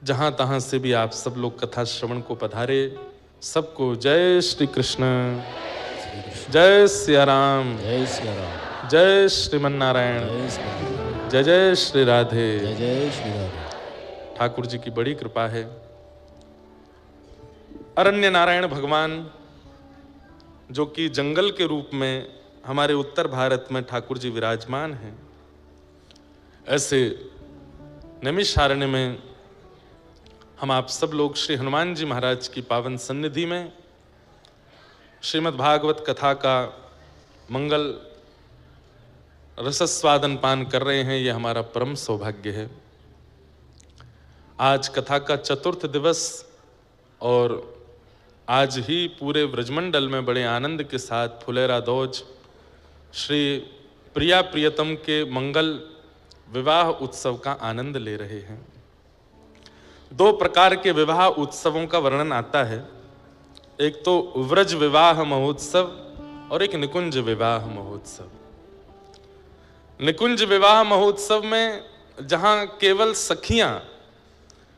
जहां तहां से भी आप सब लोग कथा श्रवण को पधारे, सबको जय श्री कृष्ण, जय सिया राम, जय सिया राम, जय श्रीमन नारायण, जय जय श्री राधे, जय जय श्री राधे। ठाकुर जी की बड़ी कृपा है। अरण्य नारायण भगवान जो कि जंगल के रूप में हमारे उत्तर भारत में ठाकुर जी विराजमान हैं, ऐसे नैमिषारण्य में हम आप सब लोग श्री हनुमान जी महाराज की पावन सन्निधि में श्रीमद् भागवत कथा का मंगल रसस्वादन पान कर रहे हैं। ये हमारा परम सौभाग्य है। आज कथा का चतुर्थ दिवस और आज ही पूरे ब्रजमंडल में बड़े आनंद के साथ फुलेरा दौज श्री प्रिया प्रियतम के मंगल विवाह उत्सव का आनंद ले रहे हैं। दो प्रकार के विवाह उत्सवों का वर्णन आता है, एक तो व्रज विवाह महोत्सव और एक निकुंज विवाह महोत्सव। निकुंज विवाह महोत्सव में जहां केवल सखियां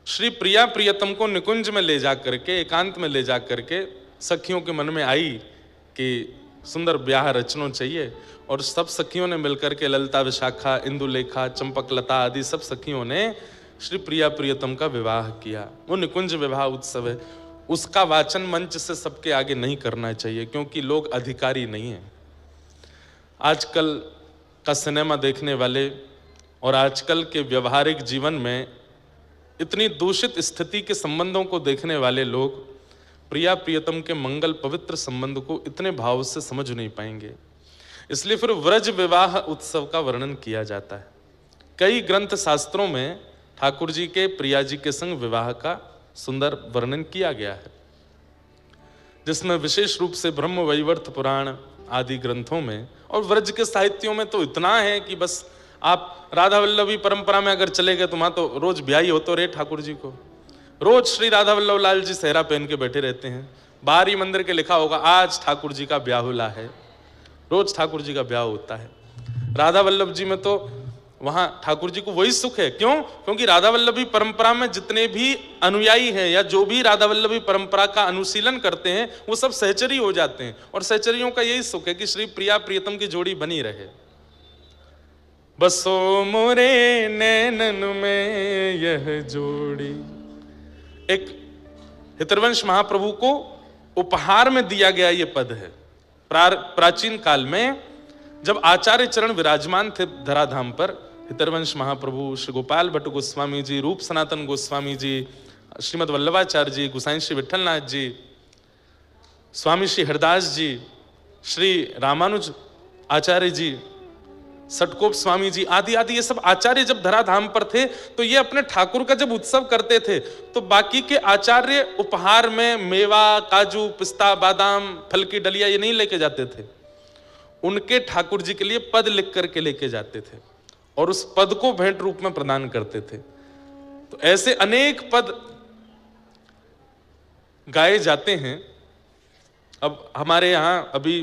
श्री प्रिया प्रियतम को निकुंज में ले जा करके, एकांत में ले जा करके सखियों के मन में आई कि सुंदर ब्याह रचना चाहिए, और सब सखियों ने मिलकर के ललिता, विशाखा, इंदुलेखा, चंपकलता आदि सब सखियों ने श्री प्रिया प्रियतम का विवाह किया। वो निकुंज विवाह उत्सव है। उसका वाचन मंच से सबके आगे नहीं करना चाहिए, क्योंकि लोग अधिकारी नहीं हैं। आजकल का सिनेमा देखने वाले और आजकल के व्यवहारिक जीवन में इतनी दूषित स्थिति के संबंधों को देखने वाले लोग प्रिया प्रियतम के मंगल पवित्र संबंध को इतने भाव से समझ नहीं पाएंगे। इसलिए फिर व्रज विवाह उत्सव का वर्णन किया जाता है। कई ग्रंथ शास्त्रों में ठाकुर जी के प्रिया जी के संग विवाह का सुंदर वर्णन किया गया है, जिसमें विशेष रूप से ब्रह्म वैवर्त पुराण आदि ग्रंथों में और व्रज के साहित्यों में तो इतना है कि बस आप राधा वल्लभी परंपरा में अगर चले गए तो वहां तो रोज ब्याही होते रहे ठाकुर जी को। रोज श्री राधा वल्लभ लाल जी सेहरा पहन के बैठे रहते हैं। बाहर ही मंदिर के लिखा होगा आज ठाकुर जी का ब्याहुला है। रोज ठाकुर जी का ब्याह होता है। राधा वल्लभ जी में तो वहां ठाकुर जी को वही सुख है। क्यों? क्योंकि राधा वल्लभी परंपरा में जितने भी अनुयायी हैं या जो भी राधा वल्लभी परंपरा का अनुशीलन करते हैं वो सब सहचरी हो जाते हैं, और सहचरियों का यही सुख है कि श्री प्रिया प्रियतम की जोड़ी बनी रहे। बसो मोरे नैनन में यह जोड़ी, एक हितरवंश महाप्रभु को उपहार में दिया गया ये पद है। प्राचीन काल में जब आचार्य चरण विराजमान थे धराधाम पर, हितरवंश महाप्रभु, श्री गोपाल भट्ट गोस्वामी जी, रूप सनातन गोस्वामी जी, श्रीमद वल्लभाचार्य जी, गोसाई श्री विठलनाथ जी, स्वामी श्री हरदास जी, श्री रामानुज आचार्य जी, सटकोप स्वामी जी आदि आदि ये सब आचार्य जब धराधाम पर थे तो ये अपने ठाकुर का जब उत्सव करते थे तो बाकी के आचार्य उपहार में मेवा, काजू, पिस्ता, बादाम, फल की डलिया ये नहीं लेके जाते थे। उनके ठाकुर जी के लिए पद लिख करके लेके जाते थे और उस पद को भेंट रूप में प्रदान करते थे। तो ऐसे अनेक पद गाए जाते हैं। अब हमारे यहां अभी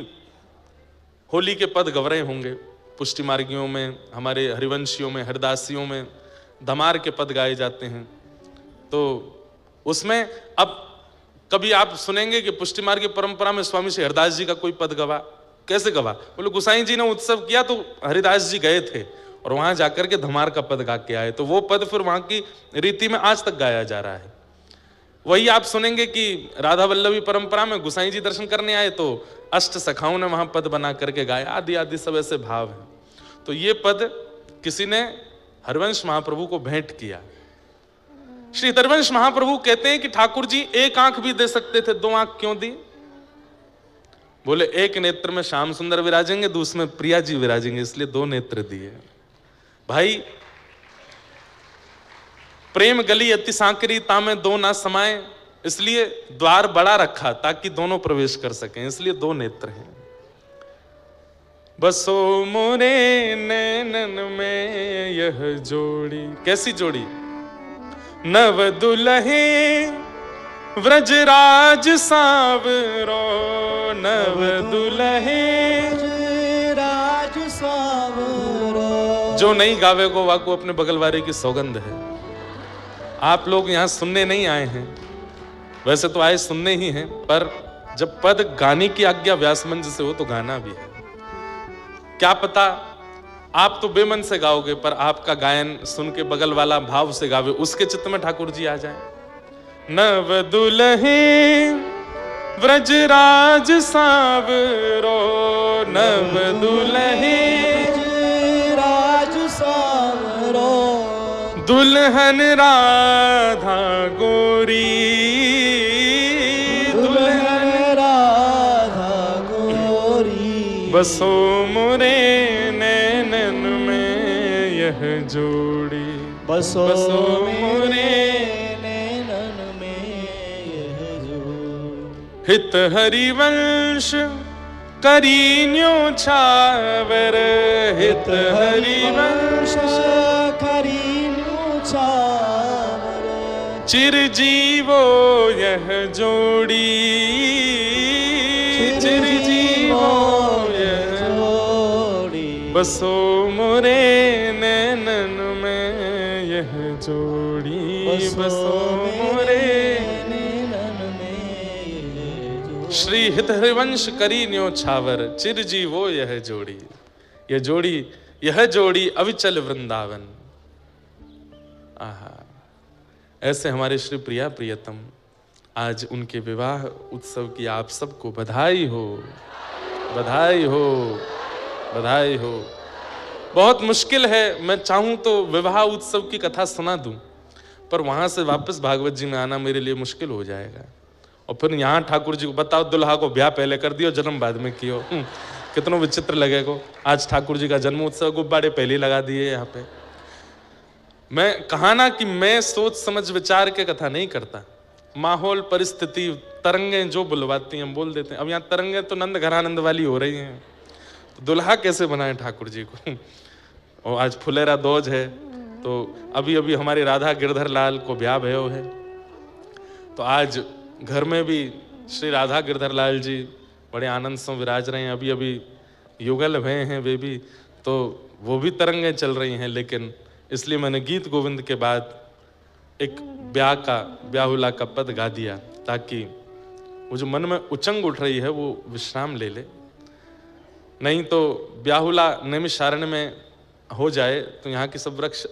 होली के पद गव रहे होंगे, पुष्टि मार्गियों में, हमारे हरिवंशियों में, हरदासियों में धमार के पद गाए जाते हैं। तो उसमें अब कभी आप सुनेंगे कि पुष्टि मार्ग की परंपरा में स्वामी श्री हरदास जी का कोई पद गवा। कैसे गवा? बोले गोसाई जी ने उत्सव किया तो हरिदास जी गए थे और वहां जाकर के धमार का पद गा के आए, तो वो पद फिर वहां की रीति में आज तक गाया जा रहा है। वही आप सुनेंगे कि राधा वल्लभी परंपरा में गोसाई जी दर्शन करने आए तो अष्ट सखाओं ने वहां पद बना करके गाया, आदि आदि सब ऐसे भाव हैं। तो ये पद किसी ने हरवंश महाप्रभु को भेंट किया। श्री हरवंश महाप्रभु कहते हैं कि ठाकुर जी एक आंख भी दे सकते थे, दो आंख क्यों दी? बोले एक नेत्र में श्याम सुंदर विराजेंगे, दूसरे में प्रिया जी विराजेंगे, इसलिए दो नेत्र दिए। भाई प्रेम गली अति सांकरी तामे दो ना समाए, इसलिए द्वार बड़ा रखा ताकि दोनों प्रवेश कर सकें, इसलिए दो नेत्र हैं। बसो मोरे नैनन में यह जोड़ी, कैसी जोड़ी? नव दुल्हे व्रजराज सावरो, नव दुल्हे राज सावरो। जो नहीं गावे को वाको अपने बगल वाले की सौगंध है। आप लोग यहाँ सुनने नहीं आए हैं, वैसे तो आए सुनने ही हैं, पर जब पद गाने की आज्ञा व्यास मंच से हो तो गाना भी है। क्या पता आप तो बेमन से गाओगे, पर आपका गायन सुन के बगल वाला भाव से गावे, उसके चित्त में ठाकुर जी आ जाए। नव दुल्हे व्रजराज सावरो, नव दुल्हे राज सावरो, दुल्हन राधा गोरी, दुल्हन राधा गोरी, बसो मोरे नैनन में यह जोड़ी, बसो मोरे नैनन में यह जोड़ी। हित हरिवंश करीन्यो छावर, हित हरिवंश करीन्यो छावर, चिरजीवो यह जोड़ी, चिरजीवो यह जोड़ी, बसो मोरे नैनन में यह जोड़ी, बसो मोरे नैनन में यह जोड़ी। श्री हित हरिवंश करी न्यो छावर, चिरजीवो यह जोड़ी, यह जोड़ी अविचल वृंदावन। आहा, ऐसे हमारे श्री प्रिया प्रियतम, आज उनके विवाह उत्सव की आप सबको बधाई हो, बधाई हो, बधाई हो। बहुत मुश्किल है, मैं चाहूं तो विवाह उत्सव की कथा सुना दूं, पर वहां से वापस भागवत जी में आना मेरे लिए मुश्किल हो जाएगा। और फिर यहाँ ठाकुर जी को बताओ, दुल्हा को ब्याह पहले कर दियो, जन्म बाद में कियो, कितना विचित्र लगेगा। आज ठाकुर जी का जन्म उत्सव, गुब्बारे पहले लगा दिए यहाँ पे। मैं कहा ना कि मैं सोच समझ विचार के कथा नहीं करता, माहौल परिस्थिति तरंगे जो बुलवाती हैं हम बोल देते हैं। अब यहाँ तरंगे तो नंद घरानंद वाली हो रही हैं, तो दुल्हा कैसे बनाए ठाकुर जी को। और आज फुलेरा दोज है, तो अभी अभी हमारी राधा गिरधर लाल को ब्याह भयो है, तो आज घर में भी श्री राधा गिरधर लाल जी बड़े आनंद से विराज रहे हैं। अभी अभी युगल भय हैं वे भी, तो वो भी तरंगें चल रही हैं। लेकिन इसलिए मैंने गीत गोविंद के बाद एक ब्याहुला का पद गा दिया, ताकि वो जो मन में उचंग उठ रही है वो विश्राम ले ले। नहीं तो ब्याहुला नैमिषारण्य में हो जाए तो यहाँ के सब वृक्ष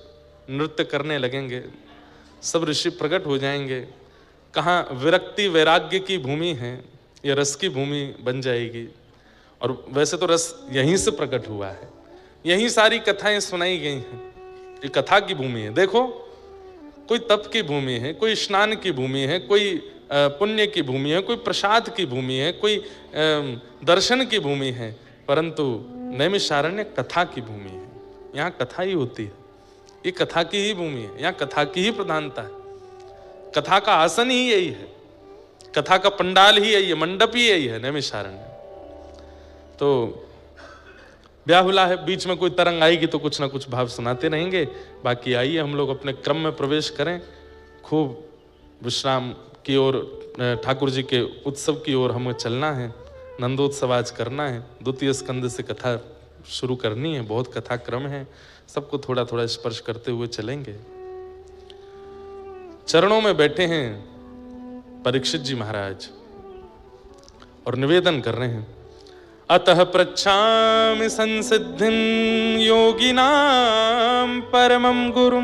नृत्य करने लगेंगे, सब ऋषि प्रकट हो जाएंगे। कहाँ विरक्ति वैराग्य की भूमि है, ये रस की भूमि बन जाएगी। और वैसे तो रस यहीं से प्रकट हुआ है, यहीं सारी कथाएं सुनाई गई हैं, ये कथा की भूमि है। देखो, कोई तप की भूमि है, कोई स्नान की भूमि है, कोई पुण्य की भूमि है, कोई प्रसाद की भूमि है, कोई दर्शन की भूमि है, परंतु नैमिषारण्य कथा की भूमि है। यहाँ कथा ही होती है, ये कथा की ही भूमि है, यहाँ कथा की ही प्रधानता है। कथा का आसन ही यही है, कथा का पंडाल ही यही है, मंडप ही यही है नैमिषारण्य। तो ब्याहुला है, बीच में कोई तरंग आएगी तो कुछ ना कुछ भाव सुनाते रहेंगे। बाकी आइए हम लोग अपने क्रम में प्रवेश करें, खूब विश्राम की ओर, ठाकुर जी के उत्सव की ओर हमें चलना है। नंदोत्सव आज करना है, द्वितीय स्कंद से कथा शुरू करनी है, बहुत कथा क्रम है, सबको थोड़ा थोड़ा स्पर्श करते हुए चलेंगे। चरणों में बैठे हैं परीक्षित जी महाराज और निवेदन कर रहे हैं, अतः पृच्छामि संसिद्धिं योगिनां परमं गुरुं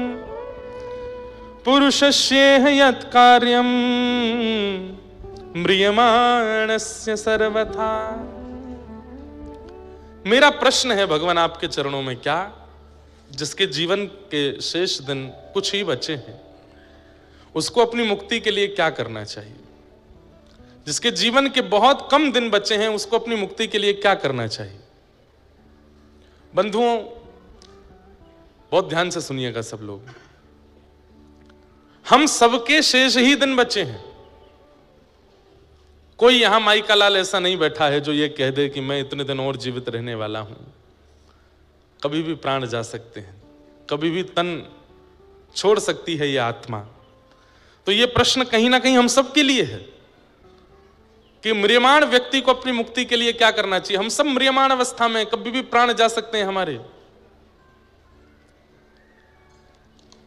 पुरुषस्येह यत् कार्यं म्रियमाणस्य सर्वथा। मेरा प्रश्न है भगवान आपके चरणों में, क्या जिसके जीवन के शेष दिन कुछ ही बचे हैं, उसको अपनी मुक्ति के लिए क्या करना चाहिए? जिसके जीवन के बहुत कम दिन बचे हैं, उसको अपनी मुक्ति के लिए क्या करना चाहिए? बंधुओं, बहुत ध्यान से सुनिएगा सब लोग, हम सबके शेष ही दिन बचे हैं। कोई यहां माई का लाल ऐसा नहीं बैठा है जो ये कह दे कि मैं इतने दिन और जीवित रहने वाला हूं। कभी भी प्राण जा सकते हैं, कभी भी तन छोड़ सकती है ये आत्मा। तो ये प्रश्न कहीं ना कहीं हम सबके लिए है कि म्रियमाण व्यक्ति को अपनी मुक्ति के लिए क्या करना चाहिए। हम सब म्रियमाण अवस्था में, कभी भी प्राण जा सकते हैं हमारे।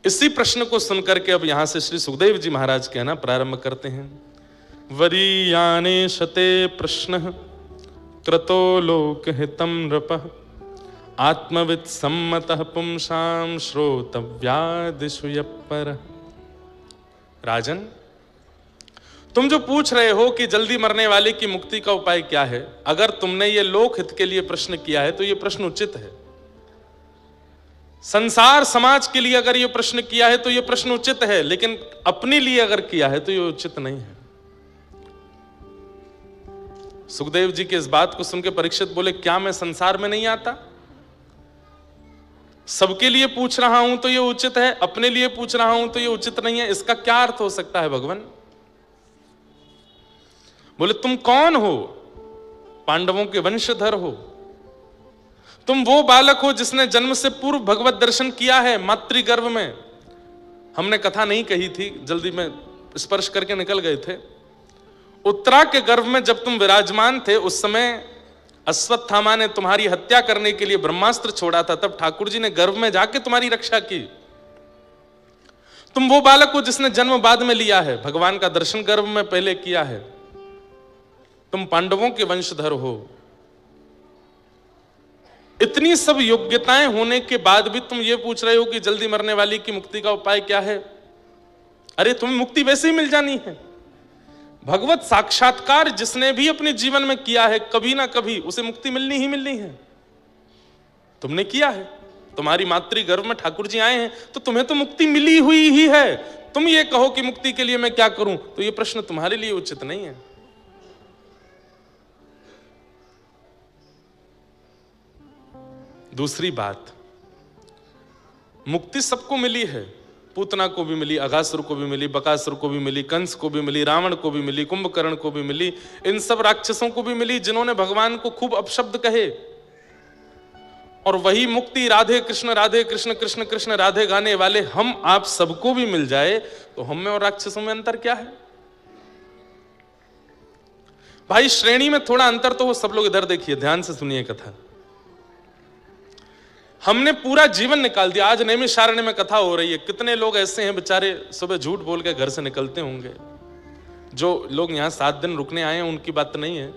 इसी प्रश्न को सुनकर के अब यहां से श्री सुखदेव जी महाराज कहना प्रारंभ करते हैं। वरीयाने शते प्रश्न क्रतो लोक हितम नृपः आत्मविद सम्मतः पुंसाम श्रोतव्यादिषु यप्पर। राजन, तुम जो पूछ रहे हो कि जल्दी मरने वाले की मुक्ति का उपाय क्या है, अगर तुमने ये लोक हित के लिए प्रश्न किया है तो ये प्रश्न उचित है। संसार समाज के लिए अगर ये प्रश्न किया है तो ये प्रश्न उचित है, लेकिन अपने लिए अगर किया है तो ये उचित नहीं है। सुखदेव जी की इस बात को सुनकर परीक्षित बोले, क्या मैं संसार में नहीं आता? सबके लिए पूछ रहा हूं तो ये उचित है, अपने लिए पूछ रहा हूं तो ये उचित नहीं है। इसका क्या अर्थ हो सकता है भगवान? बोले, तुम कौन हो? पांडवों के वंशधर हो, तुम वो बालक हो जिसने जन्म से पूर्व भगवत दर्शन किया है मातृगर्भ में। हमने कथा नहीं कही थी, जल्दी में स्पर्श करके निकल गए थे। उत्तरा के गर्भ में जब तुम विराजमान थे, उस समय अश्वत्थामा ने तुम्हारी हत्या करने के लिए ब्रह्मास्त्र छोड़ा था, तब ठाकुर जी ने गर्भ में जाके तुम्हारी रक्षा की। तुम वो बालक हो जिसने जन्म बाद में लिया है, भगवान का दर्शन गर्भ में पहले किया है। तुम पांडवों के वंशधर हो। इतनी सब योग्यताएं होने के बाद भी तुम ये पूछ रहे हो कि जल्दी मरने वाली की मुक्ति का उपाय क्या है? अरे तुम्हें मुक्ति वैसे ही मिल जानी है। भगवत साक्षात्कार जिसने भी अपने जीवन में किया है, कभी ना कभी उसे मुक्ति मिलनी ही मिलनी है। तुमने किया है, तुम्हारी मातृगर्भ में ठाकुर जी आए हैं, तो तुम्हें तो मुक्ति मिली हुई ही है। तुम ये कहो कि मुक्ति के लिए मैं क्या करूं, तो ये प्रश्न तुम्हारे लिए उचित नहीं है। दूसरी बात, मुक्ति सबको मिली है। पूतना को भी मिली, अघासुर को भी मिली, बकासुर को भी मिली, कंस को भी मिली, रावण को भी मिली, कुंभकर्ण को भी मिली, इन सब राक्षसों को भी मिली जिन्होंने भगवान को खूब अपशब्द कहे। और वही मुक्ति राधे कृष्ण कृष्ण कृष्ण राधे गाने वाले हम आप सबको भी मिल जाए, तो हम में और राक्षसों में अंतर क्या है? भाई श्रेणी में थोड़ा अंतर तो हो। सब लोग इधर देखिए, ध्यान से सुनिए कथा। हमने पूरा जीवन निकाल दिया। आज नैमिषारण्य में कथा हो रही है, कितने लोग ऐसे हैं बेचारे सुबह झूठ बोल के घर से निकलते होंगे। जो लोग यहाँ 7 दिन रुकने आए हैं उनकी बात नहीं है,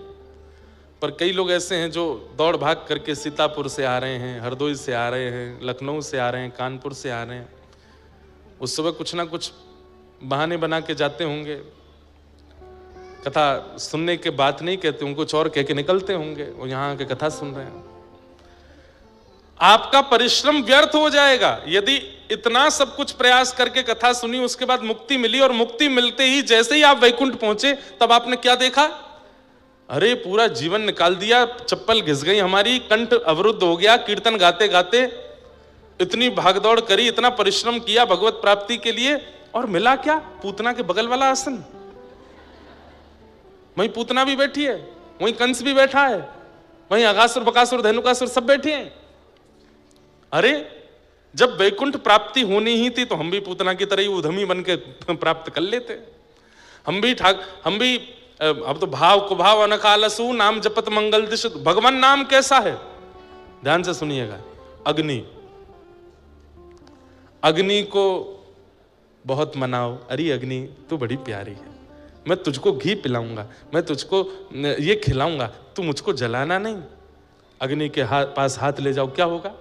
पर कई लोग ऐसे हैं जो दौड़ भाग करके सीतापुर से आ रहे हैं, हरदोई से आ रहे हैं, लखनऊ से आ रहे हैं, कानपुर से आ रहे हैं। उस सुबह कुछ ना कुछ बहाने बना के जाते होंगे। कथा सुनने के बात नहीं कहते, उनको कुछ और कह के निकलते होंगे। वो यहाँ आके कथा सुन रहे हैं। आपका परिश्रम व्यर्थ हो जाएगा यदि इतना सब कुछ प्रयास करके कथा सुनी, उसके बाद मुक्ति मिली, और मुक्ति मिलते ही जैसे ही आप वैकुंठ पहुंचे तब आपने क्या देखा? अरे पूरा जीवन निकाल दिया, चप्पल घिस गई हमारी, कंठ अवरुद्ध हो गया, कीर्तन गाते गाते इतनी भागदौड़ करी, इतना परिश्रम किया भगवत प्राप्ति के लिए, और मिला क्या? पूतना के बगल वाला आसन। वहीं पूतना भी बैठी है, वहीं कंस भी बैठा है, वहीं अघासुर बकासुर धेनुकासुर सब बैठे हैं। अरे जब वैकुंठ प्राप्ति होनी ही थी तो हम भी पूतना की तरह ही उधमी बन के प्राप्त कर लेते। हम भी अब तो भाव को भाव अनकालसु नाम जपत मंगल दिश। भगवान नाम कैसा है? ध्यान से सुनिएगा। अग्नि को बहुत मनाओ, अरे अग्नि तू बड़ी प्यारी है, मैं तुझको घी पिलाऊंगा, मैं तुझको ये खिलाऊंगा, तू मुझको जलाना नहीं। अग्नि के पास हाथ ले जाओ, क्या होगा?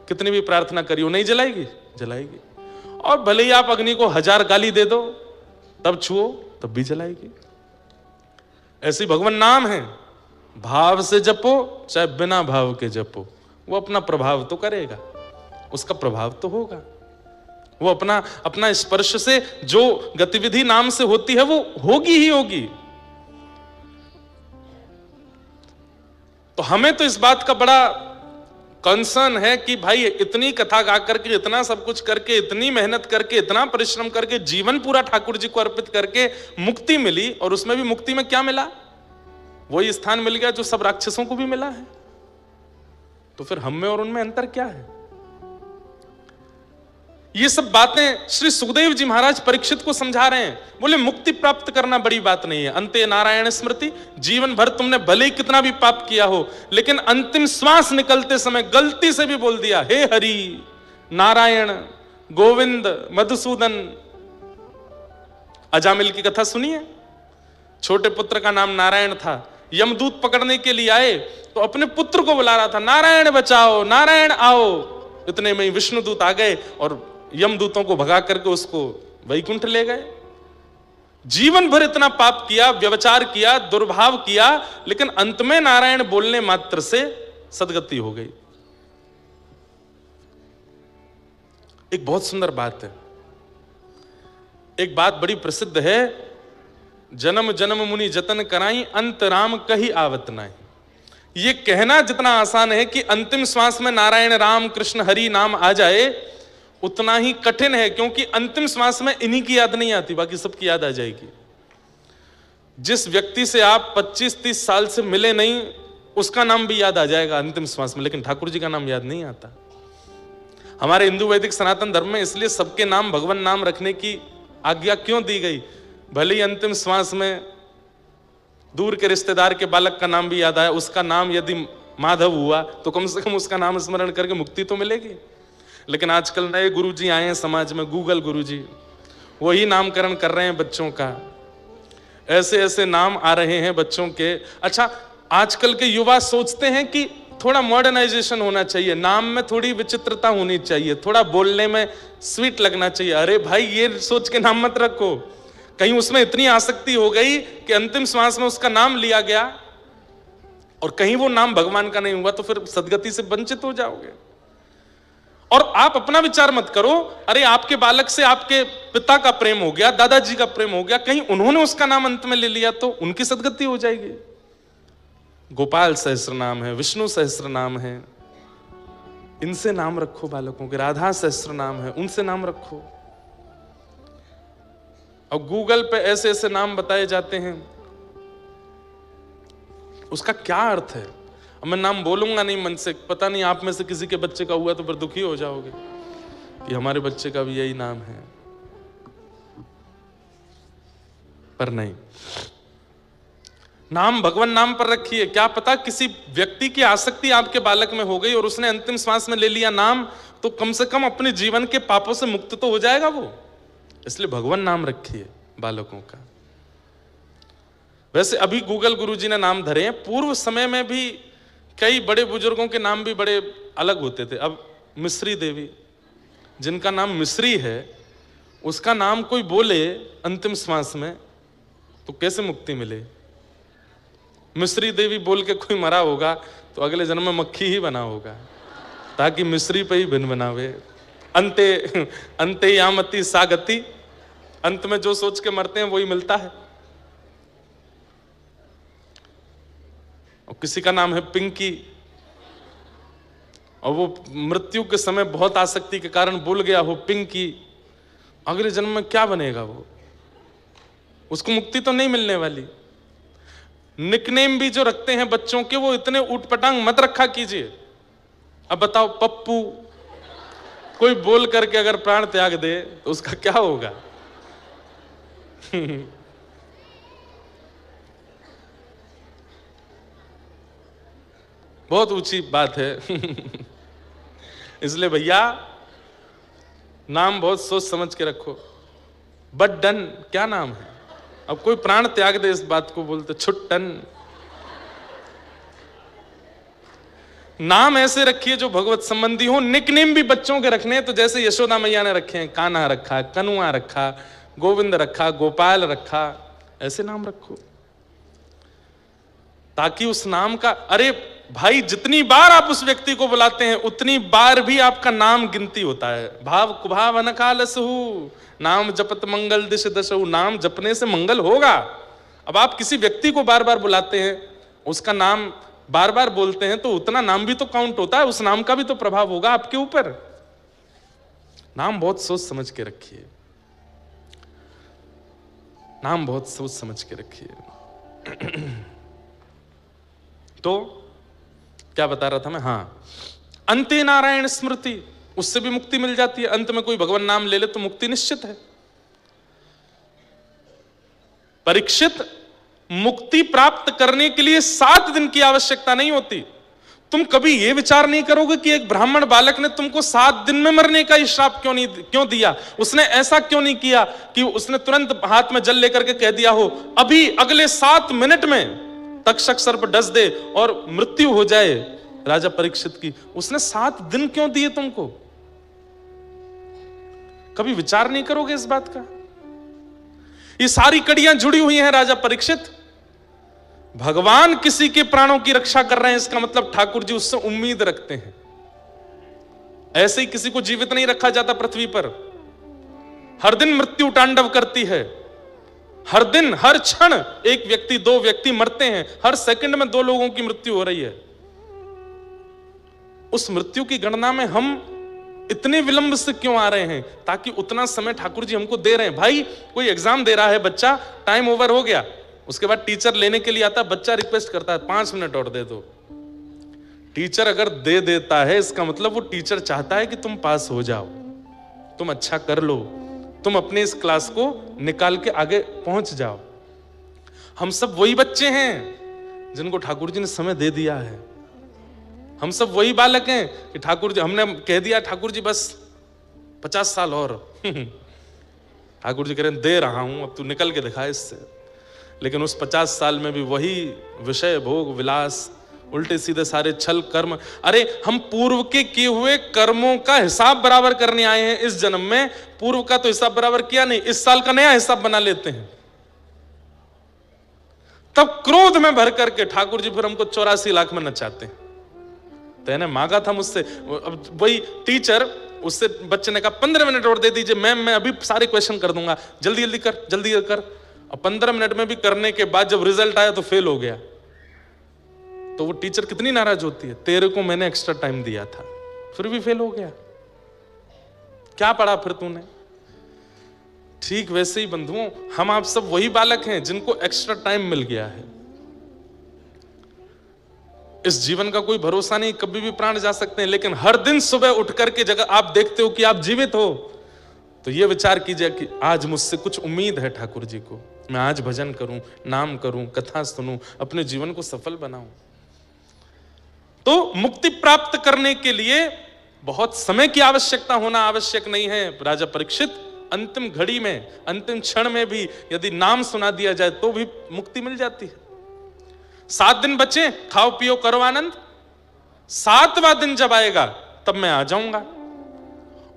कितनी भी प्रार्थना करियो नहीं जलाएगी? जलाएगी। और भले ही आप अग्नि को 1000 गाली दे दो, तब छुओ तब भी जलाएगी। ऐसी भगवान नाम है, भाव से जपो चाहे बिना भाव के जपो, वो अपना प्रभाव तो करेगा, उसका प्रभाव तो होगा। वो अपना स्पर्श से जो गतिविधि नाम से होती है वो होगी ही होगी। तो हमें तो इस बात का बड़ा कंसर्न है कि भाई इतनी कथा गा करके, इतना सब कुछ करके, इतनी मेहनत करके, इतना परिश्रम करके, जीवन पूरा ठाकुर जी को अर्पित करके मुक्ति मिली, और उसमें भी मुक्ति में क्या मिला? वही स्थान मिल गया जो सब राक्षसों को भी मिला है। तो फिर हम में और उनमें अंतर क्या है? ये सब बातें श्री सुखदेव जी महाराज परीक्षित को समझा रहे हैं। बोले मुक्ति प्राप्त करना बड़ी बात नहीं है, अंते नारायण स्मृति। जीवन भर तुमने भले ही कितना भी पाप किया हो, लेकिन अंतिम श्वास निकलते समय गलती से भी बोल दिया हे हरि नारायण गोविंद, मधुसूदन। अजामिल की कथा सुनिए। छोटे पुत्र का नाम नारायण था। यमदूत पकड़ने के लिए आए तो अपने पुत्र को बुला रहा था, नारायण बचाओ, नारायण आओ। इतने में ही विष्णुदूत आ गए और यमदूतों को भगा करके उसको वैकुंठ ले गए। जीवन भर इतना पाप किया, व्यभिचार किया, दुर्भाव किया, लेकिन अंत में नारायण बोलने मात्र से सदगति हो गई। एक बहुत सुंदर बात है। एक बात बड़ी प्रसिद्ध है, जन्म जन्म मुनि जतन कराई, अंत राम कही आवत नाई। ये कहना जितना आसान है कि अंतिम श्वास में नारायण, राम, कृष्ण, हरि नाम आ जाए, उतना ही कठिन है, क्योंकि अंतिम श्वास में इन्हीं की याद नहीं आती, बाकी सबकी याद आ जाएगी। जिस व्यक्ति से आप 25-30 साल से मिले नहीं, उसका नाम भी याद आ जाएगा अंतिम श्वास में, लेकिन ठाकुर जी का नाम याद नहीं आता। हमारे हिंदू वैदिक सनातन धर्म में इसलिए सबके नाम भगवान नाम रखने की आज्ञा क्यों दी गई? भले ही अंतिम श्वास में दूर के रिश्तेदार के बालक का नाम भी याद आया, उसका नाम यदि माधव हुआ तो कम से कम उसका नाम स्मरण करके मुक्ति तो मिलेगी। लेकिन आजकल नए गुरुजी आए हैं समाज में, गूगल गुरुजी, वही नामकरण कर रहे हैं बच्चों का। ऐसे ऐसे नाम आ रहे हैं बच्चों के। अच्छा, आजकल के युवा सोचते हैं कि थोड़ा मॉडर्नाइजेशन होना चाहिए, नाम में थोड़ी विचित्रता होनी चाहिए, थोड़ा बोलने में स्वीट लगना चाहिए। अरे भाई, ये सोच के नाम मत रखो। कहीं उसमें इतनी आसक्ति हो गई कि अंतिम श्वास में उसका नाम लिया गया और कहीं वो नाम भगवान का नहीं हुआ, तो फिर सदगति से वंचित हो जाओगे। और आप अपना विचार मत करो, अरे आपके बालक से आपके पिता का प्रेम हो गया, दादाजी का प्रेम हो गया, कहीं उन्होंने उसका नाम अंत में ले लिया तो उनकी सदगति हो जाएगी। गोपाल सहस्त्र नाम है, विष्णु सहस्त्र नाम है, इनसे नाम रखो बालकों के। राधा सहस्त्र नाम है, उनसे नाम रखो। और गूगल पे ऐसे ऐसे नाम बताए जाते हैं, उसका क्या अर्थ है? अब मैं नाम बोलूंगा नहीं मन से, पता नहीं आप में से किसी के बच्चे का हुआ तो फिर दुखी हो जाओगे कि हमारे बच्चे का भी यही नाम है। पर नहीं, नाम भगवान नाम पर रखिए। क्या पता किसी व्यक्ति की आसक्ति आपके बालक में हो गई और उसने अंतिम श्वास में ले लिया नाम, तो कम से कम अपने जीवन के पापों से मुक्त तो हो जाएगा वो। इसलिए भगवान नाम रखिए बालकों का। वैसे अभी गूगल गुरुजी ने नाम धरे हैं, पूर्व समय में भी कई बड़े बुजुर्गों के नाम भी बड़े अलग होते थे। अब मिश्री देवी, जिनका नाम मिश्री है, उसका नाम कोई बोले अंतिम श्वास में तो कैसे मुक्ति मिले? मिश्री देवी बोल के कोई मरा होगा तो अगले जन्म में मक्खी ही बना होगा, ताकि मिश्री पे ही भिन बनावे। अंते अंते यामति सागति, अंत में जो सोच के मरते हैं वही मिलता है। और किसी का नाम है पिंकी, और वो मृत्यु के समय बहुत आसक्ति के कारण भूल गया हो पिंकी, अगले जन्म में क्या बनेगा वो? उसको मुक्ति तो नहीं मिलने वाली। निकनेम भी जो रखते हैं बच्चों के, वो इतने ऊटपटांग मत रखा कीजिए। अब बताओ, पप्पू, कोई बोल करके अगर प्राण त्याग दे तो उसका क्या होगा? बहुत ऊंची बात है। इसलिए भैया नाम बहुत सोच समझ के रखो। बट डन क्या नाम है? अब कोई प्राण त्याग दे इस बात को बोलते छुट्टन। नाम ऐसे रखिए जो भगवत संबंधी हो। निकनेम भी बच्चों के रखने हैं तो जैसे यशोदा मैया ने रखे हैं, कान्हा रखा, कनुआ रखा, गोविंद रखा, गोपाल रखा, ऐसे नाम रखो ताकि उस नाम का, अरे भाई जितनी बार आप उस व्यक्ति को बुलाते हैं उतनी बार भी आपका नाम गिनती होता है। भाव कुभाव अनकालसहु, नाम जपत मंगल दिश दशहु, नाम जपने से मंगल होगा। अब आप किसी व्यक्ति को बार बार बुलाते हैं, उसका नाम बार बार बोलते हैं, तो उतना नाम भी तो काउंट होता है, उस नाम का भी तो प्रभाव होगा आपके ऊपर। नाम बहुत सोच समझ के रखिए, नाम बहुत सोच समझ के रखिए। तो क्या बता रहा था मैं? हाँ, अंते नारायण स्मृति, उससे भी मुक्ति मिल जाती है। अंत में कोई भगवान नाम ले ले तो मुक्ति निश्चित है। परीक्षित, मुक्ति प्राप्त करने के लिए 7 दिन की आवश्यकता नहीं होती। तुम कभी ये विचार नहीं करोगे कि एक ब्राह्मण बालक ने तुमको 7 दिन में मरने का श्राप क्यों दिया? उसने ऐसा क्यों नहीं किया कि उसने तुरंत हाथ में जल लेकर के कह दिया हो अभी अगले 7 मिनट में तक्षक सर्प डस दे और मृत्यु हो जाए राजा परीक्षित की? उसने 7 दिन क्यों दिए तुमको? कभी विचार नहीं करोगे इस बात का? ये सारी कड़ियां जुड़ी हुई हैं राजा परीक्षित। भगवान किसी के प्राणों की रक्षा कर रहे हैं, इसका मतलब ठाकुर जी उससे उम्मीद रखते हैं। ऐसे ही किसी को जीवित नहीं रखा जाता पृथ्वी पर। हर दिन मृत्यु तांडव करती है, हर दिन हर क्षण 1 व्यक्ति 2 व्यक्ति मरते हैं, हर सेकंड में 2 लोगों की मृत्यु हो रही है। उस मृत्यु की गणना में हम इतने विलंब से क्यों आ रहे हैं? ताकि उतना समय ठाकुर जी हमको दे रहे हैं। भाई कोई एग्जाम दे रहा है बच्चा, टाइम ओवर हो गया, उसके बाद टीचर लेने के लिए आता है, बच्चा रिक्वेस्ट करता है 5 मिनट और दे दो। टीचर अगर दे देता है इसका मतलब वो टीचर चाहता है कि तुम पास हो जाओ, तुम अच्छा कर लो, तुम अपने इस क्लास को निकाल के आगे पहुंच जाओ। हम सब वही बच्चे हैं जिनको ठाकुर जी ने समय दे दिया है। हम सब वही बालक हैं कि ठाकुर जी, हमने कह दिया ठाकुर जी बस 50 साल और ठाकुर जी कह रहे हैं दे रहा हूं, अब तू निकल के दिखा इससे। लेकिन उस 50 साल में भी वही विषय भोग विलास, उल्टे सीधे सारे छल कर्म। अरे हम पूर्व के किए हुए कर्मों का हिसाब बराबर करने आए हैं इस जन्म में। पूर्व का तो हिसाब बराबर किया नहीं, इस साल का नया हिसाब बना लेते हैं। तब क्रोध में भर करके ठाकुर जी फिर हमको 84 लाख में नचाते हैं। तो मांगा था मुझसे, अब वही टीचर, उससे बच्चे ने कहा 15 मिनट और दे दीजिए मैम, मैं अभी सारे क्वेश्चन कर दूंगा, जल्दी जल्दी कर जल्दी कर। और 15 मिनट में भी करने के बाद जब रिजल्ट आया तो फेल हो गया। तो वो टीचर कितनी नाराज होती है, तेरे को मैंने एक्स्ट्रा टाइम दिया था फिर भी फेल हो गया, क्या पढ़ा फिर तूने? ठीक वैसे ही बंधुओं, हम आप सब वही बालक हैं जिनको एक्स्ट्रा टाइम मिल गया है। इस जीवन का कोई भरोसा नहीं, कभी भी प्राण जा सकते हैं। लेकिन हर दिन सुबह उठ करके जगह आप देखते हो कि आप जीवित हो, तो यह विचार कीजिए कि आज मुझसे कुछ उम्मीद है ठाकुर जी को। मैं आज भजन करूं, नाम करूं, कथा सुनूं, अपने जीवन को सफल बनाऊं। तो मुक्ति प्राप्त करने के लिए बहुत समय की आवश्यकता होना आवश्यक नहीं है। राजा परीक्षित, अंतिम घड़ी में, अंतिम क्षण में भी यदि नाम सुना दिया जाए तो भी मुक्ति मिल जाती है। 7 दिन बचे, खाओ पियो करो आनंद। 7वां दिन जब आएगा तब मैं आ जाऊंगा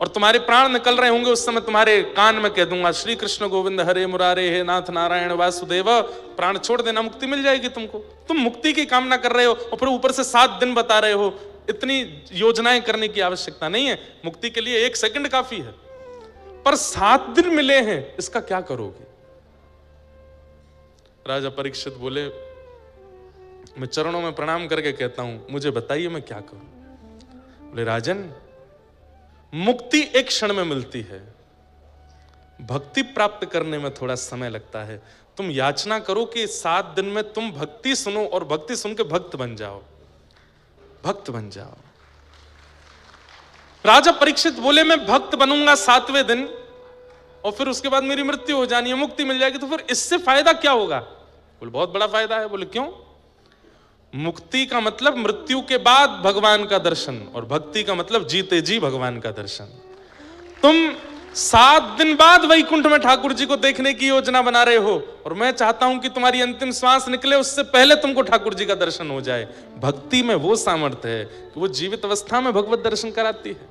और तुम्हारे प्राण निकल रहे होंगे, उस समय तुम्हारे कान में कह दूंगा श्री कृष्ण गोविंद हरे मुरारे हे नाथ नारायण वासुदेव। प्राण छोड़ देना, मुक्ति मिल जाएगी तुमको। तुम मुक्ति की कामना कर रहे हो और फिर ऊपर से 7 दिन बता रहे हो। इतनी योजनाएं करने की आवश्यकता नहीं है, मुक्ति के लिए 1 सेकंड काफी है। पर 7 दिन मिले हैं, इसका क्या करोगे? राजा परीक्षित बोले, मैं चरणों में प्रणाम करके कहता हूं, मुझे बताइए मैं क्या करूं? बोले राजन, मुक्ति 1 क्षण में मिलती है, भक्ति प्राप्त करने में थोड़ा समय लगता है। तुम याचना करो कि 7 दिन में तुम भक्ति सुनो और भक्ति सुन के भक्त बन जाओ, भक्त बन जाओ। राजा परीक्षित बोले, मैं भक्त बनूंगा 7वें दिन और फिर उसके बाद मेरी मृत्यु हो जानी है, मुक्ति मिल जाएगी, तो फिर इससे फायदा क्या होगा? बोले बहुत बड़ा फायदा है। बोले क्यों? मुक्ति का मतलब मृत्यु के बाद भगवान का दर्शन और भक्ति का मतलब जीते जी भगवान का दर्शन। तुम 7 दिन बाद वैकुंठ में ठाकुर जी को देखने की योजना बना रहे हो और मैं चाहता हूं कि तुम्हारी अंतिम श्वास निकले उससे पहले तुमको ठाकुर जी का दर्शन हो जाए। भक्ति में वो सामर्थ्य है कि वो जीवित अवस्था में भगवत दर्शन कराती है।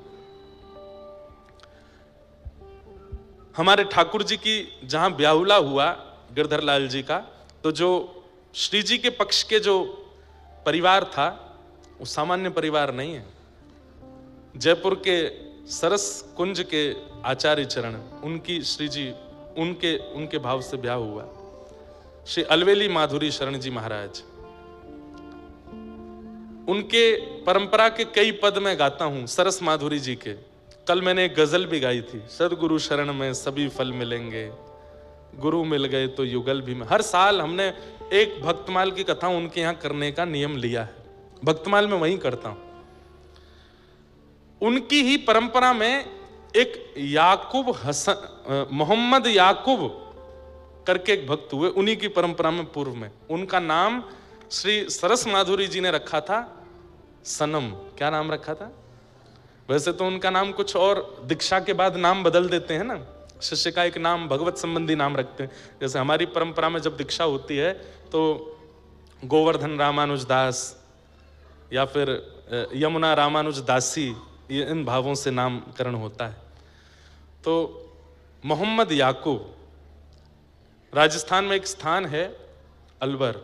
हमारे ठाकुर जी की जहां ब्याहुला हुआ गिरधर लाल जी का, तो जो श्री जी के पक्ष के जो परिवार था वो सामान्य परिवार नहीं है। जयपुर के सरस कुंज के आचार्य चरण, उनकी श्री जी, उनके भाव से ब्याह हुआ। श्री अलवेली माधुरी शरण जी महाराज, उनके परंपरा के कई पद में गाता हूं, सरस माधुरी जी के। कल मैंने एक गजल भी गाई थी, सदगुरु शरण में सभी फल मिलेंगे, गुरु मिल गए तो युगल भी में। हर साल हमने एक भक्तमाल की कथा उनके यहां करने का नियम लिया है, भक्तमाल में वहीं करता हूं। उनकी ही परंपरा में एक याकूब हसन, मोहम्मद याकूब करके एक भक्त हुए, उन्हीं की परंपरा में पूर्व में। उनका नाम श्री सरस माधुरी जी ने रखा था सनम, क्या नाम रखा था? वैसे तो उनका नाम कुछ और, दीक्षा के बाद नाम बदल देते हैं ना, शिष्य का एक नाम भगवत संबंधी नाम रखते हैं। जैसे हमारी परंपरा में जब दीक्षा होती है तो गोवर्धन रामानुज दास या फिर यमुना रामानुज दासी, ये इन भावों से नामकरण होता है। तो मोहम्मद याकूब, राजस्थान में एक स्थान है अलवर,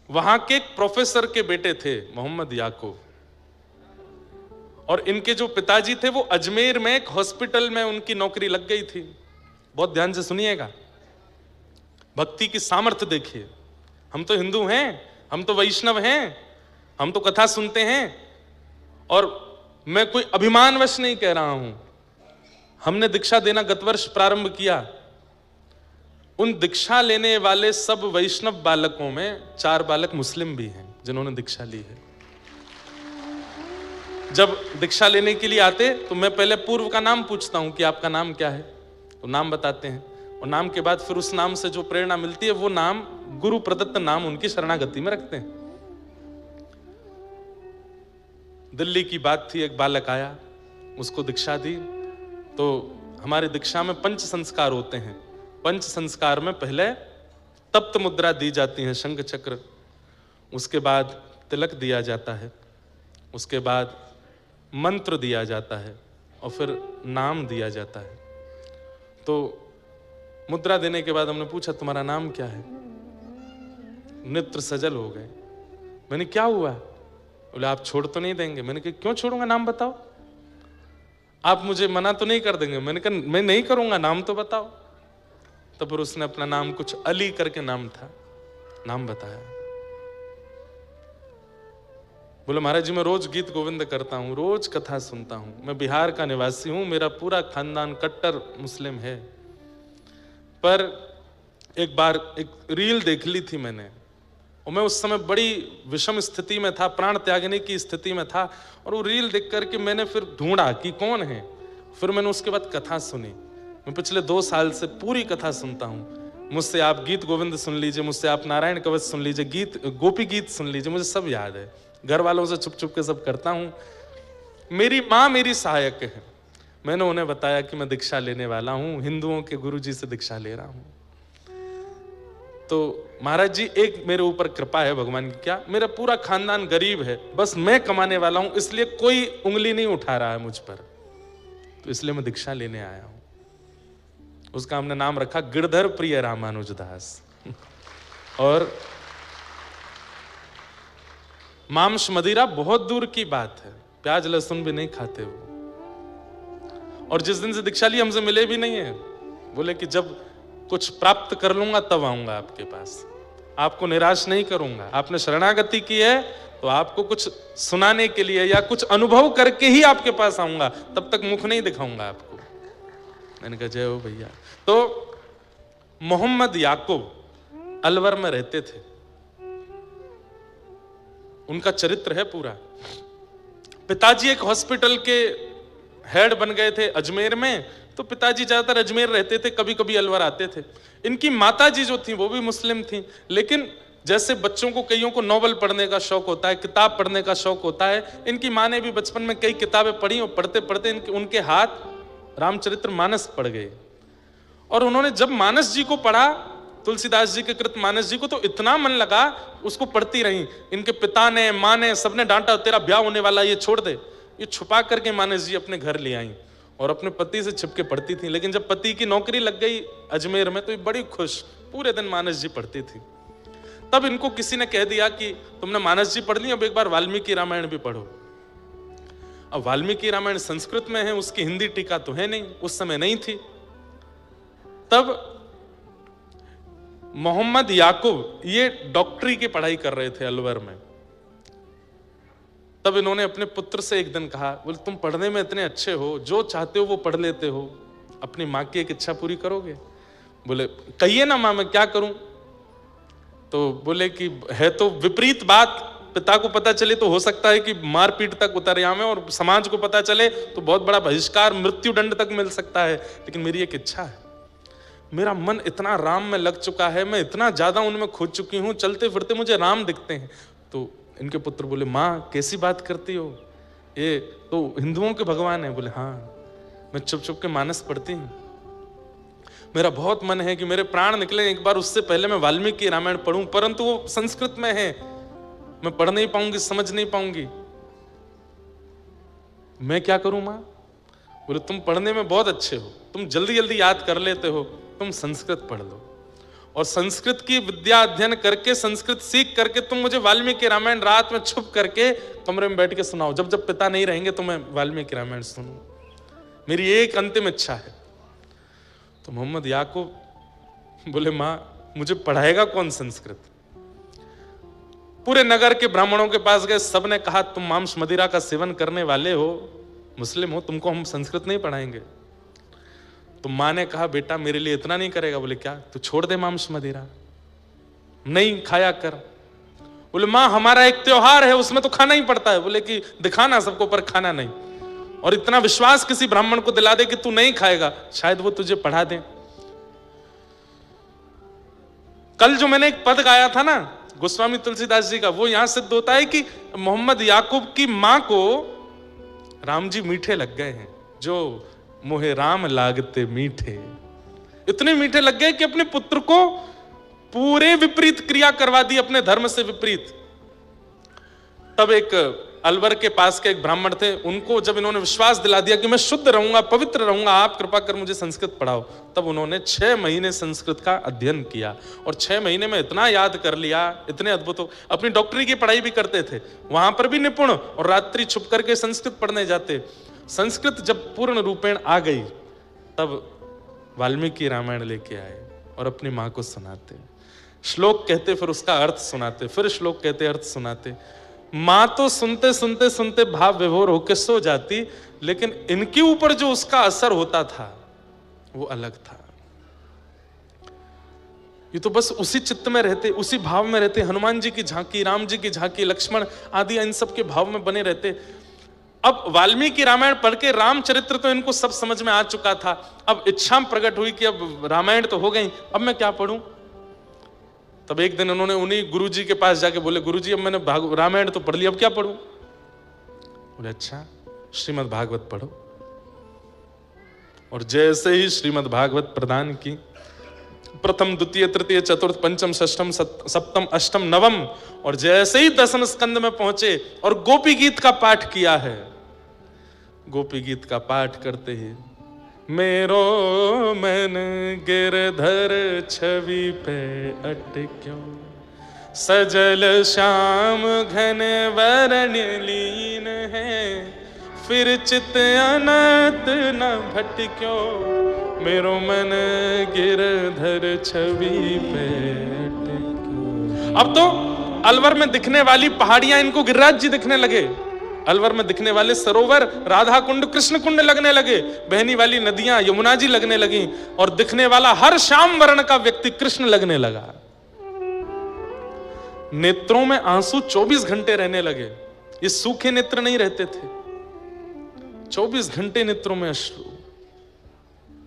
वहां के एक प्रोफेसर के बेटे थे मोहम्मद याकूब, और इनके जो पिताजी थे वो अजमेर में एक हॉस्पिटल में उनकी नौकरी लग गई थी। बहुत ध्यान से सुनिएगा, भक्ति की सामर्थ्य देखिए। हम तो हिंदू हैं, हम तो वैष्णव हैं, हम तो कथा सुनते हैं, और मैं कोई अभिमानवश नहीं कह रहा हूं। हमने दीक्षा देना गत वर्ष प्रारंभ किया। उन दीक्षा लेने वाले सब वैष्णव बालकों में 4 बालक मुस्लिम भी हैं जिन्होंने दीक्षा ली है। जब दीक्षा लेने के लिए आते तो मैं पहले पूर्व का नाम पूछता हूं कि आपका नाम क्या है, तो नाम बताते हैं, और नाम के बाद फिर उस नाम से जो प्रेरणा मिलती है वो नाम गुरु प्रदत्त नाम उनकी शरणागति में रखते हैं। दिल्ली की बात थी, एक बालक आया, उसको दीक्षा दी। तो हमारी दीक्षा में पंच संस्कार होते हैं। पंच संस्कार में पहले तप्त मुद्रा दी जाती है, शंख चक्र, उसके बाद तिलक दिया जाता है, उसके बाद मंत्र दिया जाता है, और फिर नाम दिया जाता है। तो मुद्रा देने के बाद हमने पूछा तुम्हारा नाम क्या है? नेत्र सजल हो गए। मैंने क्या हुआ? बोले आप छोड़ तो नहीं देंगे? मैंने कहा क्यों छोड़ूंगा, नाम बताओ। आप मुझे मना तो नहीं कर देंगे? मैंने कहा मैं नहीं करूंगा, नाम तो बताओ। तो फिर उसने अपना नाम, कुछ अली करके नाम था, नाम बताया। बोले महाराज जी मैं रोज गीत गोविंद करता हूं, रोज कथा सुनता हूं, मैं बिहार का निवासी हूं, मेरा पूरा खानदान कट्टर मुस्लिम है, पर एक बार एक रील देख ली थी मैंने, और मैं उस समय बड़ी विषम स्थिति में था, प्राण त्यागने की स्थिति में था, और वो रील देख करके मैंने फिर ढूंढा कि कौन है। फिर मैंने उसके बाद कथा सुनी। मैं पिछले 2 साल से पूरी कथा सुनता हूँ। मुझसे आप गीत गोविंद सुन लीजिए, मुझसे आप नारायण कवच सुन लीजिए, गीत गोपी गीत सुन लीजिए, मुझे सब याद है। घर वालों से छुप छुप के सब करता हूँ। मेरी माँ मेरी सहायक है। मैंने उन्हें बताया कि मैं दीक्षा लेने वाला हूँ, हिंदुओं के गुरुजी से दीक्षा ले रहा हूँ। तो महाराज जी एक मेरे ऊपर कृपा है भगवान की, क्या मेरा पूरा खानदान गरीब है, बस मैं कमाने वाला हूँ, इसलिए कोई उंगली नहीं उठा रहा है मुझ पर, तो इसलिए मैं दीक्षा लेने आया हूँ। उसका हमने नाम रखा गिरधर प्रिय रामानुज दास। और मांस मदिरा बहुत दूर की बात है, प्याज लहसुन भी नहीं खाते वो। और जिस दिन से दीक्षा ली हमसे मिले भी नहीं है। बोले कि जब कुछ प्राप्त कर लूंगा तब आऊंगा आपके पास, आपको निराश नहीं करूंगा। आपने शरणागति की है तो आपको कुछ सुनाने के लिए या कुछ अनुभव करके ही आपके पास आऊंगा, तब तक मुख नहीं दिखाऊंगा आपको। मैंने कहा जय हो भैया। तो मोहम्मद याकूब अलवर में रहते थे, उनका चरित्र है पूरा। पिताजी एक हॉस्पिटल के हेड बन गए थे अजमेर में, तो पिताजी ज्यादातर अजमेर रहते थे, कभी कभी अलवर आते थे। इनकी माताजी जो थी वो भी मुस्लिम थी, लेकिन जैसे बच्चों को कईयों को नॉवल पढ़ने का शौक होता है, किताब पढ़ने का शौक होता है, इनकी माँ ने भी बचपन में कई किताबें पढ़ी, और पढ़ते पढ़ते उनके हाथ रामचरित्र मानस पढ़ गए। और उन्होंने जब मानस जी को पढ़ा, तुलसीदास जी के कृत मानस जी को, तो इतना मन लगा, उसको पढ़ती रही। इनके पिता ने, माँ ने, सबने डांटा तेरा ब्याह होने वाला, ये छोड़ दे। ये छुपा करके मानस जी अपने घर ले आई और अपने पति से छिपके पढ़ती थी। लेकिन जब पति की नौकरी लग गई अजमेर में तो ये बड़ी खुश, पूरे दिन मानस जी पढ़ती थी। तब इनको किसी ने कह दिया कि तुमने मानस जी पढ़ ली, अब एक बार वाल्मीकि रामायण भी पढ़ो। अब वाल्मीकि रामायण संस्कृत में है, उसकी हिंदी टीका तो है नहीं, उस समय नहीं थी। तब मोहम्मद याकूब ये डॉक्टरी की पढ़ाई कर रहे थे अलवर में। तब इन्होंने अपने पुत्र से एक दिन कहा, बोले तुम पढ़ने में इतने अच्छे हो, जो चाहते हो वो पढ़ लेते हो, अपनी माँ की एक इच्छा पूरी करोगे? बोले कहिए ना माँ, मैं क्या करूं? तो बोले कि है तो विपरीत बात, पिता को पता चले तो हो सकता है कि मारपीट तक उतर आवे, और समाज को पता चले तो बहुत बड़ा बहिष्कार, मृत्यु दंड तक मिल सकता है। लेकिन मेरी एक इच्छा है, मेरा मन इतना राम में लग चुका है, मैं इतना ज्यादा उनमें खो चुकी हूं, चलते फिरते मुझे राम दिखते हैं। तो इनके पुत्र बोले, माँ कैसी बात करती हो, ये तो हिंदुओं के भगवान है। बोले हाँ, मैं चुप चुप के मानस पढ़ती हूँ, मेरा बहुत मन है कि मेरे प्राण निकले एक बार, उससे पहले मैं वाल्मीकि रामायण पढ़ूं, परंतु वो संस्कृत में है, मैं पढ़ नहीं पाऊंगी, समझ नहीं पाऊंगी, मैं क्या करूं मां? बोले तुम पढ़ने में बहुत अच्छे हो, तुम जल्दी जल्दी याद कर लेते हो, तुम संस्कृत पढ़ लो, और संस्कृत की विद्या अध्ययन करके, संस्कृत सीख करके तुम मुझे वाल्मीकि रामायण रात में छुप करके कमरे में बैठ के सुनाओ, जब जब पिता नहीं रहेंगे तो मैं वाल्मीकि रामायण सुनूं, मेरी एक अंतिम इच्छा है। तो मोहम्मद याकूब बोले, मां मुझे पढ़ाएगा कौन संस्कृत? पूरे नगर के ब्राह्मणों के पास गए, सबने कहा तुम मांस मदिरा का सेवन करने वाले हो, मुस्लिम हो, तुमको हम संस्कृत नहीं पढ़ाएंगे। तो मां ने कहा, बेटा मेरे लिए इतना नहीं करेगा? बोले क्या? तू छोड़ दे मांस मदिरा, नहीं खाया कर। बोले मां हमारा एक त्योहार है, उसमें तो खाना ही पड़ता है। बोले कि दिखाना सबको पर खाना नहीं, और इतना विश्वास किसी ब्राह्मण को दिला दे कि तू नहीं खाएगा, शायद वो तुझे पढ़ा दे। कल जो मैंने एक पद गाया था ना गोस्वामी तुलसीदास जी का, वो यहां सिद्ध होता है कि मोहम्मद याकूब की मां को राम जी मीठे लग गए हैं, जो मोहे राम लागते मीठे, इतने मीठे लग गए कि अपने पुत्र को पूरे विपरीत क्रिया करवा दी, अपने धर्म से विपरीत। तब एक अलवर के पास के एक ब्राह्मण थे, उनको जब इन्होंने विश्वास दिला दिया कि मैं शुद्ध रहूंगा, पवित्र रहूंगा, आप कृपा कर मुझे संस्कृत पढ़ाओ, तब उन्होंने 6 महीने संस्कृत का अध्ययन किया, और 6 महीने में इतना याद कर लिया, इतने अद्भुत हो। अपनी डॉक्टरी की पढ़ाई भी करते थे, वहां पर भी निपुण, और रात्रि छुप करके संस्कृत पढ़ने जाते। संस्कृत जब पूर्ण रूपेण आ गई, तब वाल्मीकि रामायण लेके आए और अपनी माँ को सुनाते, श्लोक कहते, फिर उसका अर्थ सुनाते, फिर श्लोक कहते, अर्थ सुनाते। मां तो सुनते सुनते सुनते भाव विभोर होकर सो जाती, लेकिन इनके ऊपर जो उसका असर होता था वो अलग था। ये तो बस उसी चित्त में रहते, उसी भाव में रहते, हनुमान जी की झांकी, राम जी की झांकी, लक्ष्मण आदि इन सब के भाव में बने रहते। अब वाल्मीकि रामायण पढ़ के रामचरित्र तो इनको सब समझ में आ चुका था, अब इच्छा प्रकट हुई कि अब रामायण तो हो गई, अब मैं क्या पढ़ूं? तब एक दिन उन्होंने उन्हीं गुरुजी के पास जाके बोले, गुरुजी अब मैंने रामायण तो पढ़ लिया, अब क्या पढ़ूं? बोले अच्छा श्रीमद् भागवत पढ़ो। और जैसे ही श्रीमद् भागवत प्रदान की, प्रथम द्वितीय तृतीय चतुर्थ पंचम षष्ठम सप्तम अष्टम नवम, और जैसे ही 10वें स्कंद में पहुंचे और गोपी गीत का पाठ किया है, गोपी गीत का पाठ करते ही मेरो मन गिरधर छवि पे अटक्यो, सजल श्याम घन वरण लीन है, फिर चित अनंत न भटक्यो, मेरो मन गिरधर छवि पे अटक्यो। अब तो अलवर में दिखने वाली पहाड़ियां इनको गिरिराज जी दिखने लगे, अलवर में दिखने वाले सरोवर राधा कुंड कृष्ण कुंड लगने लगे, बहनी वाली नदियां यमुना जी लगने लगी, और दिखने वाला हर श्याम वर्ण का व्यक्ति कृष्ण लगने लगा। नेत्रों में आंसू 24 घंटे रहने लगे, ये सूखे नेत्र नहीं रहते थे, 24 घंटे नेत्रों में अश्रु।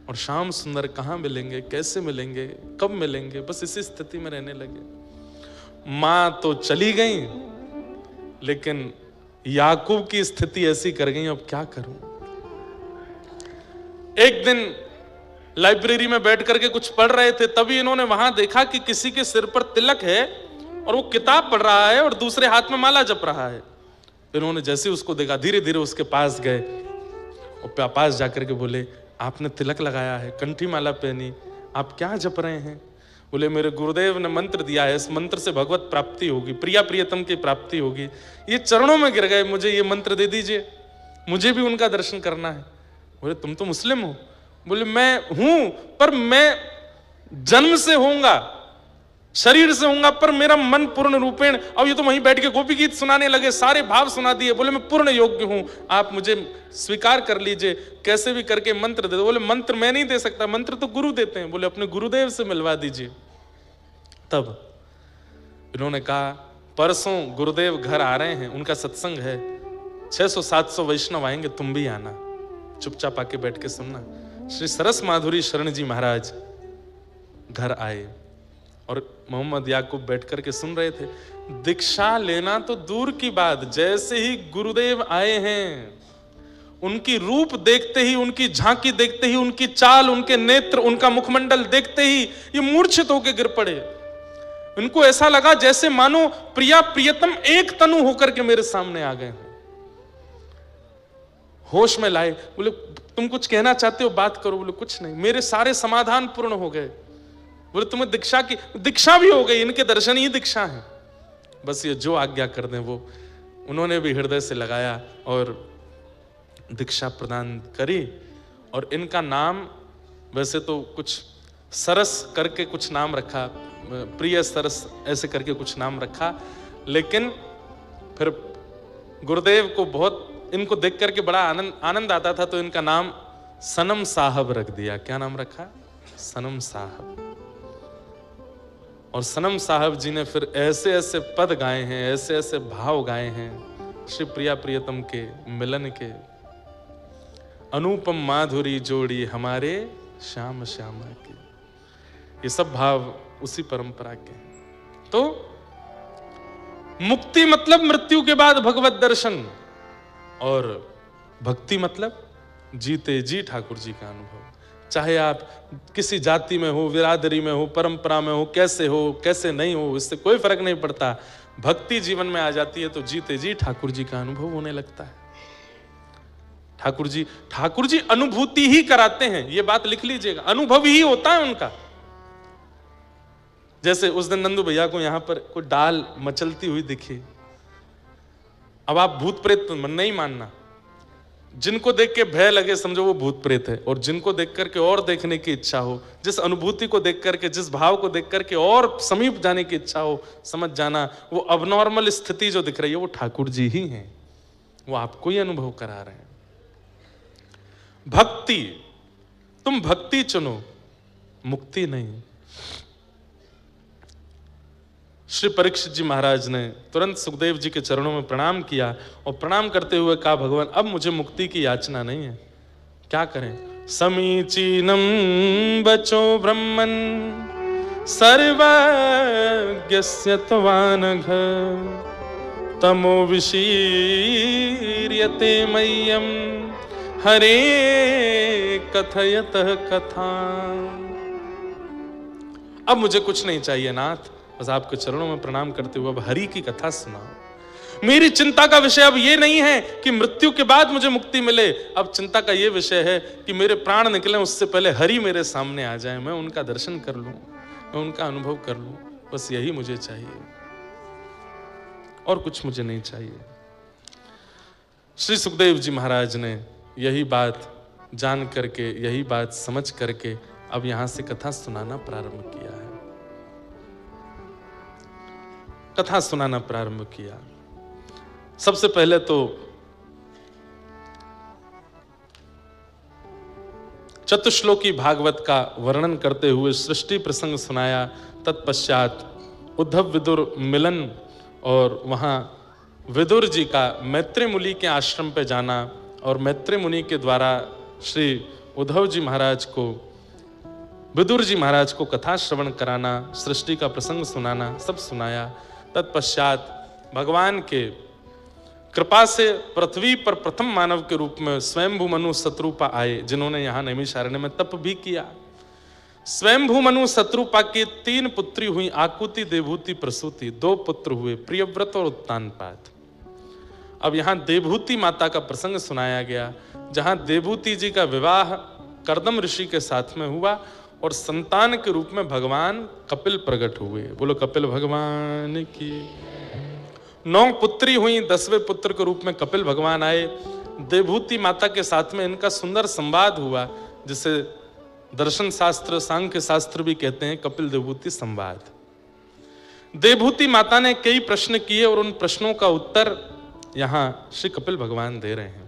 और श्याम सुंदर कहां मिलेंगे, कैसे मिलेंगे, कब मिलेंगे, बस इसी स्थिति में रहने लगे। मां तो चली गई, लेकिन याकूब की स्थिति ऐसी कर गई, अब क्या करूं? एक दिन लाइब्रेरी में बैठ करके कुछ पढ़ रहे थे, तभी इन्होंने वहां देखा कि किसी के सिर पर तिलक है और वो किताब पढ़ रहा है और दूसरे हाथ में माला जप रहा है। इन्होंने जैसे उसको देखा, धीरे धीरे उसके पास गए और पास जाकर के बोले, आपने तिलक लगाया है, कंठी माला पहनी, आप क्या जप रहे हैं? बोले मेरे गुरुदेव ने मंत्र दिया है, इस मंत्र से भगवत प्राप्ति होगी, प्रिया प्रियतम की प्राप्ति होगी। ये चरणों में गिर गए, मुझे ये मंत्र दे दीजिए, मुझे भी उनका दर्शन करना है। बोले तुम तो मुस्लिम हो? बोले मैं हूं, पर मैं जन्म से होऊंगा, शरीर से होऊंगा, पर मेरा मन पूर्ण रूपेण। अब ये तो वहीं बैठ के गोपी गीत सुनाने लगे, सारे भाव सुना दिए। बोले मैं पूर्ण योग्य हूं, आप मुझे स्वीकार कर लीजिए, कैसे भी करके मंत्र दे दो। बोले मंत्र मैं नहीं दे सकता, मंत्र तो गुरु देते हैं। बोले अपने गुरुदेव से मिलवा दीजिए। तब इन्होंने कहा परसों गुरुदेव घर आ रहे हैं, उनका सत्संग है, 600-700 वैष्णव आएंगे, तुम भी आना, चुपचाप आके बैठ के सुनना। श्री सरस माधुरी शरण जी महाराज घर आए और मोहम्मद याकूब बैठ करके सुन रहे थे। दीक्षा लेना तो दूर की बात, जैसे ही गुरुदेव आए हैं, उनकी रूप देखते ही, उनकी झांकी देखते ही, उनकी चाल, उनके नेत्र, उनका मुखमंडल देखते ही ये मूर्छित होकर गिर पड़े। इनको ऐसा लगा जैसे मानो प्रिया प्रियतम एक तनु होकर के मेरे सामने आ गए। होश में लाए, बोले तुम कुछ कहना चाहते हो, बात करो। बोले कुछ नहीं, मेरे सारे समाधान पूर्ण हो गए। बोले तुम्हें दीक्षा की, दीक्षा भी हो गई, इनके दर्शन ही दीक्षा है, बस ये जो आज्ञा कर दें वो। उन्होंने भी हृदय से लगाया और दीक्षा प्रदान करी। और इनका नाम वैसे तो कुछ सरस करके कुछ नाम रखा, प्रिय सरस ऐसे करके कुछ नाम रखा, लेकिन फिर गुरुदेव को बहुत इनको देख करके बड़ा आनंद आता था, तो इनका नाम सनम साहब रख दिया। क्या नाम रखा? सनम साहब। और सनम साहब जी ने फिर ऐसे ऐसे पद गाए हैं, ऐसे ऐसे भाव गाए हैं श्री प्रिया प्रियतम के मिलन के। अनुपम माधुरी जोड़ी हमारे श्याम श्यामा के, ये सब भाव उसी परंपरा के हैं। तो मुक्ति मतलब मृत्यु के बाद भगवत दर्शन, और भक्ति मतलब जीते जी ठाकुर जी का अनुभव। चाहे आप किसी जाति में हो, बिरादरी में हो, परंपरा में हो, कैसे नहीं हो, इससे कोई फर्क नहीं पड़ता। भक्ति जीवन में आ जाती है तो जीते जी ठाकुर जी का अनुभव होने लगता है। ठाकुर जी अनुभूति ही कराते हैं, ये बात लिख लीजिएगा, अनुभव ही होता है उनका। जैसे उस दिन नंदू भैया को यहां पर कोई डाल मचलती हुई दिखी, अब आप भूत प्रेत नहीं मानना, जिनको देख के भय लगे समझो वो भूत प्रेत है, और जिनको देख करके और देखने की इच्छा हो, जिस अनुभूति को देख करके, जिस भाव को देख करके और समीप जाने की इच्छा हो, समझ जाना वो अबनॉर्मल स्थिति जो दिख रही है वो ठाकुर जी ही हैं, वो आपको ही अनुभव करा रहे हैं। भक्ति, तुम भक्ति चुनो, मुक्ति नहीं। श्री परीक्षित जी महाराज ने तुरंत सुखदेव जी के चरणों में प्रणाम किया और प्रणाम करते हुए कहा, भगवान अब मुझे मुक्ति की याचना नहीं है, क्या करें? समीचीनम बचो ब्रह्मन् सर्वज्ञस्य त्वानघ तमो विशीर्यते मह्यम हरे कथयतः कथा। अब मुझे कुछ नहीं चाहिए नाथ, बस आपके चरणों में प्रणाम करते हुए अब हरि की कथा सुनाओ। मेरी चिंता का विषय अब ये नहीं है कि मृत्यु के बाद मुझे मुक्ति मिले, अब चिंता का ये विषय है कि मेरे प्राण निकले उससे पहले हरि मेरे सामने आ जाए, मैं उनका दर्शन कर लूं, मैं उनका अनुभव कर लूं, बस यही मुझे चाहिए, और कुछ मुझे नहीं चाहिए। श्री सुखदेव जी महाराज ने यही बात जान करके, यही बात समझ करके अब यहां से कथा सुनाना प्रारंभ किया है। कथा सुनाना प्रारंभ किया। सबसे पहले तो चतुश्लोकी भागवत का वर्णन करते हुए सृष्टि प्रसंग सुनाया। तत्पश्चात उद्धव विदुर मिलन और वहां विदुर जी का मैत्री मुनि के आश्रम पे जाना और मैत्री मुनि के द्वारा श्री उद्धव जी महाराज को, विदुर जी महाराज को कथा श्रवण कराना, सृष्टि का प्रसंग सुनाना, सब सुनाया। तत्पश्चात भगवान के कृपा से पृथ्वी पर प्रथम मानव के रूप में स्वयंभू मनु शत्रुपा आए, जिन्होंने यहाँ नैमिषारण्य में तप भी किया। स्वयंभू मनु शत्रुपा की 3 पुत्री हुई, आकुति, देवहूति, प्रसूति। 2 पुत्र हुए, प्रियव्रत और उत्तानपाद। अब यहाँ देवहूति माता का प्रसंग सुनाया गया, जहाँ देवहूति जी का विवाह कर्दम ऋषि के साथ में हुआ और संतान के रूप में भगवान कपिल प्रकट हुए। बोलो कपिल भगवान की। 9 पुत्री हुई, 10वें पुत्र के रूप में कपिल भगवान आए। देवहूति माता के साथ में इनका सुंदर संवाद हुआ, जिसे दर्शन शास्त्र, सांख्य शास्त्र भी कहते हैं कपिल देवहूति संवाद। देवहूति माता ने कई प्रश्न किए और उन प्रश्नों का उत्तर यहां श्री कपिल भगवान दे रहे हैं।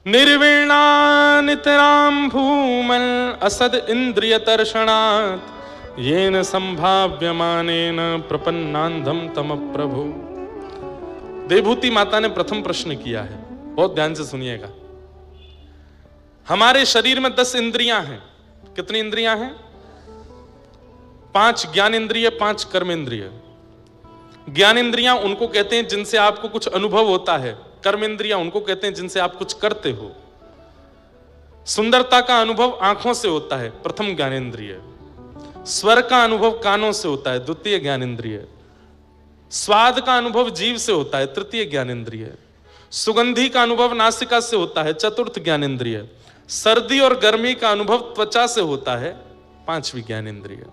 निर्वीणा नितराम भूमल असद इंद्रिय तर्षणात् येन संभाव्यमानेन प्रपन्नांधम तम प्रभु। देवहूति माता ने प्रथम प्रश्न किया है, बहुत ध्यान से सुनिएगा। हमारे शरीर में 10 इंद्रियां हैं। कितनी इंद्रियां हैं? 5 ज्ञानेंद्रिय, 5 कर्मेंद्रिय। ज्ञानेंद्रियां उनको कहते हैं जिनसे आपको कुछ अनुभव होता है, कर्मेंद्रियां उनको कहते हैं जिनसे आप कुछ करते हो। सुंदरता का अनुभव आंखों से होता है, प्रथम ज्ञानेंद्रिय। स्वर का अनुभव कानों से होता है, द्वितीय ज्ञानेंद्रिय। स्वाद का अनुभव जीभ से होता है, तृतीय ज्ञानेंद्रिय। सुगंधी का अनुभव नासिका से होता है, चतुर्थ ज्ञानेंद्रिय। सर्दी और गर्मी का अनुभव त्वचा से होता है, 5वीं ज्ञानेंद्रिय।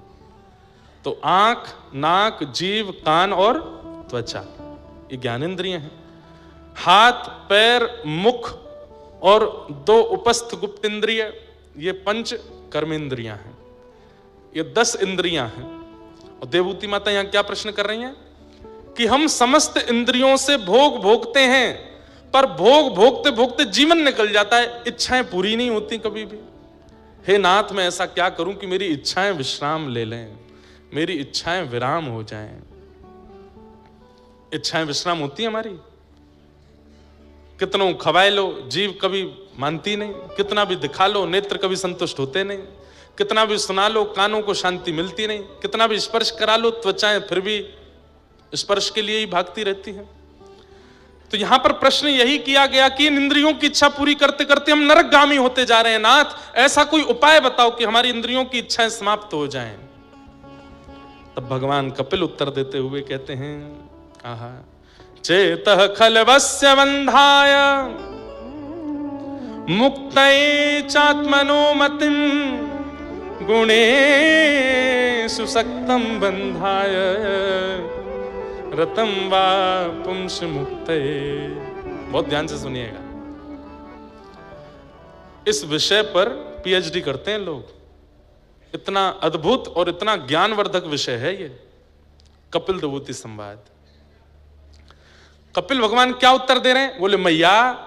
तो आंख, नाक, जीभ, कान और त्वचा, ये ज्ञानेंद्रिय हैं। हाथ, पैर, मुख और 2 उपस्थ गुप्त इंद्रिय, ये 5 कर्मेंद्रियां हैं। ये 10 इंद्रियां हैं। और देवहूति माता यहां क्या प्रश्न कर रही हैं कि हम समस्त इंद्रियों से भोग भोगते हैं, पर भोग भोगते भोगते जीवन निकल जाता है, इच्छाएं पूरी नहीं होती कभी भी। हे नाथ, मैं ऐसा क्या करूं कि मेरी इच्छाएं विश्राम ले लें, मेरी इच्छाएं विराम हो जाएं। इच्छाएं विश्राम होती है हमारी? कितनों खवाए लो, जीव कभी मानती नहीं। कितना भी दिखा लो, नेत्र कभी संतुष्ट होते नहीं। कितना भी सुना लो, कानों को शांति मिलती नहीं। कितना भी स्पर्श करा लो, त्वचाएं फिर भी स्पर्श के लिए ही भागती रहती हैं। तो यहां पर प्रश्न यही किया गया कि इन इंद्रियों की इच्छा पूरी करते करते हम नरकगामी होते जा रहे हैं। नाथ, ऐसा कोई उपाय बताओ कि हमारी इंद्रियों की इच्छाएं समाप्त हो जाएं। तब भगवान कपिल उत्तर देते हुए कहते हैं, आहा, चेतः खलवस्य बंधाय मुक्तये चात्मनो मतिं गुणेषु सक्तं बंधाय रतम वा पुंस मुक्तये। बहुत ध्यान से सुनिएगा, इस विषय पर पीएचडी करते हैं लोग। इतना अद्भुत और इतना ज्ञानवर्धक विषय है ये कपिल देवहूति संवाद। कपिल भगवान क्या उत्तर दे रहे हैं? बोले, मैया,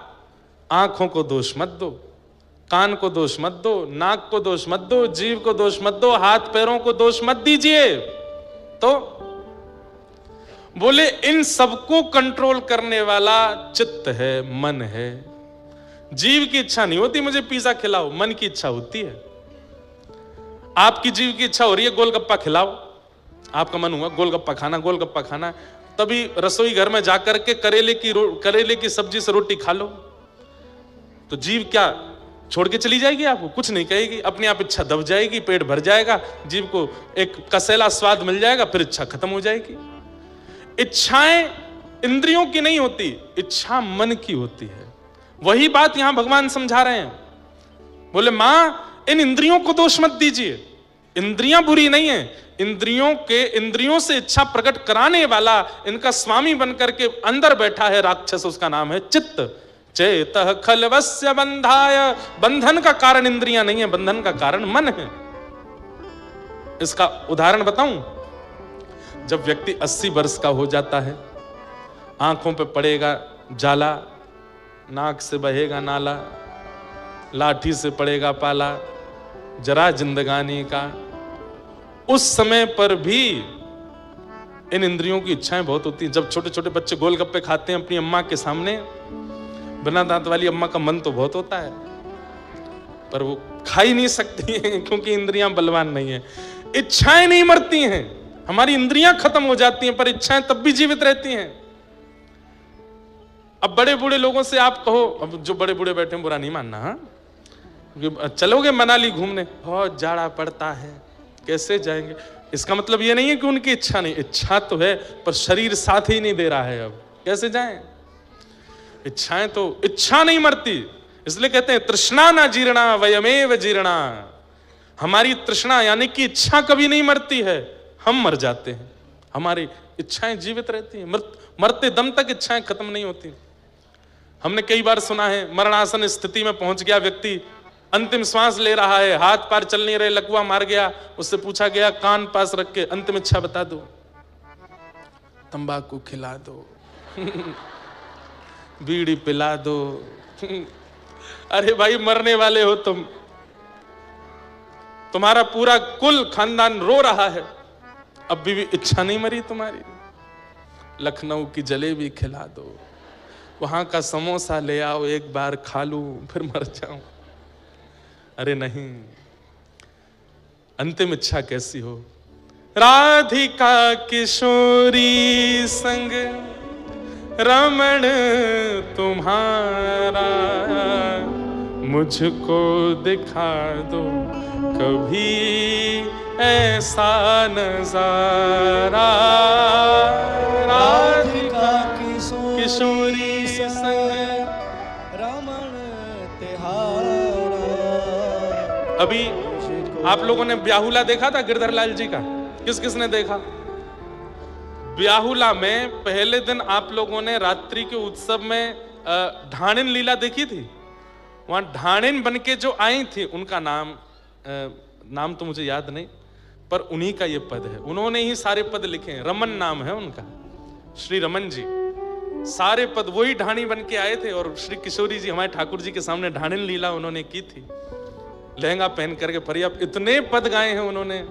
आंखों को दोष मत दो, कान को दोष मत दो, नाक को दोष मत दो, जीभ को दोष मत दो, हाथ पैरों को दोष मत दीजिए। तो बोले, इन सबको कंट्रोल करने वाला चित्त है, मन है। जीव की इच्छा नहीं होती मुझे पिज्जा खिलाओ, मन की इच्छा होती है। आपकी जीव की इच्छा हो रही है गोलगप्पा खिलाओ, आपका मन हुआ गोलगप्पा खाना, गोलगप्पा खाना, तभी रसोई घर में जाकर के करेले की सब्जी से रोटी खा लो। तो जीव क्या छोड़ के चली जाएगी? आपको कुछ नहीं कहेगी, अपने आप इच्छा दब जाएगी, पेट भर जाएगा, जीव को एक कसेला स्वाद मिल जाएगा, फिर इच्छा खत्म हो जाएगी। इच्छाएं इंद्रियों की नहीं होती, इच्छा मन की होती है। वही बात यहां भगवान समझा रहे हैं। बोले, मां, इन इंद्रियों को दोष मत दीजिए, इंद्रियां बुरी नहीं है। इंद्रियों से इच्छा प्रकट कराने वाला, इनका स्वामी बनकर के अंदर बैठा है राक्षस, उसका नाम है चित्त। चेतः खलवस्य बंधाय, बंधन का कारण इंद्रियां नहीं है, बंधन का कारण मन है। इसका उदाहरण बताऊं? जब व्यक्ति 80 वर्ष का हो जाता है, आंखों पे पड़ेगा जाला, नाक से बहेगा नाला, लाठी से पड़ेगा पाला, जरा जिंदगानी का, उस समय पर भी इन इंद्रियों की इच्छाएं बहुत होती हैं। जब छोटे छोटे बच्चे गोलगप्पे खाते हैं अपनी अम्मा के सामने, बिना दांत वाली अम्मा का मन तो बहुत होता है, पर वो खा ही नहीं सकती हैं क्योंकि इंद्रियां बलवान नहीं है। इच्छाएं नहीं मरती हैं, हमारी इंद्रियां खत्म हो जाती हैं, पर इच्छाएं तब भी जीवित रहती हैं। अब बड़े बूढ़े लोगों से आप कहो, अब जो बड़े बूढ़े बैठे हैं बुरा नहीं मानना, हाँ, चलोगे मनाली घूमने, बहुत जाड़ा पड़ता है, कैसे जाएंगे? इसका मतलब ये नहीं है कि उनकी इच्छा नहीं, इच्छा तो है, पर शरीर साथ ही नहीं दे रहा है, अब कैसे जाएं? इच्छाएं तो, इच्छा नहीं मरती, इसलिए कहते हैं तृष्णा ना जीर्णा वयमेव जीर्णा। हमारी तृष्णा यानी कि इच्छा कभी नहीं मरती है, हम मर जाते हैं, हमारी इच्छाएं जीवित रहती हैं। मरते दम तक इच्छाएं खत्म नहीं होती। हमने कई बार सुना है, मरणासन स्थिति में पहुंच गया व्यक्ति, अंतिम श्वास ले रहा है, हाथ पैर चल नहीं रहे, लकवा मार गया, उससे पूछा गया कान पास रख के अंतिम इच्छा बता दो, तंबाकू खिला दो बीड़ी पिला दो अरे भाई, मरने वाले हो तुम, तुम्हारा पूरा कुल खानदान रो रहा है, अब भी इच्छा नहीं मरी तुम्हारी। लखनऊ की जलेबी खिला दो, वहां का समोसा ले आओ, एक बार खा लूं फिर मर जाऊं। अरे नहीं, अंतिम इच्छा कैसी हो? राधिका किशोरी संग रमण तुम्हारा, मुझको दिखा दो कभी ऐसा नजारा। राधिका किशोरी संग रमण तिहारा। अभी आप लोगों ने ब्याहुला देखा था गिरधर लाल जी का? किस किस ने देखा? ब्याहुला में पहले दिन आप लोगों ने रात्रि के उत्सव में ढाणिन लीला देखी थी। वहां ढाणिन बन के जो आई थी उनका नाम तो मुझे याद नहीं, पर उन्हीं का ये पद है। उन्होंने ही सारे पद लिखे हैं। रमन नाम है उनका, श्री रमन जी। सारे पद वही ढाणी बन के आए थे और श्री किशोरी जी हमारे ठाकुर जी के सामने ढाणिन लीला उन्होंने की थी, लहंगा पहन करके। पर अब इतने पद गाए हैं उन्होंने।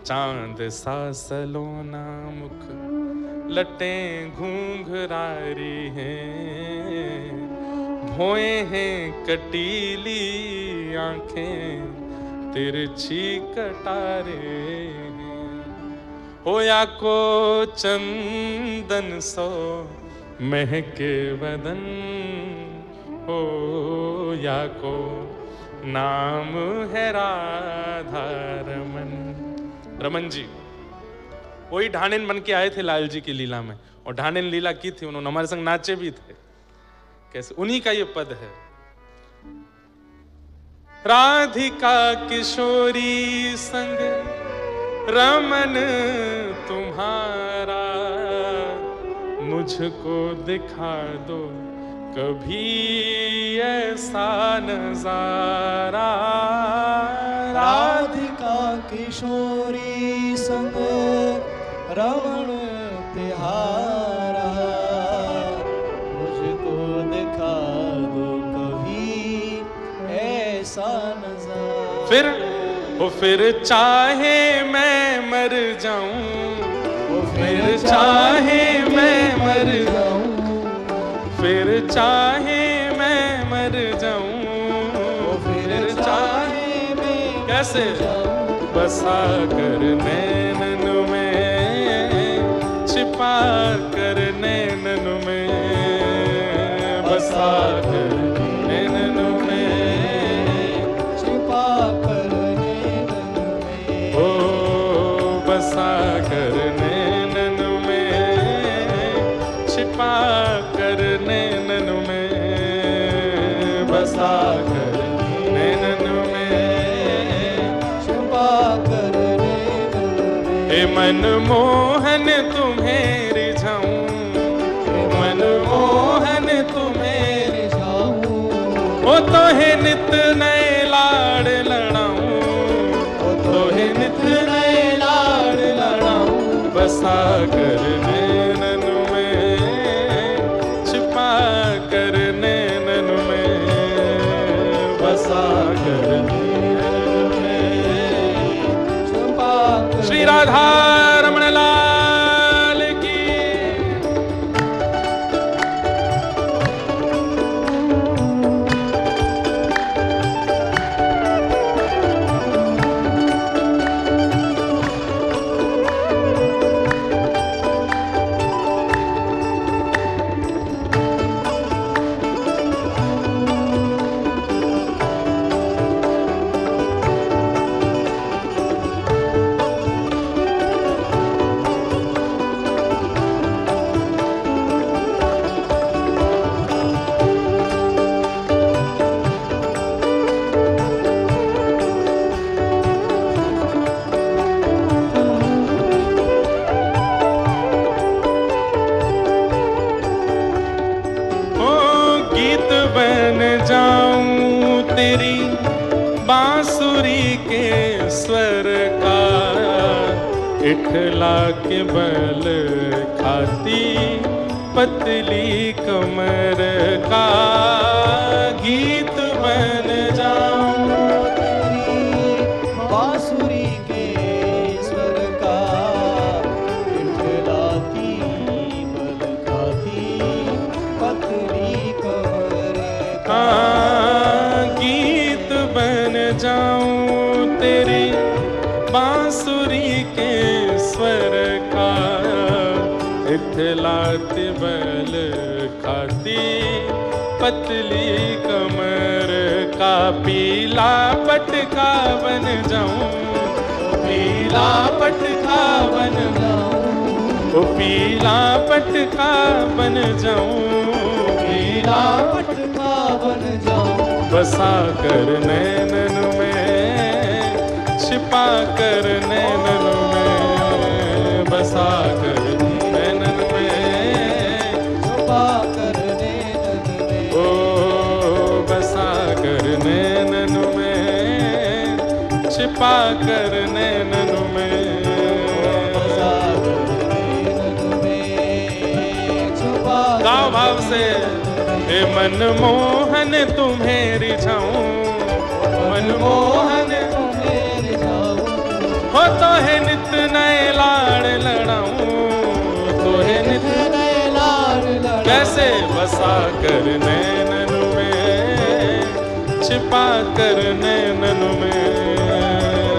चांद सा सलोना मुख लटें घूंघरारी हैं, भोए हैं कटीली आंखें तिरछी कटारे हैं। होया को चंदन सो महके बदन, होया को नाम है राधा रमन। रमन जी वही ढाणिन बन के आए थे लाल जी की लीला में, और ढाणिन लीला की थी उन्होंने, हमारे संग नाचे भी थे। कैसे? उन्हीं का ये पद है। राधिका किशोरी संग रमन तुम्हारा, मुझको दिखा दो कभी ऐसा नजारा। राधिका किशोरी संग रमण तिहारा, मुझको दिखा दो कभी ऐसा नजारा। फिर चाहे मैं मर जाऊं, फिर चाहे मैं मर जाऊं, फिर चाहे मैं मर जाऊं, फिर चाहे मैं कैसे बसा कर नैनन में, छिपा कर नैनन में, बसा कर नैनन में, छिपा कर नैनन में, ओ बसा कर नैनन में, छिपा कर नैनन में, बसा कर नैनन में, छिपा कर नैनन में। हे मनमोहन तुम्हें रिझाऊं, मनमोहन तुम्हें रिझाऊं, ओ तो है नित नए लाड़ लड़ाऊं, ओ तो है नित नए लाड़ लड़ाऊं, बसा कर नैनन में, छिपा कर नैनन में, बसा कर नैनन में, छिपा कर। श्री राधा रमण लाल की। बन जाऊं तेरी बांसुरी के स्वर का, इठला के बल खाती पतली कमर का, गीत बन जाऊं तेरी बांसुरी के स्वर का, इठलाती बल खाती पतली कमर का। गीत बन जाऊं तेरी बांसुरी के स्वर इथलाती बल खाती पतली कमर का पीला पटका बन जाऊं, पीला पटका बन जाऊं, ओ पीला पटका बन जाऊं, पीला पटका बन जाऊं, बसा कर नैनन में, छिपा कर नैनन में, बसा कर नैनन में, छुपा कर नैनन में, ओ बसा कर नैनन में, छिपा कर नैनन में, बसा कर नैनन में, छुपा गाँव भाव से हे मनमोहन तुम्हें रिझाऊं, मनमोहन तुम्हें रिझाऊं, हो तो है नित नए लाड़ लड़ाऊं, तो है नित नए लाड़ लड़ाऊं, कैसे बसा कर नैनन में, छिपा कर नैनन में,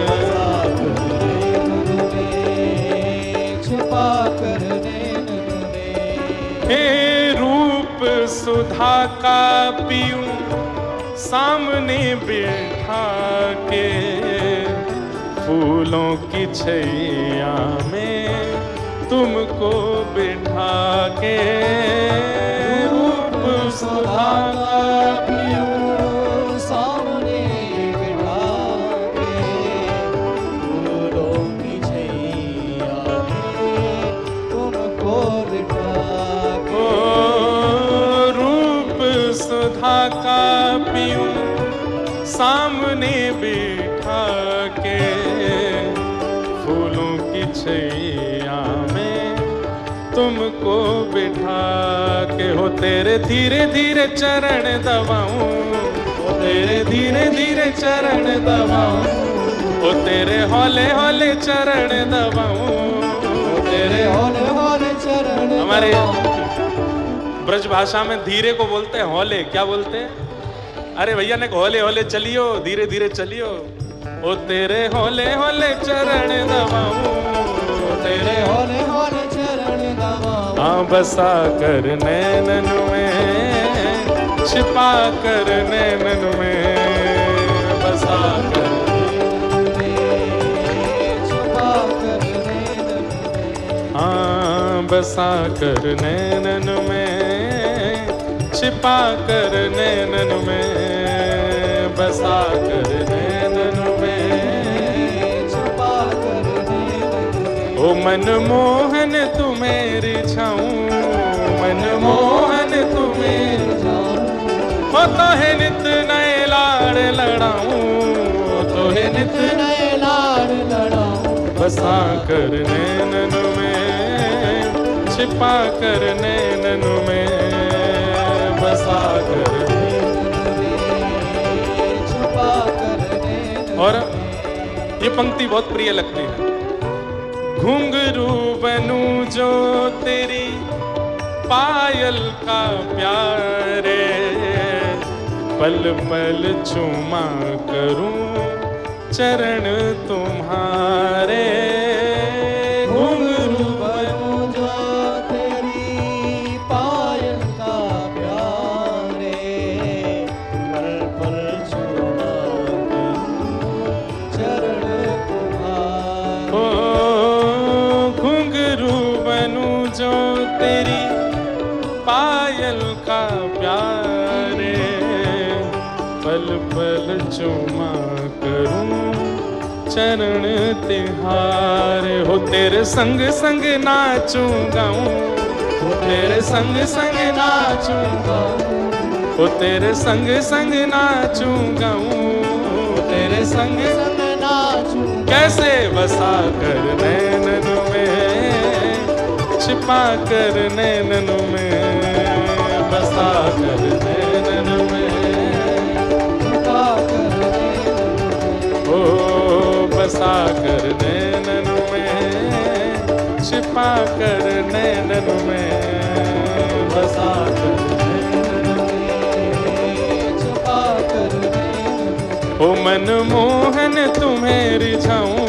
बसा कर नैनन में, छुपा कर नैनन में, हे रूप सुधा का पीऊं सामने बैठा के, फूलों की छैया में तुमको बिठा के, रूप सुधा का पीऊं सामने बिठा के, फूलों की छैया में तुमको बिठा के, ओ रूप सुधा का पीऊं सामने बिठा के, फूलों की छैया में तुमको बिठा के, हो तेरे धीरे धीरे चरण दबाऊं, हो तेरे धीरे धीरे चरण दबाऊं, हो तेरे हौले हौले चरण दबाऊं, हो तेरे हौले हौले चरण हमारे दबाऊं, ब्रज भाषा में धीरे को बोलते हैं हौले, क्या बोलते हैं? अरे भैया ने हौले हौले चलियो, धीरे धीरे चलियो, ओ तेरे हौले हौले चरण दबाऊं, ओ तेरे हौले हौले चरण दबाऊं, हाँ बसा कर नैनन में, छिपा कर नैनन में, बसा कर छुपा कर नैनन में, हाँ बसा कर नैनन में, छिपा कर नैनन में, बसा कर नैनन में, छुपा कर नैनन में, ओ मनमोहन तुम्हें रिझाऊं, मनमोहन तुम्हें रिझाऊं, हो तो है नित नए लाड़ लड़ाऊं, तो है नित नए लाड़ लड़ाऊं, बसा कर नैनन में, छिपा कर नैनन में, बसा कर छुपा कर नैनन और में, ये पंक्ति बहुत प्रिय लगती है। घुंघरू बनूं जो तेरी पायल का प्यारे, पल पल चूमा करूं चरण तुम्हारे, घुंघरू बनूं जो तेरी पायल का प्यारे, पल पल चूमा करूं चरण तुम्हारे, ओ घुंघरू बनूं जो तेरी पायल का प्यारे, पल पल चूमा करूं चरण तिहारे, हो तेरे संग संग नाचूं गाऊं, हो तेरे संग संग नाचूं गाऊं, हो तेरे संग संग नाचूं गाऊं, तेरे संग संग नाचूं, कैसे बसा कर नैनन में, छिपा कर नैनन में, बसा कर नैनन में, छुपा कर नैनन में, ओ बसा कर नैनन में, छिपा कर नैनन में, बसा कर नैनन में, छुपा कर नैनन में, ओ मनमोहन तुम्हें रिझाऊं,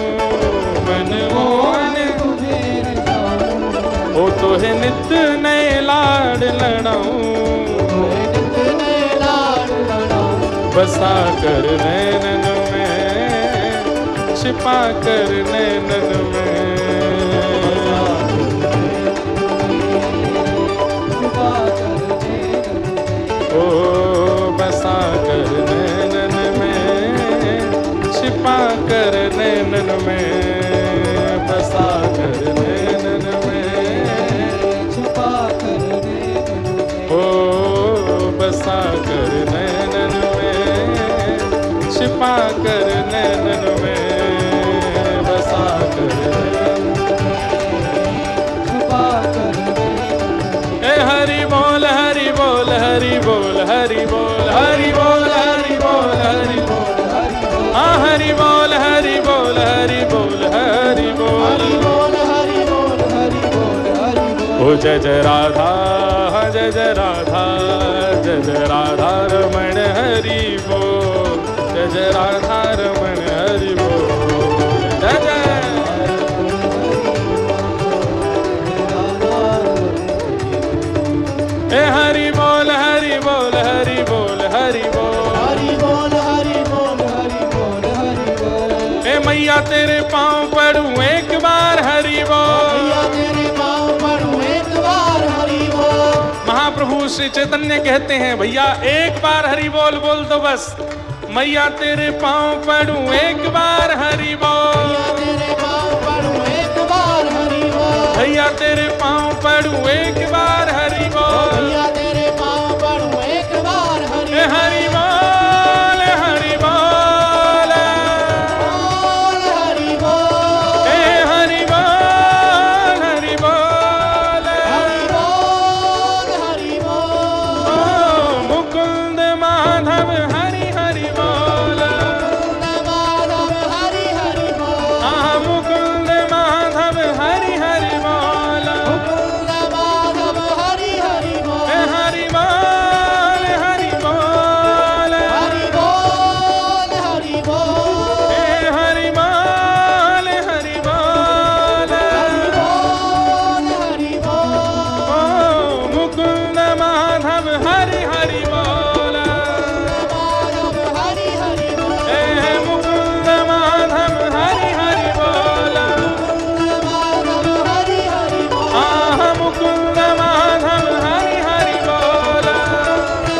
मनमोहन तुम्हें रिझाऊं, ओ तो तोहे नित नए लाड लड़ाऊं, नित नए लाड लड़ाऊं, बसा कर नैनन में, छिपा कर नैनन में, छुपा कर नैनन में, ओ बसा कर नैनन में, छिपा कर नैनन में, बसा कर नैनन में, छुपा कर नैनन में, ओ बसा कर नैनन में, छिपा कर नैनन में, बसा कर नैनन में, छुपा कर नैनन में। हरि बोल हरि बोल हरि बोल हरि बोल हरि बोल हरि बोल हरि बोल, हाँ हरि बोल हरि बोल हरि बोल हरि बोल, हरि बोल हरि बोल हरि बोल हरि बोल। ओ जय जय राधा जय जय राधा, जय जय राधा रमण हरि बोल, जय जय राधा रमण हरि बोल, जय जय हरि बोल हरि बोल हरि बोल हरि बोल, हरि बोल हरि बोल हरि बोल हरि बोल। मैया तेरे पाँव पड़ूं एक बार हरि बोल, मैया तेरे पाँव पड़ूं एक बार हरि बोल। महाप्रभु श्री चैतन्य कहते हैं भैया एक बार हरि बोल बोल दो बस, मैया तेरे पाँव पड़ूं एक बार हरि बोल, मैया तेरे पाँव पड़ूं एक बार हरि बोल। भैया तेरे पाँव पड़ूं एक बार हरि बोल, मैया तेरे पाँव पड़ूं एक बार हरि बोल। हरि बोल हरि बोल, बोल हरि बोल, हरि बोल हरि बोल, हरि बोल हरि बोल। ओ मुकुंद माधव हरि हरि बोल, मुकुंद माधव हरि हरि बोल। हाँ मुकुंद माधव हरि हरि बोल, मुकुंद माधव हरि हरि बोल। हरि बोल हरि बोल, हरि बोल हरि बोल, हरि बोल हरि बोल, हरि बोल हरि बोल। ओ मुकुंद माधव हरि हरि बोल, माधव हरि हरि बोल। मुकुंद माधव हरि हरि बोल, माधव हरि हरि बोल। हाँ मुकुंद माधव हरि हरि बोल,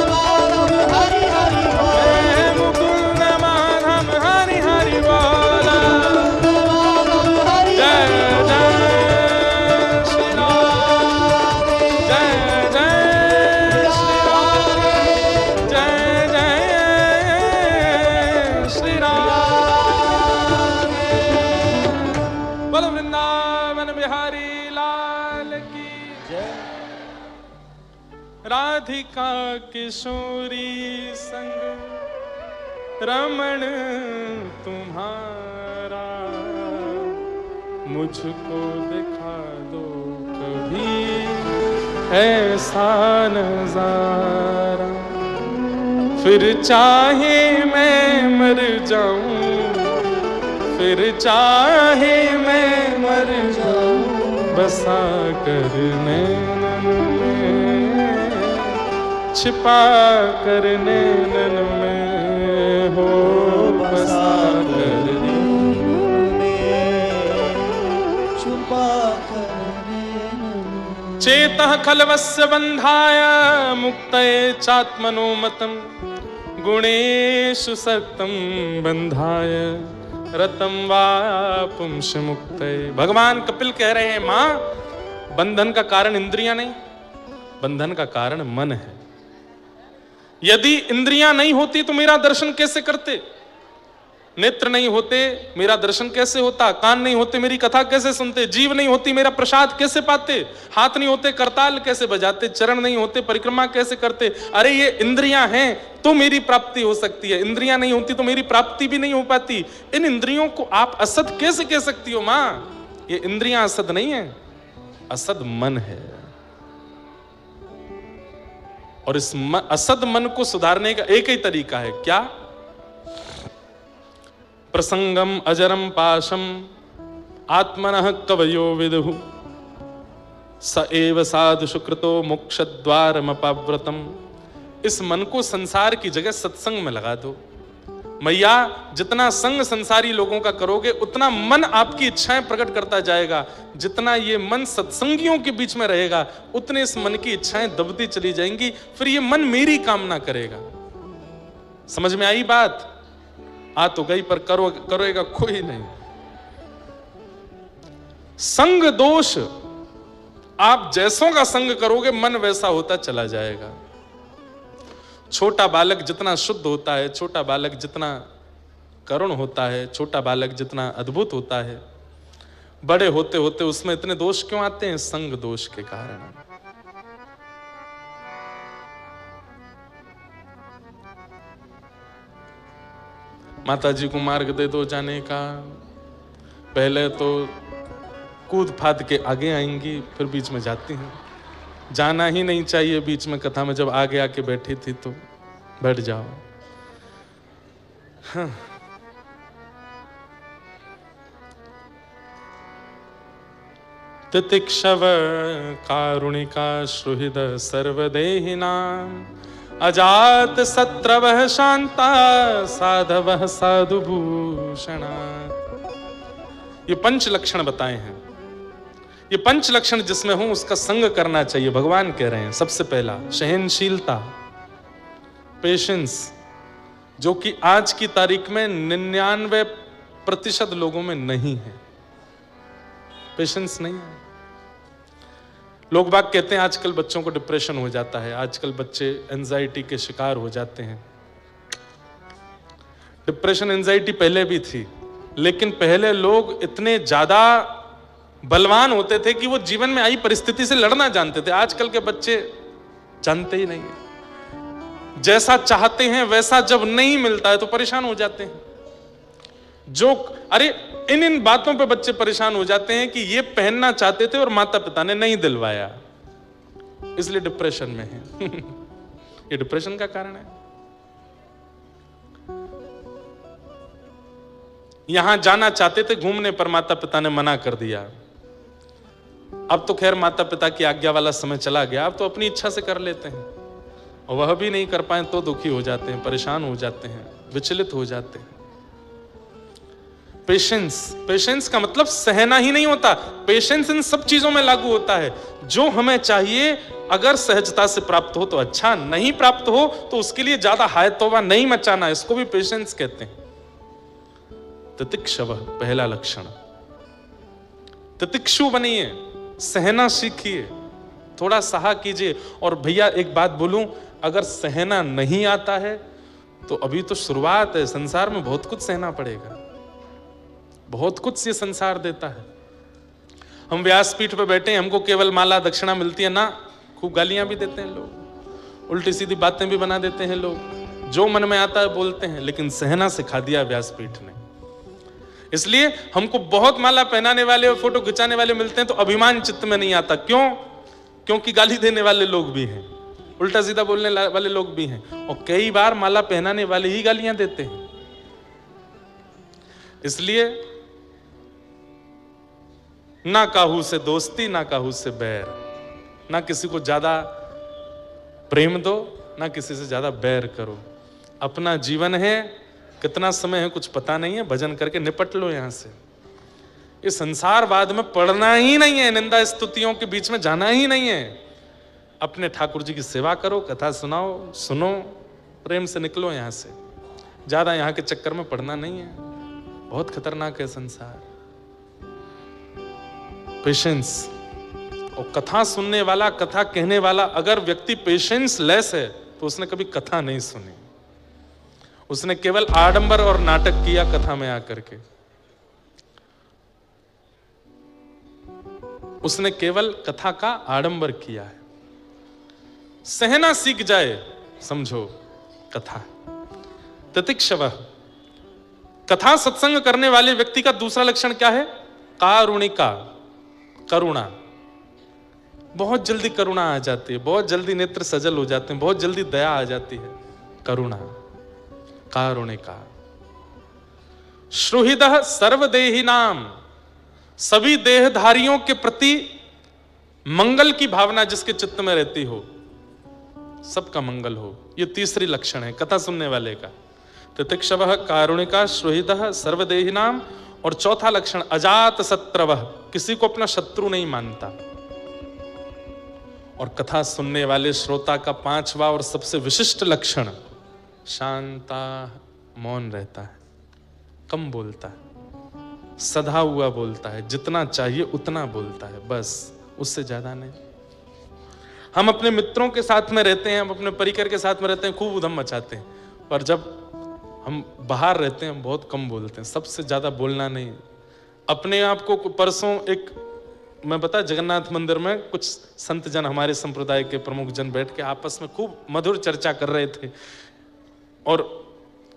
माधव हरि हरि बोल। मुकुंद माधव हरि हरि बोल, माधव हरि जय हरि बोल। जय श्री राम, जय जय श्री राम, जय जय श्री राम, बोलो वृंदावन बिहारी लाल की जय। राधिका किशोरी संग रमण तुम्हारा, मुझको दिखा दो कभी ऐसा नजारा, फिर चाहे मैं मर जाऊं, फिर चाहे मैं मर जाऊं, बसा कर नैनन में, छिपा कर नैनन में, हो बसा कर छुपा कर नैनन। चेतः खलवस्य बन्धाय मुक्तये चात्मनोमतं, गुणेषु सक्तं बन्धाय रतं वा पुंस मुक्तये। भगवान कपिल कह रहे हैं मां, बंधन का कारण इंद्रियां नहीं, बंधन का कारण मन है। यदि इंद्रियां नहीं होती तो मेरा दर्शन कैसे करते, नेत्र नहीं होते मेरा दर्शन कैसे होता, कान नहीं होते मेरी कथा कैसे सुनते, जीव नहीं होती मेरा प्रसाद कैसे पाते, हाथ नहीं होते करताल कैसे बजाते, चरण नहीं होते परिक्रमा कैसे करते। अरे ये इंद्रियां हैं तो मेरी प्राप्ति हो सकती है, इंद्रियां नहीं होती तो मेरी प्राप्ति भी नहीं हो पाती। इन इंद्रियों को आप असद कैसे कह सकती हो मां? ये इंद्रियां असद नहीं है, असद मन है। और इस असद मन को सुधारने का एक ही तरीका है, क्या? प्रसंगम अजरम पाशम आत्मनः कवयो विदुः स एव साधु सुकृतो मोक्ष द्वारमपाव्रतम। इस मन को संसार की जगह सत्संग में लगा दो। मैया, जितना संग संसारी लोगों का करोगे उतना मन आपकी इच्छाएं प्रकट करता जाएगा। जितना ये मन सत्संगियों के बीच में रहेगा उतने इस मन की इच्छाएं दबती चली जाएंगी। फिर ये मन मेरी कामना करेगा। समझ में आई बात? आ तो गई, पर करेगा कोई नहीं। संग दोष, आप जैसों का संग करोगे मन वैसा होता चला जाएगा। छोटा बालक जितना शुद्ध होता है, छोटा बालक जितना करुण होता है, छोटा बालक जितना अद्भुत होता है, बड़े होते होते उसमें इतने दोष क्यों आते हैं? संग दोष के कारण। माता जी को मार्ग दे दो जाने का, पहले तो कूद फाद के आगे आएंगी, फिर बीच में जाती हैं। जाना ही नहीं चाहिए बीच में कथा में। जब आगे आके बैठी थी तो बैठ जाओ। हाँ। तितिक्षव कारुणिका श्रुहृद सर्वदेहिनां अजात सत्रवः शांता साधवः साधुभूषणा। ये पंच लक्षण बताए हैं। ये पंच लक्षण जिसमें हो उसका संग करना चाहिए, भगवान कह रहे हैं। सबसे पहला सहनशीलता, पेशेंस, जो कि आज की तारीख में 99% लोगों में नहीं है। पेशेंस नहीं है। लोग बाग कहते हैं आजकल बच्चों को डिप्रेशन हो जाता है, आजकल बच्चे एंजाइटी के शिकार हो जाते हैं। डिप्रेशन एंजाइटी पहले भी थी, लेकिन पहले लोग इतने ज्यादा बलवान होते थे कि वो जीवन में आई परिस्थिति से लड़ना जानते थे। आजकल के बच्चे जानते ही नहीं है। जैसा चाहते हैं वैसा जब नहीं मिलता है तो परेशान हो जाते हैं। अरे इन बातों पे बच्चे परेशान हो जाते हैं कि ये पहनना चाहते थे और माता पिता ने नहीं दिलवाया, इसलिए डिप्रेशन में है। ये डिप्रेशन का कारण है। यहां जाना चाहते थे घूमने पर, माता पिता ने मना कर दिया। अब तो खैर माता पिता की आज्ञा वाला समय चला गया, अब तो अपनी इच्छा से कर लेते हैं, और वह भी नहीं कर पाए तो दुखी हो जाते हैं, परेशान हो जाते हैं, विचलित हो जाते हैं। पेशेंस का मतलब सहना ही नहीं होता। पेशेंस इन सब चीजों में लागू होता है। जो हमें चाहिए अगर सहजता से प्राप्त हो तो अच्छा, नहीं प्राप्त हो तो उसके लिए ज्यादा हाय तौबा नहीं मचाना, इसको भी पेशेंस कहते हैं। तितिक्षव, पहला लक्षण। तितिक्षु बनिए, सहना सीखिए, थोड़ा सहा कीजिए। और भैया एक बात बोलूं, अगर सहना नहीं आता है तो अभी तो शुरुआत है, संसार में बहुत कुछ सहना पड़ेगा। बहुत कुछ ये संसार देता है। हम व्यासपीठ पे बैठे हैं, हमको केवल माला दक्षिणा मिलती है ना, खूब गालियां भी देते हैं लोग, उल्टी सीधी बातें भी बना देते हैं लोग, जो मन में आता है बोलते हैं, लेकिन सहना सिखा दिया व्यासपीठ ने। इसलिए हमको बहुत माला पहनाने वाले और फोटो खिंचाने वाले मिलते हैं तो अभिमान चित्त में नहीं आता। क्यों? क्योंकि गाली देने वाले लोग भी हैं, उल्टा सीधा बोलने वाले लोग भी हैं, और कई बार माला पहनाने वाले ही गालियां देते हैं। इसलिए ना काहू से दोस्ती, ना काहू से बैर, ना किसी को ज्यादा प्रेम दो, ना किसी से ज्यादा बैर करो। अपना जीवन है, कितना समय है कुछ पता नहीं है, भजन करके निपट लो यहां से। इस संसारवाद में पढ़ना ही नहीं है, निंदा स्तुतियों के बीच में जाना ही नहीं है। अपने ठाकुर जी की सेवा करो, कथा सुनाओ, सुनो, प्रेम से निकलो यहां से। ज्यादा यहां के चक्कर में पढ़ना नहीं है, बहुत खतरनाक है संसार। पेशेंस। और कथा सुनने वाला, कथा कहने वाला अगर व्यक्ति पेशेंस लेस है तो उसने कभी कथा नहीं सुनी, उसने केवल आडंबर और नाटक किया कथा में आकर के। उसने केवल कथा का आडंबर किया है। सहना सीख जाए, समझो कथा। तितिक्षव, कथा सत्संग करने वाले व्यक्ति का दूसरा लक्षण क्या है? कारुणिका, करुणा। बहुत जल्दी करुणा आ जाती है, बहुत जल्दी नेत्र सजल हो जाते हैं, बहुत जल्दी दया आ जाती है। करुणा, कारुणिका। श्रुहृदः सर्वदेहिनाम, सभी देहधारियों के प्रति मंगल की भावना जिसके चित्त में रहती हो, सबका मंगल हो, ये तीसरी लक्षण है कथा सुनने वाले का। तितिक्षवः कारुणिका श्रोहितः सर्वदेहिनाम, और चौथा लक्षण अजात शत्रवः, किसी को अपना शत्रु नहीं मानता। और कथा सुनने वाले श्रोता का पांचवा और सबसे विशिष्ट लक्षण शांता, मौन रहता है, कम बोलता है, सधा हुआ बोलता है, जितना चाहिए उतना बोलता है, बस उससे ज्यादा नहीं। हम अपने मित्रों के साथ में रहते हैं, हम अपने परिकर के साथ में रहते हैं, खूब उधम मचाते हैं, पर जब हम बाहर रहते हैं हम बहुत कम बोलते हैं, सबसे ज्यादा बोलना नहीं। अपने आप को परसों एक मैं बता जगन्नाथ मंदिर में कुछ संत जन, हमारे संप्रदाय के प्रमुख जन बैठ के आपस में खूब मधुर चर्चा कर रहे थे और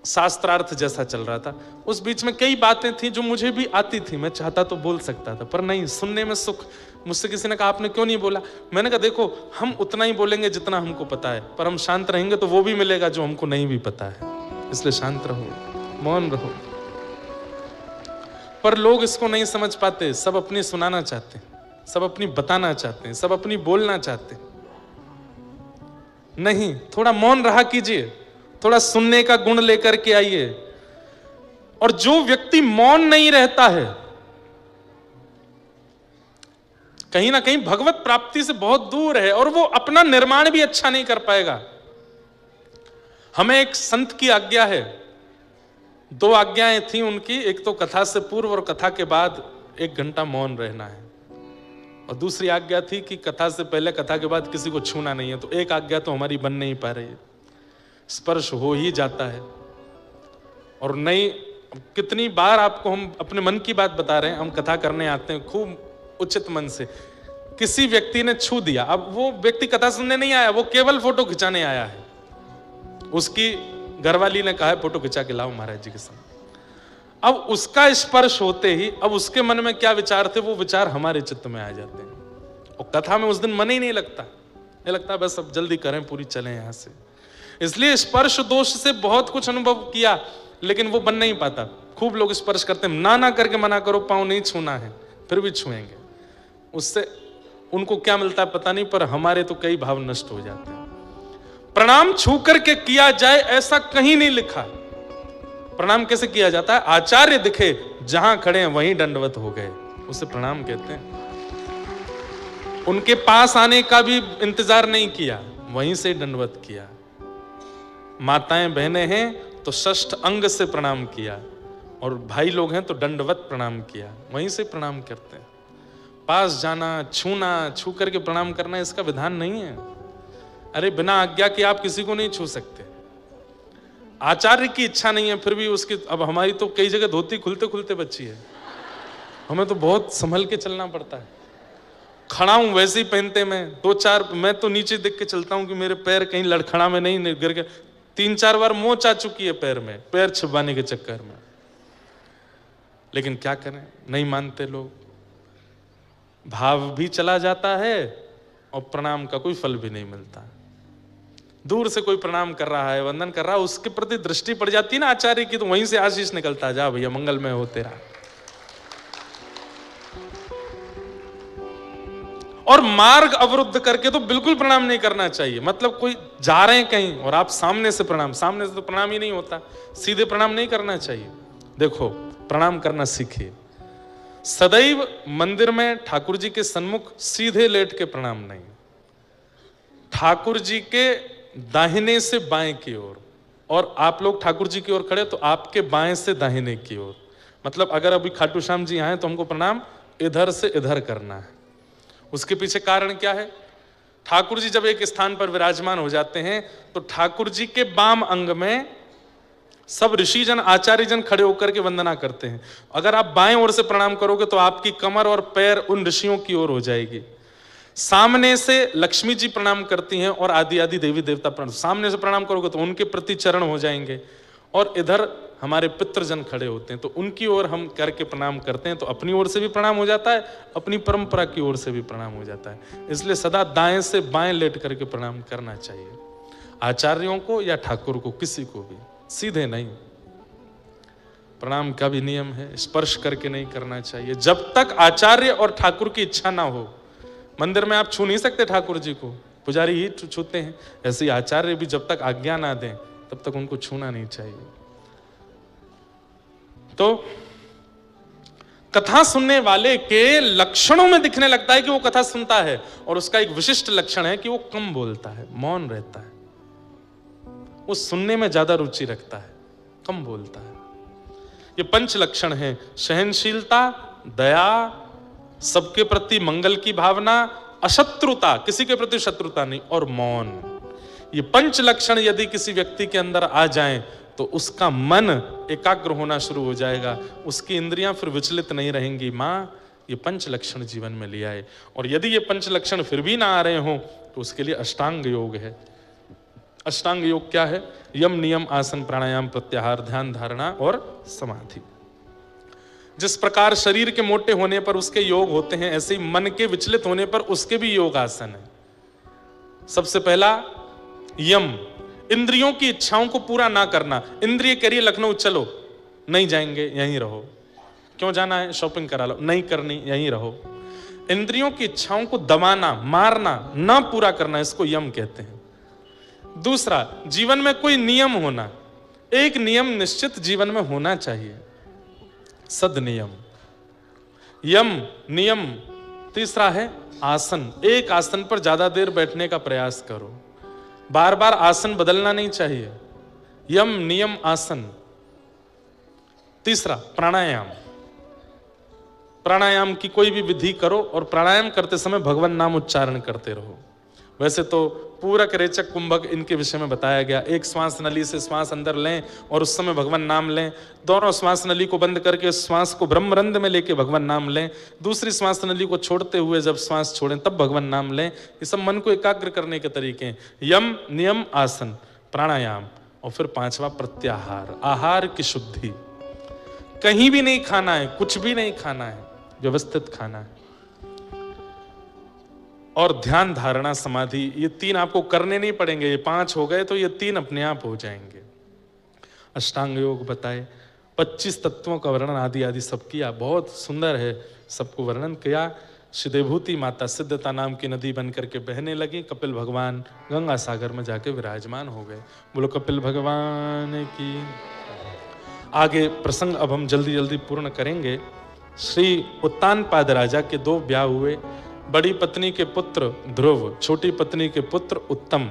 शास्त्रार्थ जैसा चल रहा था। उस बीच में कई बातें थी जो मुझे भी आती थी, मैं चाहता तो बोल सकता था, पर नहीं, सुनने में सुख। मुझसे किसी ने कहा आपने क्यों नहीं बोला? मैंने कहा देखो, हम उतना ही बोलेंगे जितना हमको पता है, पर हम शांत रहेंगे तो वो भी मिलेगा जो हमको नहीं भी पता है, इसलिए शांत रहो, मौन रहो। पर लोग इसको नहीं समझ पाते, सब अपनी सुनाना चाहते हैं, सब अपनी बताना चाहते हैं, सब अपनी बोलना चाहते हैं। नहीं, थोड़ा मौन रहा कीजिए, थोड़ा सुनने का गुण लेकर के आइए। और जो व्यक्ति मौन नहीं रहता है, कहीं ना कहीं भगवत प्राप्ति से बहुत दूर है और वो अपना निर्माण भी अच्छा नहीं कर पाएगा। हमें एक संत की आज्ञा है, 2 आज्ञाएं थी उनकी, एक तो कथा से पूर्व और कथा के बाद 1 घंटा मौन रहना है, और दूसरी आज्ञा थी कि कथा से पहले कथा के बाद किसी को छूना नहीं है। तो एक आज्ञा तो हमारी बन नहीं पा रही है, स्पर्श हो ही जाता है। और नहीं, कितनी बार आपको हम अपने मन की बात बता रहे हैं, हम कथा करने आते हैं खूब उचित मन से, किसी व्यक्ति ने छू दिया, अब वो व्यक्ति कथा सुनने नहीं आया, वो केवल फोटो खिंचाने आया है। उसकी घरवाली ने कहा है फोटो खिंचा के लाओ महाराज जी के साथ। अब उसका स्पर्श होते ही अब उसके मन में क्या विचार थे, वो विचार हमारे चित्त में आ जाते हैं, और कथा में उस दिन मन ही नहीं लगता, ये लगता बस अब जल्दी करें, पूरी चलें यहां से। इसलिए स्पर्श दोष से बहुत कुछ अनुभव किया, लेकिन वो बन नहीं पाता। खूब लोग स्पर्श करते हैं, ना ना करके मना करो, पाँव नहीं छूना है, फिर भी छुएंगे, उससे उनको क्या मिलता है पता नहीं, पर हमारे तो कई भाव नष्ट हो जाते हैं। प्रणाम छू करके किया जाए ऐसा कहीं नहीं लिखा। प्रणाम कैसे किया जाता है? आचार्य दिखे जहां खड़े हैं वहीं दंडवत हो गए, उसे प्रणाम कहते हैं। उनके पास आने का भी इंतजार नहीं किया, वहीं से दंडवत किया। माताएं बहनें हैं तो षष्ठ अंग से प्रणाम किया, और भाई लोग हैं तो दंडवत प्रणाम किया, वहीं से प्रणाम करते हैं। पास जाना, छूना, छू करके प्रणाम करना इसका विधान नहीं है। अरे बिना आज्ञा के आप किसी को नहीं छू सकते। आचार्य की इच्छा नहीं है, फिर भी उसकी, अब हमारी तो कई जगह धोती खुलते खुलते बच्ची है, हमें तो बहुत संभल के चलना पड़ता है। खड़ा हूं वैसे ही पहनते मैं 2-4, मैं तो नीचे देख के चलता हूं कि मेरे पैर कहीं लड़खड़ा में नहीं गिर गए। 3-4 बार मोच आ चुकी है पैर में, पैर छिपाने के चक्कर में, लेकिन क्या करें, नहीं मानते लोग। भाव भी चला जाता है और प्रणाम का कोई फल भी नहीं मिलता। दूर से कोई प्रणाम कर रहा है, वंदन कर रहा है, उसके प्रति दृष्टि पड़ जाती है ना आचार्य की, तो वहीं से आशीष निकलता है, जा भैया मंगलमय हो तेरा। और मार्ग अवरुद्ध करके तो बिल्कुल प्रणाम नहीं करना चाहिए। मतलब कोई जा रहे हैं कहीं और आप सामने से प्रणाम, सामने से तो प्रणाम ही नहीं होता, सीधे प्रणाम नहीं करना चाहिए। देखो, प्रणाम करना सीखिए। सदैव मंदिर में ठाकुर जी के सन्मुख सीधे लेट के प्रणाम नहीं, ठाकुर जी के दाहिने से बाएं की ओर, और आप लोग ठाकुर जी की ओर खड़े तो आपके बाएं से दाहिने की ओर। मतलब अगर अभी खाटू श्याम जी आए तो हमको प्रणाम इधर से इधर करना है। उसके पीछे कारण क्या है? ठाकुर जी जब एक स्थान पर विराजमान हो जाते हैं तो ठाकुर जी के बाम अंग में सब ऋषिजन, आचार्य जन खड़े होकर के वंदना करते हैं। अगर आप बाएं ओर से प्रणाम करोगे तो आपकी कमर और पैर उन ऋषियों की ओर हो जाएगी। सामने से लक्ष्मी जी प्रणाम करती हैं और आदि आदि देवी देवता प्रणाम, सामने से प्रणाम करोगे तो उनके प्रति चरण हो जाएंगे, और इधर हमारे पितृजन खड़े होते हैं तो उनकी ओर हम करके प्रणाम करते हैं, तो अपनी ओर से भी प्रणाम हो जाता है, अपनी परंपरा की ओर से भी प्रणाम हो जाता है। इसलिए सदा दाएं से बाएं लेट करके प्रणाम करना चाहिए, आचार्यों को या ठाकुर को, किसी को भी, सीधे नहीं। प्रणाम का भी नियम है, स्पर्श करके नहीं करना चाहिए जब तक आचार्य और ठाकुर की इच्छा ना हो। मंदिर में आप छू नहीं सकते ठाकुर जी को, पुजारी ही छूते हैं। ऐसे ही आचार्य भी जब तक आज्ञा ना दें तब तक उनको छूना नहीं चाहिए। तो कथा सुनने वाले के लक्षणों में दिखने लगता है कि वो कथा सुनता है, और उसका एक विशिष्ट लक्षण है कि वो कम बोलता है, मौन रहता है, वो सुनने में ज्यादा रुचि रखता है, कम बोलता है। ये पंच लक्षण हैं: सहनशीलता, दया, सबके प्रति मंगल की भावना, अशत्रुता, किसी के प्रति शत्रुता नहीं, और मौन। ये पंच लक्षण यदि किसी व्यक्ति के अंदर आ जाएं तो उसका मन एकाग्र होना शुरू हो जाएगा, उसकी इंद्रियां फिर विचलित नहीं रहेंगी। माँ ये पंच लक्षण जीवन में ले आए। और यदि ये पंच लक्षण फिर भी ना आ रहे हो तो उसके लिए अष्टांग योग है। अष्टांग योग क्या है? यम, नियम, आसन, प्राणायाम, प्रत्याहार, ध्यान, धारणा और समाधि। जिस प्रकार शरीर के मोटे होने पर उसके योग होते हैं, ऐसे ही मन के विचलित होने पर उसके भी योग आसन है। सबसे पहला यम, इंद्रियों की इच्छाओं को पूरा ना करना। इंद्रिय कह रही है लखनऊ चलो, नहीं जाएंगे, यहीं रहो। क्यों जाना है? शॉपिंग करा लो, नहीं करनी, यहीं रहो। इंद्रियों की इच्छाओं को दबाना, मारना, ना पूरा करना, इसको यम कहते हैं। दूसरा, जीवन में कोई नियम होना, एक नियम निश्चित जीवन में होना चाहिए, सद नियम, यम, नियम। तीसरा है आसन, एक आसन पर ज्यादा देर बैठने का प्रयास करो, बार बार आसन बदलना नहीं चाहिए। यम, नियम, आसन। तीसरा प्राणायाम, प्राणायाम की कोई भी विधि करो और प्राणायाम करते समय भगवान नाम उच्चारण करते रहो। वैसे तो पूरक, रेचक, कुंभक इनके विषय में बताया गया। एक श्वास नली से श्वास अंदर लें और उस समय भगवान नाम लें, दोनों श्वास नली को बंद करके श्वास को ब्रह्मरंध्र में लेके भगवान नाम लें, दूसरी श्वास नली को छोड़ते हुए जब श्वास छोड़ें तब भगवान नाम लें। ये सब मन को एकाग्र करने के तरीके हैं। यम, नियम, आसन, प्राणायाम, और फिर पांचवा प्रत्याहार, आहार की शुद्धि। कहीं भी नहीं खाना है, कुछ भी नहीं खाना है, व्यवस्थित खाना है। और ध्यान, धारणा, समाधि, ये तीन आपको करने नहीं पड़ेंगे। ये 5 हो गए तो ये 3 अपने आप हो जाएंगे। अष्टांग योग बताए, 25 तत्वों का वर्णन आदि आदि सब किया, बहुत सुंदर है, सबको वर्णन किया। सिद्धभूति माता सिद्धता नाम की नदी बन करके बहने लगी, कपिल भगवान गंगा सागर में जाके विराजमान हो गए। बोलो कपिल भगवान की। आगे प्रसंग अब हम जल्दी जल्दी पूर्ण करेंगे। श्री उत्तानपाद राजा के 2 ब्याह हुए। बड़ी पत्नी के पुत्र ध्रुव, छोटी पत्नी के पुत्र उत्तम।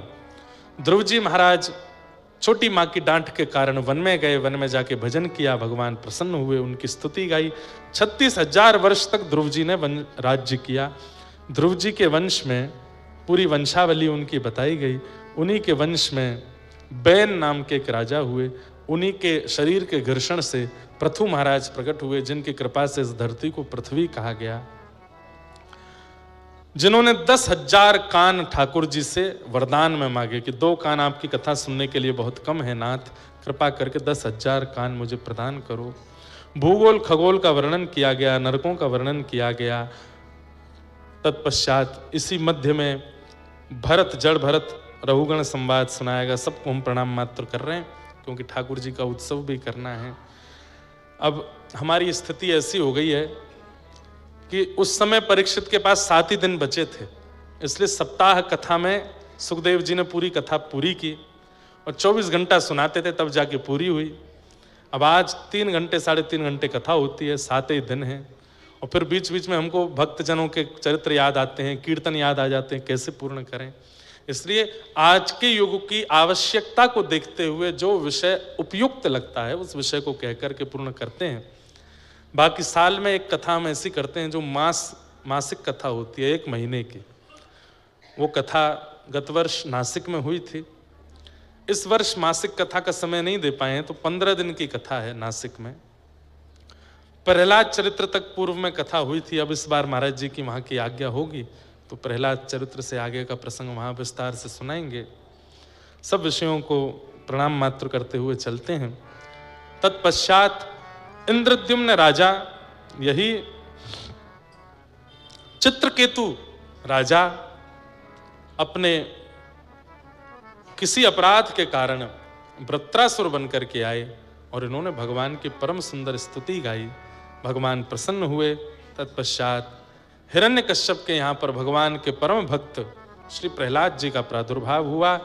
ध्रुव जी महाराज छोटी माँ की डांट के कारण वन में गए, वन में जाके भजन किया, भगवान प्रसन्न हुए, उनकी स्तुति गाई। 36,000 वर्ष तक ध्रुव जी ने राज्य किया। ध्रुव जी के वंश में पूरी वंशावली उनकी बताई गई। उन्हीं के वंश में बैन नाम के एक राजा हुए। उन्हीं के शरीर के घर्षण से पृथु महाराज प्रकट हुए, जिनकी कृपा से इस धरती को पृथ्वी कहा गया। जिन्होंने 10,000 कान ठाकुर जी से वरदान में मांगे कि 2 कान आपकी कथा सुनने के लिए बहुत कम है नाथ, कृपा करके 10,000 कान मुझे प्रदान करो। भूगोल खगोल का वर्णन किया गया, नरकों का वर्णन किया गया। तत्पश्चात इसी मध्य में भरत, जड़ भरत रघुगण संवाद सुनाया गया। सबको हम प्रणाम मात्र कर रहे हैं क्योंकि ठाकुर जी का उत्सव भी करना है। अब हमारी स्थिति ऐसी हो गई है कि उस समय परीक्षित के पास 7 ही दिन बचे थे, इसलिए सप्ताह कथा में सुखदेव जी ने पूरी कथा पूरी की और 24 घंटा सुनाते थे, तब जाके पूरी हुई। अब आज 3 घंटे 3.5 घंटे कथा होती है, 7 ही दिन है, और फिर बीच बीच में हमको भक्तजनों के चरित्र याद आते हैं, कीर्तन याद आ जाते हैं, कैसे पूर्ण करें। इसलिए आज के युग की आवश्यकता को देखते हुए जो विषय उपयुक्त लगता है उस विषय को कहकर के पूर्ण करते हैं। बाकी साल में एक कथा हम ऐसी करते हैं जो मासिक कथा होती है, 1 महीने की। वो कथा गत वर्ष नासिक में हुई थी। इस वर्ष मासिक कथा का समय नहीं दे पाए हैं तो 15 दिन की कथा है नासिक में। प्रहलाद चरित्र तक पूर्व में कथा हुई थी, अब इस बार महाराज जी की वहाँ की आज्ञा होगी तो प्रहलाद चरित्र से आगे का प्रसंग वहाँ विस्तार से सुनाएंगे। सब विषयों को प्रणाम मात्र करते हुए चलते हैं। तत्पश्चात इंद्रद्युम्न राजा, यही चित्रकेतु राजा, अपने किसी अपराध के कारण वृत्रासुर बनकर के आए और इन्होंने भगवान की परम सुंदर स्तुति गाई। भगवान प्रसन्न हुए। तत्पश्चात हिरण्यकश्यप के यहाँ पर भगवान के परम भक्त श्री प्रहलाद जी का प्रादुर्भाव हुआ।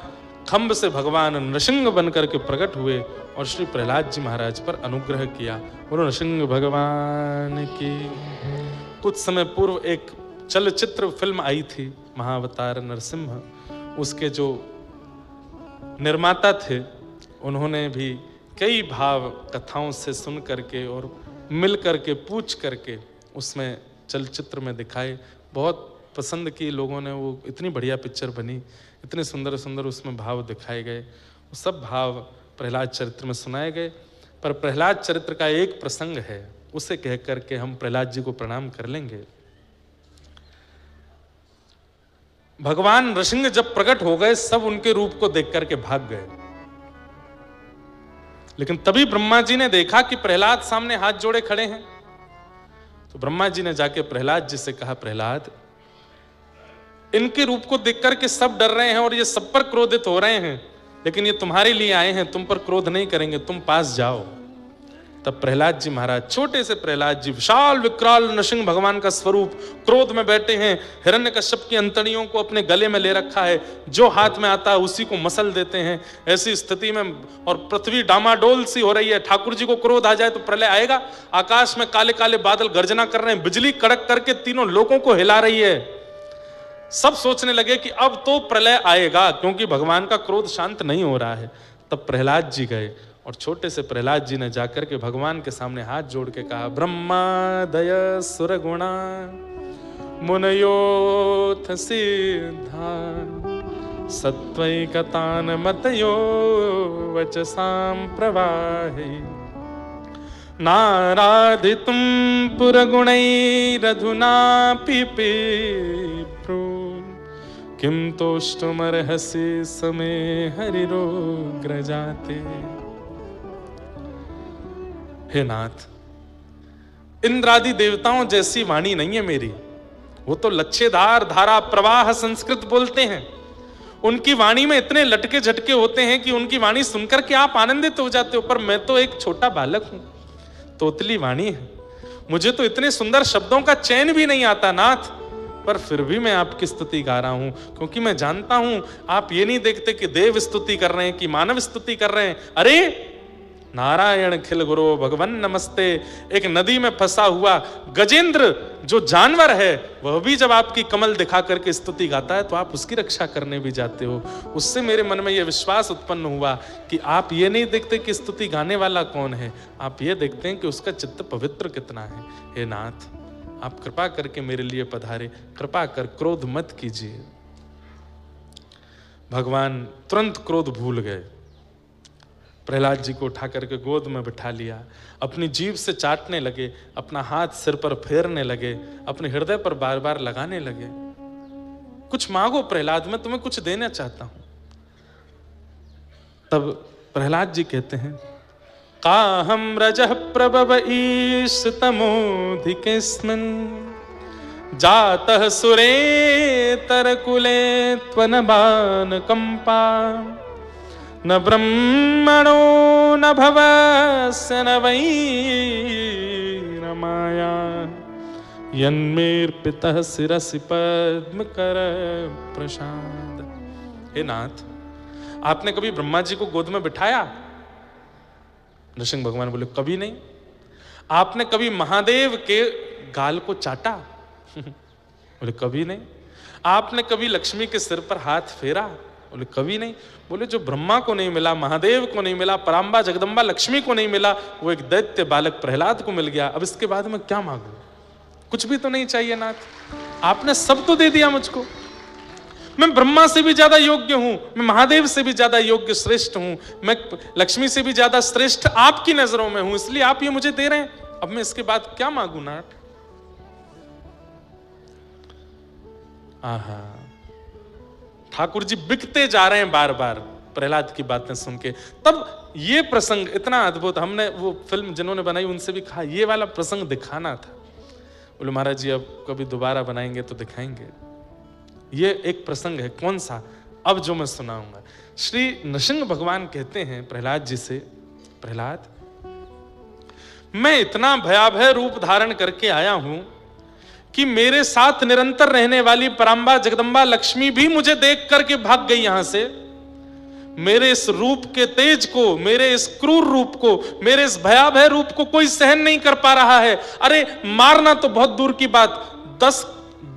खंभ से भगवान नृसिंह बनकर के प्रकट हुए और श्री प्रहलाद जी महाराज पर अनुग्रह किया। बोलो नृसिंह भगवान की। कुछ समय पूर्व एक चलचित्र फिल्म आई थी महाअवतार नरसिम्हा, उसके जो निर्माता थे उन्होंने भी कई भाव कथाओं से सुन करके और मिल करके पूछ करके उसमें चलचित्र में दिखाए। बहुत पसंद की लोगों ने, वो इतनी बढ़िया पिक्चर बनी, इतने सुंदर सुंदर उसमें भाव दिखाए गए। वो सब भाव प्रहलाद चरित्र में सुनाए गए। पर प्रहलाद चरित्र का एक प्रसंग है, उसे कह करके हम प्रहलाद जी को प्रणाम कर लेंगे। भगवान नृसिंह जब प्रकट हो गए, सब उनके रूप को देख करके भाग गए। लेकिन तभी ब्रह्मा जी ने देखा कि प्रहलाद सामने हाथ जोड़े खड़े हैं। तो ब्रह्मा जी ने जाके प्रहलाद जी से कहा, प्रहलाद, इनके रूप को देख करके सब डर रहे हैं और ये सब पर क्रोधित हो रहे हैं, लेकिन ये तुम्हारे लिए आए हैं, तुम पर क्रोध नहीं करेंगे, तुम पास जाओ। तब प्रहलाद जी महाराज, छोटे से प्रहलाद जी, विशाल विकराल नृसिंह भगवान का स्वरूप, क्रोध में बैठे हैं। हिरण्यकश्यप की अंतड़ियों को अपने गले में ले रखा है, जो हाथ में आता है उसी को मसल देते हैं। ऐसी स्थिति में और पृथ्वी डामाडोल सी हो रही है। ठाकुर जी को क्रोध आ जाए तो प्रलय आएगा। आकाश में काले काले बादल गर्जना कर रहे हैं, बिजली कड़क करके तीनों लोगों को हिला रही है। सब सोचने लगे कि अब तो प्रलय आएगा, क्योंकि भगवान का क्रोध शांत नहीं हो रहा है। तब प्रहलाद जी गए और छोटे से प्रहलाद जी ने जाकर के भगवान के सामने हाथ जोड़ के कहा, ब्रह्मादय सुरगुणा मुनयोथ सिद्धा सत्वैकतान मतयो वचसां प्रवाहि नाराधितुं पुरगुणैरधुनापि पिप्रो किं तोष्टुमर्हसि समे हरिरोग्रजाते। हे नाथ, इंद्रादि देवताओं जैसी वाणी नहीं है मेरी। वो तो लच्छेदार धारा प्रवाह संस्कृत बोलते हैं। उनकी वाणी में इतने लटके झटके होते हैं कि उनकी वाणी सुनकर के आप आनंदित हो जाते हो। पर मैं तो एक छोटा बालक हूं, तोतली वाणी है, मुझे तो इतने सुंदर शब्दों का चयन भी नहीं आता नाथ। पर फिर भी मैं आपकी स्तुति गा रहा हूं, क्योंकि मैं जानता हूं आप ये नहीं देखते कि देव स्तुति कर रहे हैं कि मानव स्तुति कर रहे हैं। अरे नारायण खिल गुरु भगवन नमस्ते। एक नदी में फंसा हुआ गजेंद्र जो जानवर है, वह भी जब आपकी कमल दिखा करके स्तुति गाता है तो आप उसकी रक्षा करने भी जाते हो। उससे मेरे मन में यह विश्वास उत्पन्न हुआ कि आप ये नहीं देखते कि स्तुति गाने वाला कौन है, आप ये देखते हैं कि उसका चित्त पवित्र कितना है। हे नाथ, आप कृपा करके मेरे लिए पधारे, कृपा कर क्रोध मत कीजिए। भगवान तुरंत क्रोध भूल गए। प्रहलाद जी को उठा करके गोद में बिठा लिया, अपनी जीभ से चाटने लगे, अपना हाथ सिर पर फेरने लगे, अपने हृदय पर बार बार लगाने लगे। कुछ मांगो प्रहलाद, मैं तुम्हें कुछ देना चाहता हूं। तब प्रहलाद जी कहते हैं, काहम रजः प्रभव ईशतमोधिकेस्मिन् जातः सुरेतर कुले त्वनबान कंपा न ब्रह्मणो न भवस्य न वै न माया यन्मेर्पितः शिरसि पद्मकर प्रसाद। हे नाथ, आपने कभी ब्रह्मा जी को गोद में बिठाया? नृसिंह भगवान बोले, कभी नहीं। आपने कभी महादेव के गाल को चाटा? बोले, कभी नहीं। आपने कभी लक्ष्मी के सिर पर हाथ फेरा? बोले, कभी नहीं। बोले, जो ब्रह्मा को नहीं मिला, महादेव को नहीं मिला, पराम्बा जगदम्बा लक्ष्मी को नहीं मिला, वो एक दैत्य बालक प्रहलाद को मिल गया। अब इसके बाद मैं क्या मांगू? कुछ भी तो नहीं चाहिए नाथ, आपने सब तो दे दिया मुझको। मैं ब्रह्मा से भी ज्यादा योग्य हूं, मैं महादेव से भी ज्यादा योग्य श्रेष्ठ हूं, मैं लक्ष्मी से भी ज्यादा श्रेष्ठ आपकी नजरों में हूं, इसलिए आप ये मुझे दे रहे हैं। अब मैं इसके बाद क्या मांगू नाथ? आहा, ठाकुर जी बिकते जा रहे हैं बार बार प्रहलाद की बातें सुन के। तब ये प्रसंग इतना अद्भुत, हमने वो फिल्म जिन्होंने बनाई उनसे भी कहा ये वाला प्रसंग दिखाना था। बोले, महाराज जी अब कभी दोबारा बनाएंगे तो दिखाएंगे। ये एक प्रसंग है। कौन सा? अब जो मैं सुनाऊंगा। श्री नृसिंह भगवान कहते हैं प्रहलाद जी से, प्रहलाद, मैं इतना भयावह रूप धारण करके आया हूं कि मेरे साथ निरंतर रहने वाली पराम्बा जगदम्बा लक्ष्मी भी मुझे देख करके भाग गई यहां से। मेरे इस रूप के तेज को, मेरे इस क्रूर रूप को, मेरे इस भयावह रूप को कोई सहन नहीं कर पा रहा है। अरे मारना तो बहुत दूर की बात,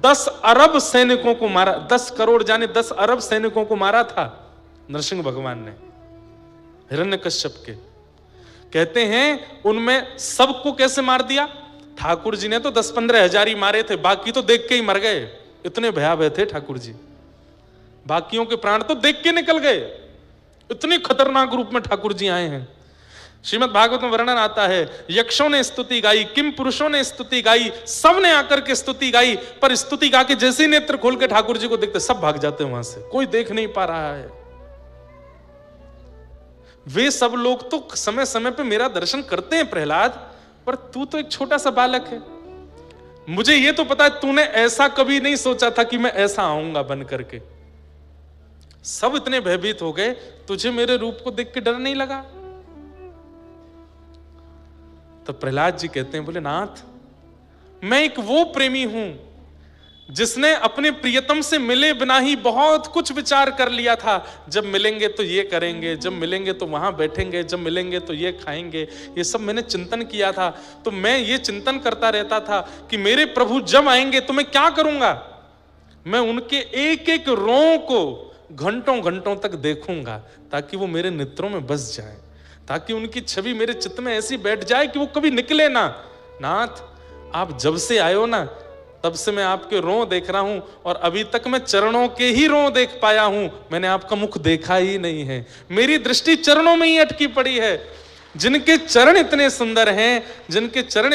10 अरब सैनिकों को मारा, 10 करोड़ जाने 10 अरब सैनिकों को मारा था नरसिंह भगवान ने हिरण्यकश्यप के। कहते हैं उनमें सबको कैसे मार दिया? ठाकुर जी ने तो 10-15 हजार ही मारे थे, बाकी तो देख के ही मर गए। इतने भयावह थे ठाकुर जी, बाकियों के प्राण तो देख के निकल गए। इतने खतरनाक रूप में ठाकुर जी आए हैं। श्रीमद् भागवत में वर्णन आता है, यक्षों ने स्तुति गाई, किम पुरुषों ने स्तुति गाई, सब ने आकर के स्तुति गाई, पर स्तुति गा के जैसे ही नेत्र खोल के ठाकुर जी को देखते सब भाग जाते हैं वहां से, कोई देख नहीं पा रहा है। वे सब लोग तो समय समय पे मेरा दर्शन करते हैं प्रहलाद, पर तू तो एक छोटा सा बालक है। मुझे ये तो पता है तूने ऐसा कभी नहीं सोचा था कि मैं ऐसा आऊंगा बन करके। सब इतने भयभीत हो गए, तुझे मेरे रूप को देख के डर नहीं लगा? तो प्रहलाद जी कहते हैं, बोले नाथ, मैं एक वो प्रेमी हूं जिसने अपने प्रियतम से मिले बिना ही बहुत कुछ विचार कर लिया था। जब मिलेंगे तो ये करेंगे, जब मिलेंगे तो वहां बैठेंगे, जब मिलेंगे तो ये खाएंगे, ये सब मैंने चिंतन किया था। तो मैं ये चिंतन करता रहता था कि मेरे प्रभु जब आएंगे तो मैं क्या करूंगा। मैं उनके एक एक रों को घंटों घंटों तक देखूंगा ताकि वो मेरे नेत्रों में बस जाए, ताकि उनकी छवि मेरे चित्त में ऐसी बैठ जाए कि वो कभी निकले ना। नाथ, आप जब से आए हो ना तब से मैं आपके रों देख रहा हूं, और अभी तक मैं चरणों के ही रों देख पाया हूं, मैंने आपका मुख देखा ही नहीं है। मेरी दृष्टि चरणों में ही अटकी पड़ी है। जिनके चरण इतने सुंदर हैं, जिनके चरण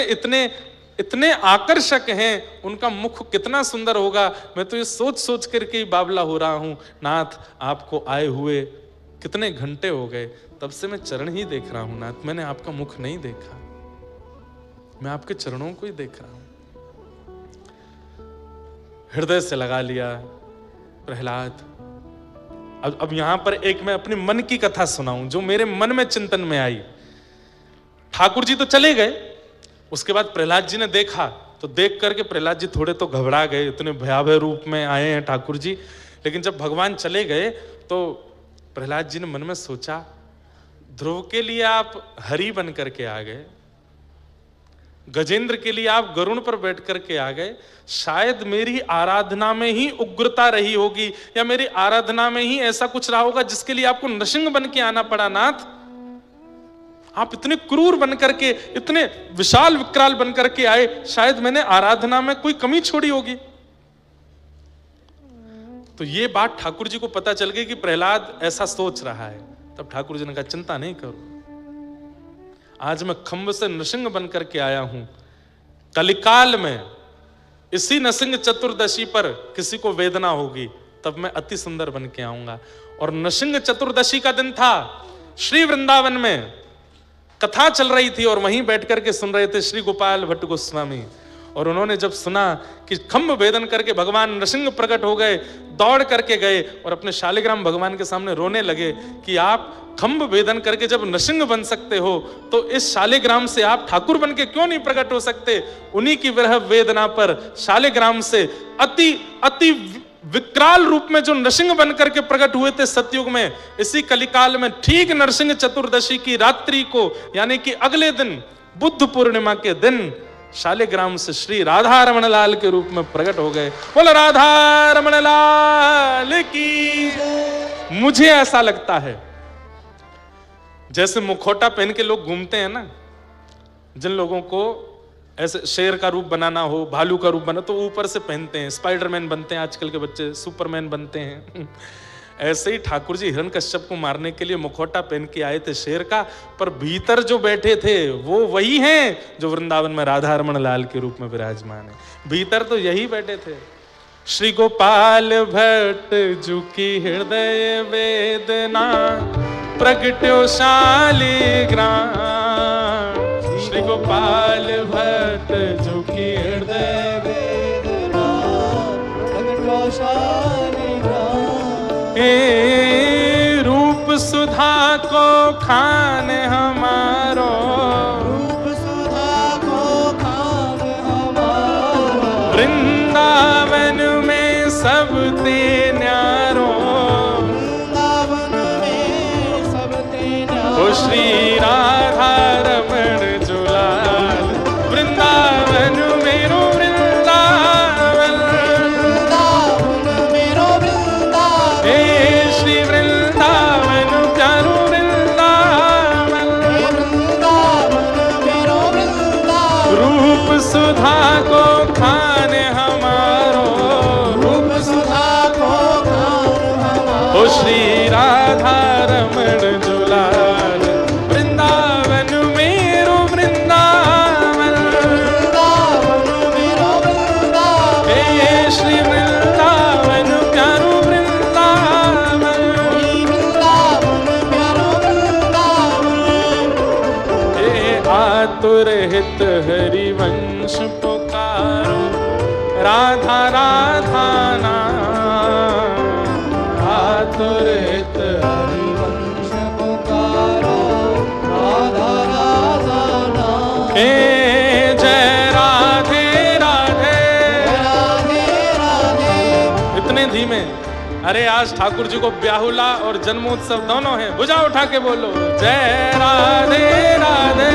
इतने आकर्षक हैं, उनका मुख कितना सुंदर होगा। मैं तो ये सोच सोच करके ही बावला हो रहा हूं। नाथ, आपको आए हुए कितने घंटे हो गए, तब से मैं चरण ही देख रहा हूं नाथ, मैंने आपका मुख नहीं देखा, मैं आपके चरणों को ही देख रहा हूं। हृदय से लगा लिया प्रहलाद। अब यहां पर एक मैं अपने मन की कथा सुनाऊं जो मेरे मन में चिंतन में आई। ठाकुर जी तो चले गए, उसके बाद प्रहलाद जी ने देखा, तो देख करके प्रहलाद जी थोड़े तो घबरा गए, इतने भयावह रूप में आए हैं ठाकुर जी। लेकिन जब भगवान चले गए तो प्रहलाद जी ने मन में सोचा, ध्रुव के लिए आप हरि बन करके आ गए, गजेंद्र के लिए आप गरुण पर बैठ करके आ गए, शायद मेरी आराधना में ही उग्रता रही होगी, या मेरी आराधना में ही ऐसा कुछ रहा होगा जिसके लिए आपको नृसिंह बन के आना पड़ा। नाथ, आप इतने क्रूर बन करके, इतने विशाल विकराल बन करके आए, शायद मैंने आराधना में कोई कमी छोड़ी होगी। तो ये बात ठाकुर जी को पता चल गई कि प्रहलाद ऐसा सोच रहा है। तब ठाकुर जी ने कहा, चिंता नहीं करो, आज मैं खंभ से नृसिंह बन करके आया हूं। कलिकाल में इसी नृसिंह चतुर्दशी पर किसी को वेदना होगी, तब मैं अति सुंदर बन के आऊंगा। और नृसिंह चतुर्दशी का दिन था, श्री वृंदावन में कथा चल रही थी और वहीं बैठ करके सुन रहे थे श्री गोपाल भट्ट गोस्वामी। और उन्होंने जब सुना कि खंभ भेदन करके भगवान नृसिंह प्रकट हो गए, दौड़ करके गए और अपने शालिग्राम भगवान के सामने रोने लगे कि आप खंभ भेदन करके जब नृसिंह बन सकते हो तो इस शालिग्राम से आप ठाकुर बन के क्यों नहीं प्रकट हो सकते। उन्हीं की विरह वेदना पर शालिग्राम से अति विकराल रूप में जो नृसिंह बन करके प्रकट हुए थे सतयुग में, इसी कलिकाल में ठीक नरसिंह चतुर्दशी की रात्रि को, यानी कि अगले दिन बुद्ध पूर्णिमा के दिन, शालिग्राम से श्री राधा रमण लाल के रूप में प्रकट हो गए। बोल राधा रमण लाल की। मुझे ऐसा लगता है जैसे मुखौटा पहन के लोग घूमते हैं ना, जिन लोगों को ऐसे शेर का रूप बनाना हो, भालू का रूप बना, तो ऊपर से पहनते हैं, स्पाइडरमैन बनते हैं आजकल के बच्चे, सुपरमैन बनते हैं। ऐसे ही ठाकुर जी हिरण्यकश्यप को मारने के लिए मुखौटा पहन के आए थे शेर का, पर भीतर जो बैठे थे वो वही हैं जो वृंदावन में राधा रमण लाल के रूप में विराजमान है। भीतर तो यही बैठे थे। श्री गोपाल भट्ट जू की हृदय वेदना प्रगट्यो शालिग्राम। श्री गोपाल भट्ट जू की हृदय वेदना प्रगट्यो शालिग्राम। रूप सुधा को खाने हमारो, रूप सुधा को खाने हमारो, सबते न्यारो, वृंदावन में सबते न्यारो। ओ श्री राधा रमण जुलाल, वृंदावन मेरो वृंदावन, वृंदावन मेरो वृंदावन। हे श्री वृंदावन प्यारो वृंदावन, वृंदावन मेरो वृंदावन। रूप सुधा को खाने हमारो, रूप सुधा को खान हमारो। ओ श्री राधा रमण जुलाल, वृंदावन मेरो वृंदावन, वृंदावन मेरो वृंदावन। हे श्री वृंदावन प्यारो वृंदावन, वृंदावन प्यारो वृंदावन। हे आतुर हित हरिवंश पुकारो, राधा राधा नाम, आतुर हित हरिवंश पुकारो, राधा राधा नाम। हे जय राधे राधे। राधे राधे। इतने धीमे, अरे आज ठाकुर जी को ब्याहुला और जन्मोत्सव दोनों है, भुजा उठा के बोलो जय राधे राधे,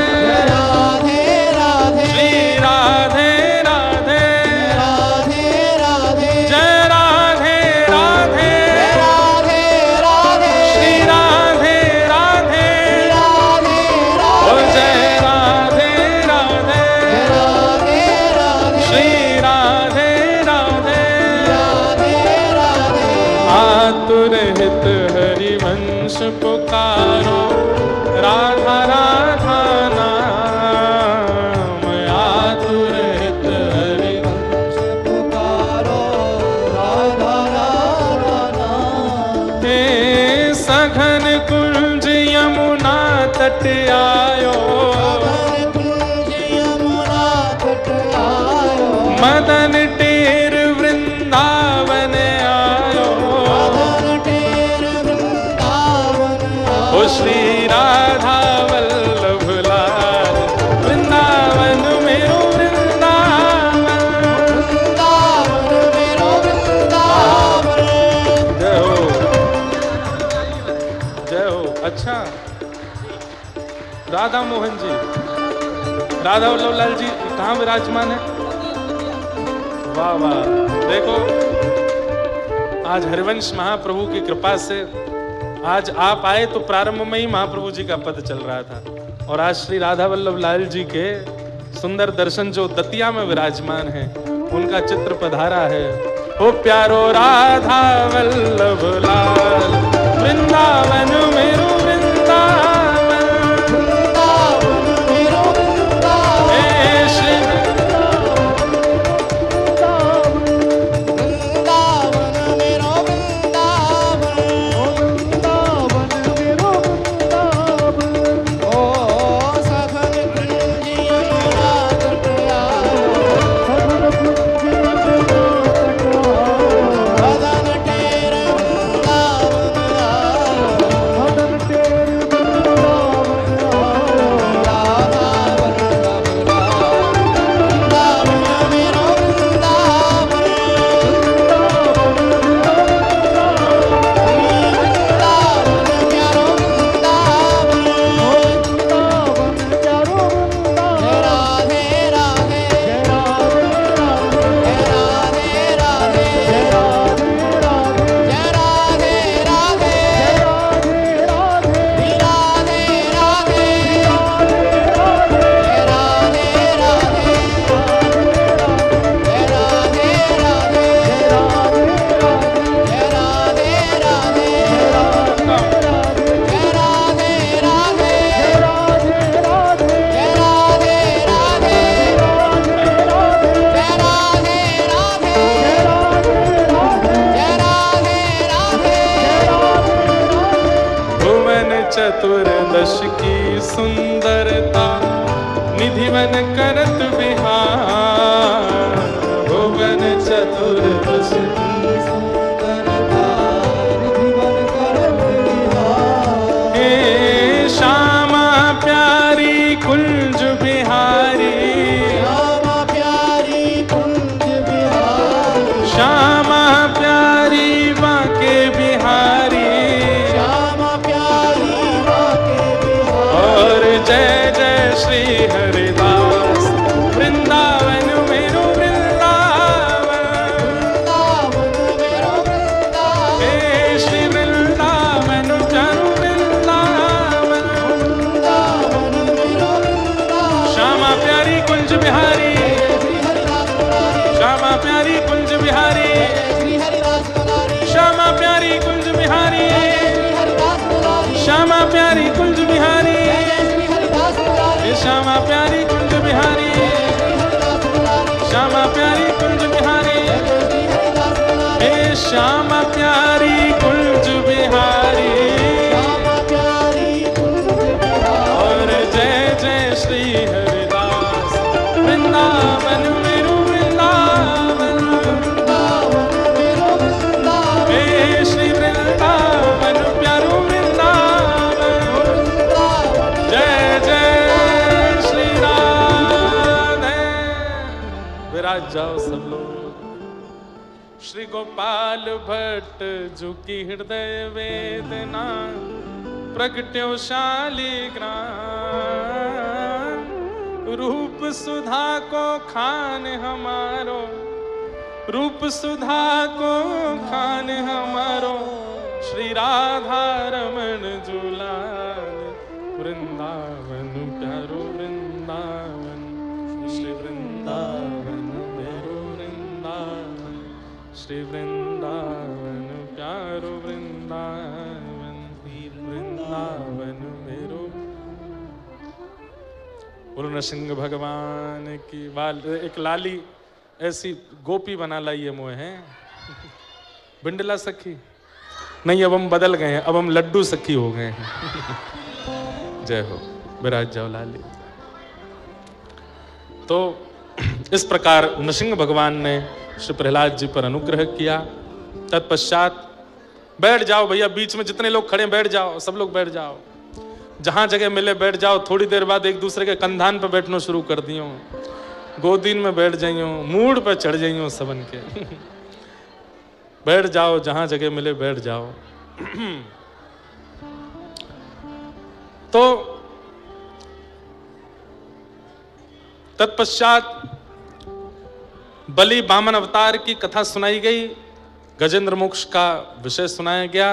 राधे राधे। श्री राधे राधे, राधे राधे। जय राधे राधे, राधे राधे। श्री राधे राधे, राधे ओ राधे। जय राधे राधे, राधे राधे। श्री राधे राधे, राधे राधे। आतुर हित हरिवंश पुकारो, राधा राधा नाम, आतुर हित हरिवंश पुकारो, राधा राधा नाम। हे सघन कुंज यमुना तट आयो, मदन कुंज यमुना तट आयो। मदन टेर वृंदावन आयो, मदन टेर वृंदावन आयो। ओ श्री राधा वल्लभ लाल, वृंदावन मेरो वृंदावन, वृंदावन मेरो वृंदावन। जय हो जय हो। अच्छा, राधा मोहन जी, राधा वल्लभ लाल जी कहाँ विराजमान है? वाह वाह, देखो आज हरिवंश महाप्रभु की कृपा से आज आप आए तो प्रारंभ में ही महाप्रभु जी का पद चल रहा था, और आज श्री राधा वल्लभ लाल जी के सुंदर दर्शन जो दतिया में विराजमान है उनका चित्र पधारा है। ओ प्यारो राधा वल्लभ लाल, वृंदावन मेरो वृंदावन, वृंदावन मेरो वृंदावन। हे श्री वृंदावन मेरो वृंदावन। वृंदावन मेरो वृंदावन। ओ सघन कुंज यमुना तट आयो। सघन कुंज यमुना तट आयो। मदन टेर वृंदावन आयो। मदन टेर वृंदावन आयो। राधा वल्लभ लाल, वृंदावन मेरो वृंदावन। चतुर्दश की सुंदरता निधिवन करत विहार, भुवन चतुर्दश की सुंदरता निधिवन करत विहार। हे श्यामा प्यारी कुंज बिहारी, श्यामा प्यारी कुंज बिहारी। श्यामा प्यारी जय जय श्री हरिदास वृंदावन मेरो वृंदावन हे श्री वृंदावन चारु वृंदावन श्यामा प्यारी कुंज बिहारी श्यामा प्यारी कुंज बिहारी श्यामा प्यारी कुंज बिहारी श्यामा प्यारी कुंज बिहारी श्यामा प्यारी कुंज बिहारी श्यामा प्यारी कुंज बिहारी हे श्यामा प्यारी कुंज बिहारी और जय जय श्री हरिदास वृंदावन मेरो वृंदावन हे श्री वृंदावन प्यारो वृंदावन जय जय श्री राधे। विराज जाओ सब लोग। श्री गोपाल भट्ट झुकी हृदय वेदना प्रगट्यो शालिग्राम रूप सुधा को खान हमारो रूप सुधा को खान हमारो श्री राधा रमन जुलाल वृंदावन प्यारो वृंदावन श्री वृंदावन मेरो वृंदावन श्री वृंदावन प्यारो वृंदावन वृंदावन मेरो। बोलो नरसिंह भगवान की। बाल एक लाली ऐसी गोपी बना लाई है मोह है बिंडला सखी नहीं, अब हम बदल गए हैं, अब हम लड्डू सखी हो गए हैं। जय हो। विराज जाओ लाली। तो इस प्रकार नरसिंह भगवान ने श्री प्रहलाद जी पर अनुग्रह किया। तत्पश्चात बैठ जाओ भैया, बीच में जितने लोग खड़े बैठ जाओ, सब लोग बैठ जाओ, जहां जगह मिले बैठ जाओ। थोड़ी देर बाद एक दूसरे के कंधान पर बैठना शुरू कर दियो, गोदीन में बैठ जाइयो, मूड पर चढ़ जाइयो सबन के। बैठ जाओ, जहां जगह मिले बैठ जाओ। तो तत्पश्चात बलि वामन अवतार की कथा सुनाई गई, गजेंद्र मोक्ष का विषय सुनाया गया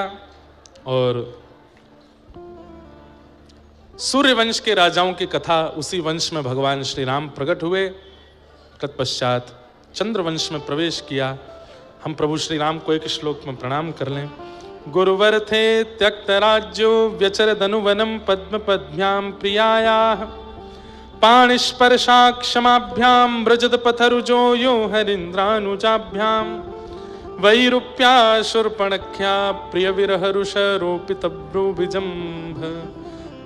और सूर्य वंश के राजाओं की कथा, उसी वंश में भगवान श्री राम प्रकट हुए। तत्पश्चात चंद्रवंश में प्रवेश किया। हम प्रभु श्री राम को एक श्लोक में प्रणाम कर लें। गुरुवर थे त्यक्त राज्यो व्यचर धनुवनम पद्म पद्भ्याम प्रियायाः पाणिस्पर्शा क्षमाभ्याम ब्रजद पथरुजो यो हरीन्द्रानुजाभ्याम वैरूप्या शूर्पणख्या प्रिय विरह रुषरोपित भ्रूभिजम्भ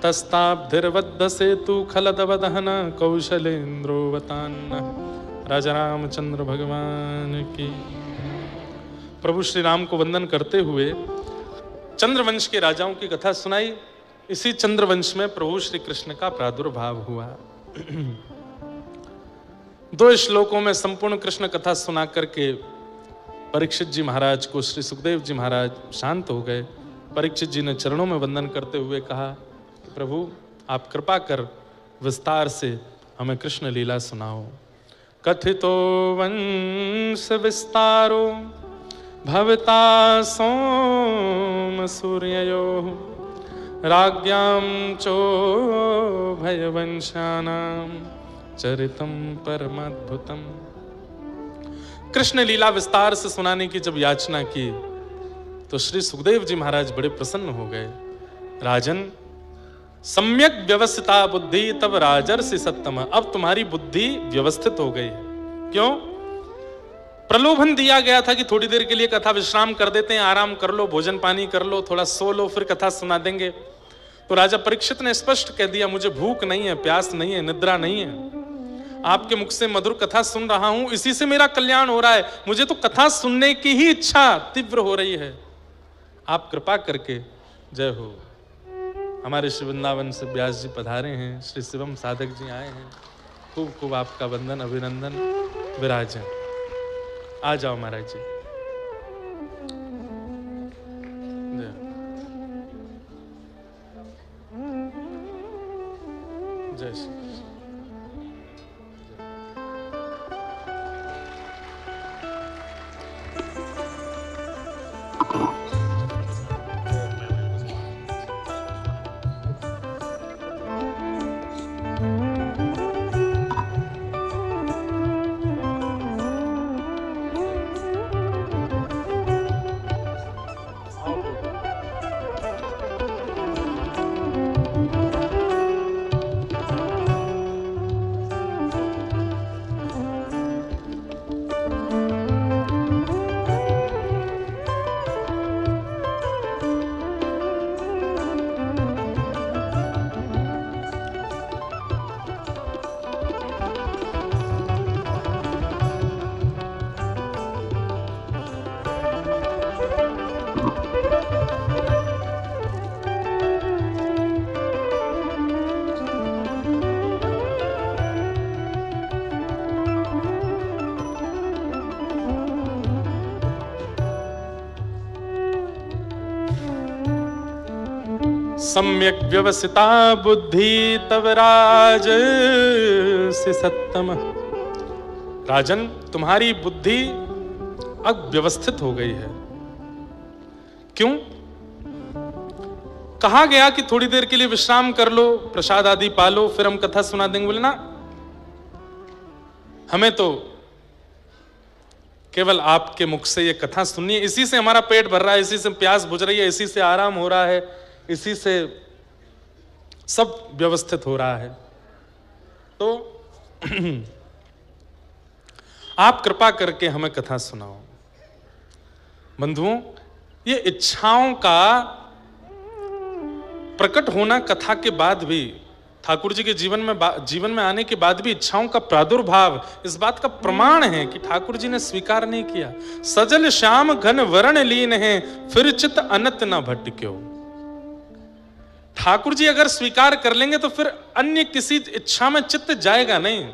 तस्ताब्धिर्वद्ध सेतु खलदवदहन कौशलेन्द्रोवतान्न। राजा रामचंद्र भगवान की। प्रभु श्री राम को वंदन करते हुए चंद्रवंश के राजाओं की कथा सुनाई। इसी चंद्रवंश में प्रभु श्री कृष्ण का प्रादुर्भाव हुआ। 2 श्लोकों में संपूर्ण कृष्ण कथा सुना करके परीक्षित जी महाराज को श्री सुखदेव जी महाराज शांत हो गए। परीक्षित जी ने चरणों में वंदन करते हुए कहा, प्रभु आप कृपा कर विस्तार से हमें कृष्ण लीला सुनाओ। कथितो वंश विस्तारो भवता सोम सूर्ययो राज्ञां चो भयवंशानां चरितं परमाद्भुतम्। कृष्ण लीला विस्तार से सुनाने की जब याचना की तो श्री सुखदेव जी महाराज बड़े प्रसन्न हो गए। राजन, सम्यक व्यवस्थिता बुद्धि तब राजर्षि सत्तम। अब तुम्हारी बुद्धि व्यवस्थित हो गई है। क्यों? प्रलोभन दिया गया था कि थोड़ी देर के लिए कथा विश्राम कर देते हैं, आराम कर लो, भोजन पानी कर लो, थोड़ा सो लो, फिर कथा सुना देंगे। तो राजा परीक्षित ने स्पष्ट कह दिया, मुझे भूख नहीं है, प्यास नहीं है, निद्रा नहीं है, आपके मुख से मधुर कथा सुन रहा हूं, इसी से मेरा कल्याण हो रहा है, मुझे तो कथा सुनने की ही इच्छा तीव्र हो रही है, आप कृपा करके। जय हो। हमारे श्री वृंदावन से व्यास जी पधारे हैं, श्री शिवम साधक जी आए हैं, खूब खूब आपका वंदन अभिनंदन। विराजें, आ जाओ महाराज जी। जय श्री सम्यक व्यवसिता बुद्धि तव राज से सत्तम। राजन, तुम्हारी बुद्धि अब व्यवस्थित हो गई है। क्यों? कहा गया कि थोड़ी देर के लिए विश्राम कर लो, प्रसाद आदि पालो, फिर हम कथा सुना देंगे। बोले ना, हमें तो केवल आपके मुख से ये कथा सुननी है, इसी से हमारा पेट भर रहा है, इसी से प्यास बुझ रही है, इसी से आराम हो रहा है, इसी से सब व्यवस्थित हो रहा है। तो आप कृपा करके हमें कथा सुनाओ। बंधुओं, ये इच्छाओं का प्रकट होना कथा के बाद भी, ठाकुर जी के जीवन में आने के बाद भी इच्छाओं का प्रादुर्भाव इस बात का प्रमाण है कि ठाकुर जी ने स्वीकार नहीं किया। सजल श्याम घन वर्ण लीन है, फिर चित अनत न भटक्यो। ठाकुर जी अगर स्वीकार कर लेंगे तो फिर अन्य किसी इच्छा में चित्त जाएगा नहीं।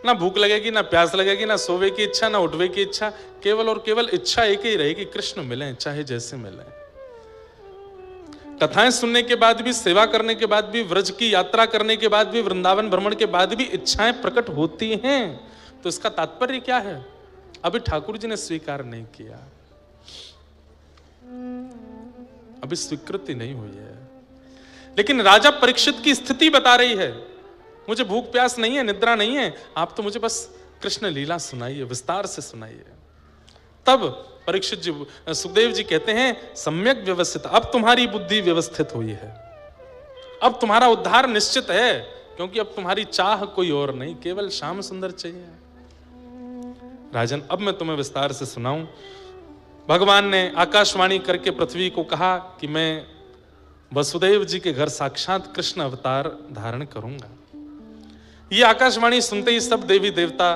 ना भूख लगेगी, ना प्यास लगेगी, ना सोवे की इच्छा, ना उठवे की इच्छा, केवल और केवल इच्छा एक ही रहेगी, कृष्ण मिले, चाहे जैसे मिले। कथाएं सुनने के बाद भी, सेवा करने के बाद भी, व्रज की यात्रा करने के बाद भी, वृंदावन भ्रमण के बाद भी इच्छाएं प्रकट होती हैं। तो इसका तात्पर्य क्या है? अभी ठाकुर जी ने स्वीकार नहीं किया, अभी स्वीकृति नहीं हुई है। लेकिन राजा परीक्षित की स्थिति बता रही है, मुझे भूख प्यास नहीं है, निद्रा नहीं है, आप तो मुझे बस कृष्ण लीला सुनाइए, विस्तार से सुनाइए। तब परीक्षित जी, सुखदेव जी कहते हैं, सम्यक व्यवस्थित, अब तुम्हारी बुद्धि व्यवस्थित हुई है, अब तुम्हारा उद्धार निश्चित है, क्योंकि अब तुम्हारी चाह कोई और नहीं, केवल श्याम सुंदर चाहिए। राजन, अब मैं तुम्हें विस्तार से सुनाऊं। भगवान ने आकाशवाणी करके पृथ्वी को कहा कि मैं वसुदेव जी के घर साक्षात कृष्ण अवतार धारण करूंगा। ये आकाशवाणी सुनते ही सब देवी देवता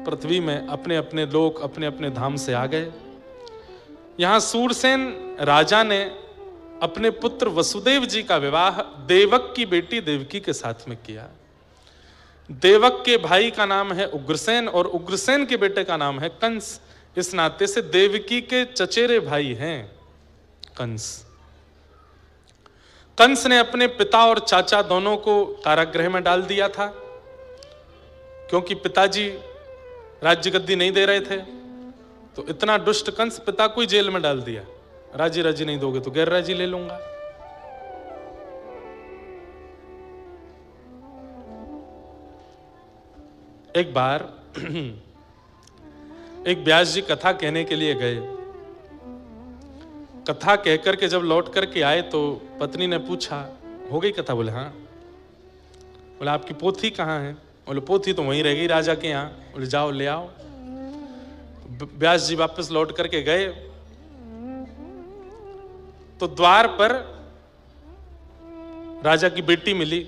पृथ्वी में अपने अपने लोक, अपने अपने धाम से आ गए। यहां सूरसेन राजा ने अपने पुत्र वसुदेव जी का विवाह देवक की बेटी देवकी के साथ में किया। देवक के भाई का नाम है उग्रसेन और उग्रसेन के बेटे का नाम है कंस। इस नाते से देवकी के चचेरे भाई हैं कंस। कंस ने अपने पिता और चाचा दोनों को कारागृह में डाल दिया था, क्योंकि पिताजी राज्य गद्दी नहीं दे रहे थे। तो इतना दुष्ट कंस पिता को ही जेल में डाल दिया, राजी राजी नहीं दोगे तो गैर राजी ले लूंगा। एक बार एक व्यास जी कथा कहने के लिए गए। कथा कहकर के जब लौट करके आए तो पत्नी ने पूछा, हो गई कथा? बोले हाँ। बोले आपकी पोथी कहाँ है? बोले पोथी तो वहीं रह गई राजा के यहाँ। बोले जाओ ले आओ। व्यास जी वापस लौट करके गए तो द्वार पर राजा की बेटी मिली।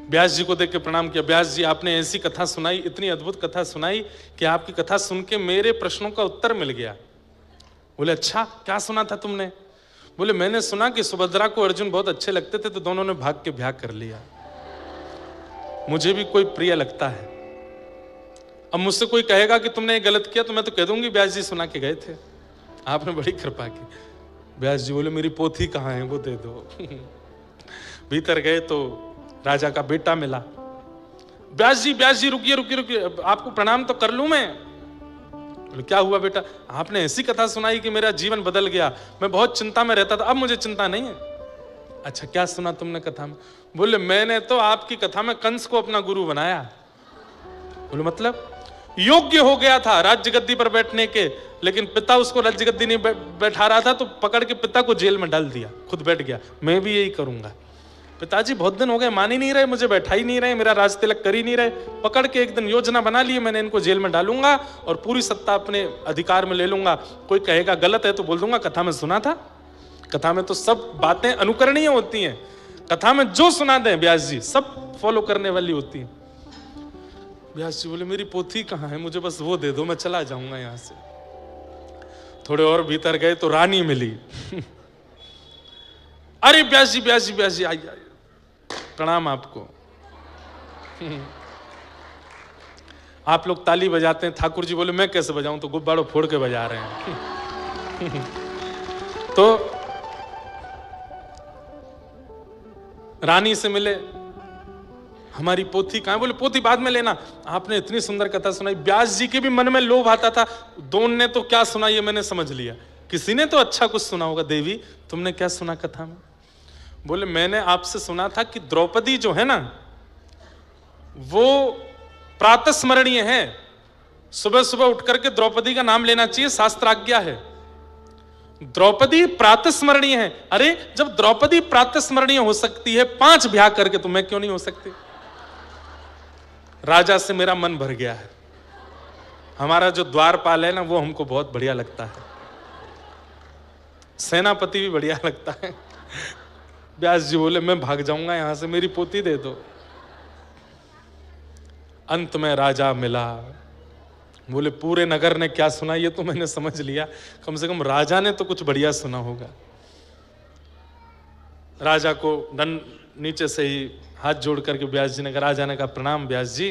व्यास जी को देख के प्रणाम किया। व्यास जी, आपने ऐसी कथा सुनाई, इतनी अद्भुत कथा सुनाई कि आपकी कथा सुन के मेरे प्रश्नों का उत्तर मिल गया। बोले अच्छा, क्या सुना था तुमने? बोले मैंने सुना कि सुभद्रा को अर्जुन बहुत अच्छे लगते थे तो दोनों ने भाग के ब्याह कर लिया। मुझे भी कोई प्रिय लगता है। अब मुझसे कोई कहेगा कि तुमने ये गलत किया तो मैं तो कह दूंगी व्यास जी सुना के गए थे, आपने बड़ी कृपा की। व्यास जी बोले मेरी पोथी कहाँ है, वो दे दो। भीतर गए तो राजा का बेटा मिला। व्यास जी रुकिए रुकिए रुकिए, आपको प्रणाम तो कर लूं मैं। बोले क्या हुआ बेटा? आपने ऐसी कथा सुनाई कि मेरा जीवन बदल गया, मैं बहुत चिंता में रहता था, अब मुझे चिंता नहीं है। अच्छा क्या सुना तुमने कथा में? बोले मैंने तो आपकी कथा में कंस को अपना गुरु बनाया। बोले मतलब? योग्य हो गया था राज्य गद्दी पर बैठने के, लेकिन पिता उसको राज्य गद्दी नहीं बैठा रहा था, तो पकड़ के पिता को जेल में डाल दिया, खुद बैठ गया। मैं भी यही करूंगा। पिताजी बहुत दिन हो गए, मान ही नहीं रहे, मुझे बैठा ही नहीं रहे, मेरा राज तिलक कर ही नहीं रहे। पकड़ के एक दिन योजना बना ली, मैंने इनको जेल में डालूंगा और पूरी सत्ता अपने अधिकार में ले लूंगा। कोई कहेगा गलत है तो बोल दूंगा कथा में सुना था। कथा में तो सब बातें अनुकरणीय होती हैं, कथा में जो सुना दें व्यास जी सब फॉलो करने वाली होती है। व्यास जी बोले मेरी पोथी कहाँ है, मुझे बस वो दे दो, मैं चला जाऊंगा यहां से। थोड़े और भीतर गए तो रानी मिली। अरे व्यास जी आइए, प्रणाम आपको। आप लोग ताली बजाते हैं, ठाकुर जी बोले मैं कैसे बजाऊं, तो गुब्बारों फोड़ के बजा रहे हैं। तो रानी से मिले, हमारी पोथी कहां? बोले पोथी बाद में लेना, आपने इतनी सुंदर कथा सुनाई। व्यास जी के भी मन में लोभ आता था, दोन ने तो क्या सुना ये मैंने समझ लिया, किसी ने तो अच्छा कुछ सुना होगा। देवी तुमने क्या सुना कथा में? बोले मैंने आपसे सुना था कि द्रौपदी जो है ना वो प्रातस्मरणीय है, सुबह सुबह उठ करके द्रौपदी का नाम लेना चाहिए, शास्त्राज्ञा है। द्रौपदी प्रातस्मरणीय है। अरे जब द्रौपदी प्रातस्मरणीय हो सकती है 5 ब्याह करके, तो मैं क्यों नहीं हो सकती? राजा से मेरा मन भर गया है। हमारा जो द्वारपाल है ना वो हमको बहुत बढ़िया लगता है, सेनापति भी बढ़िया लगता है। व्यास जी बोले मैं भाग जाऊंगा यहां से, मेरी पोती दे दो। अंत में राजा मिला। बोले पूरे नगर ने क्या सुना ये तो मैंने समझ लिया, कम से कम राजा ने तो कुछ बढ़िया सुना होगा। राजा को नीचे से ही हाथ जोड़ करके व्यास जी ने कहा, राजा ने कहा प्रणाम व्यास जी।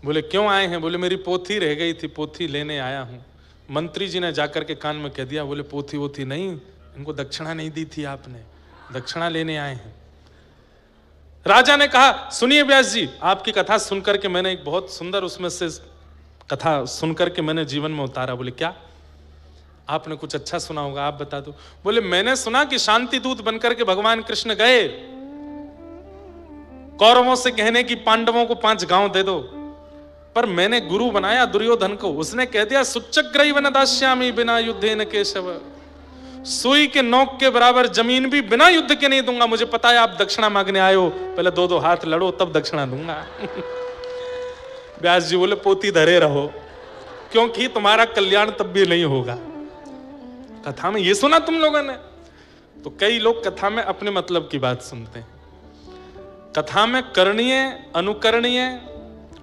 बोले क्यों आए हैं? बोले मेरी पोथी रह गई थी, पोथी लेने आया हूं। मंत्री जी ने जाकर के कान में कह दिया। बोले पोथी वोथी नहीं, इनको दक्षिणा नहीं दी थी आपने, दक्षिणा लेने आए हैं। राजा ने कहा सुनिए व्यास जी, आपकी कथा सुनकर के मैंने एक बहुत सुंदर उसमें से कथा सुनकर के मैंने जीवन में उतारा। बोले क्या? आपने कुछ अच्छा सुना होगा, आप बता दो। बोले मैंने सुना कि शांति दूत बनकर के भगवान कृष्ण गए कौरवों से कहने की पांडवों को 5 गांव दे दो, पर मैंने गुरु बनाया दुर्योधन को। उसने कह दिया सुच्चग्रैव न दास्यामि बिना युद्धेन केशव, सुई के नोक के बराबर जमीन भी बिना युद्ध के नहीं दूंगा। मुझे पता है आप दक्षिणा मांगने आए हो, पहले 2-2 हाथ लड़ो तब दक्षिणा दूंगा। व्यास जी बोले पोती धरे रहो, क्योंकि तुम्हारा कल्याण तब भी नहीं होगा। कथा में ये सुना तुम लोगों ने? तो कई लोग कथा में अपने मतलब की बात सुनते हैं। कथा में करणीय, अनुकरणीय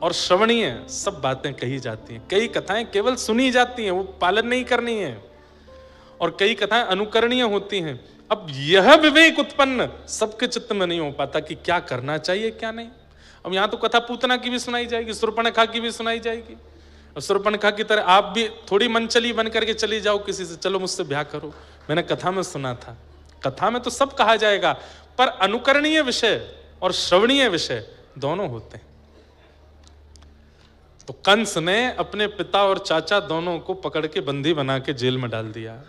और श्रवणीय सब बातें कही जाती हैं। कई कथाएं केवल सुनी जाती हैं, वो पालन नहीं करनी है, और कई कथाएं अनुकरणीय होती हैं। अब यह विवेक उत्पन्न सबके चित्त में नहीं हो पाता कि क्या करना चाहिए क्या नहीं। अब यहां तो कथा पूतना की भी सुनाई जाएगी, शूर्पणखा की भी सुनाई जाएगी। अब शूर्पणखा की तरह आप भी थोड़ी मनचली बन करके चली जाओ किसी से, चलो मुझसे ब्याह करो। मैंने कथा में सुना था, कथा में तो सब कहा जाएगा, पर अनुकरणीय विषय और श्रवणीय विषय दोनों होते हैं। तो कंस ने अपने पिता और चाचा दोनों को पकड़ के बंदी बना के जेल में डाल दिया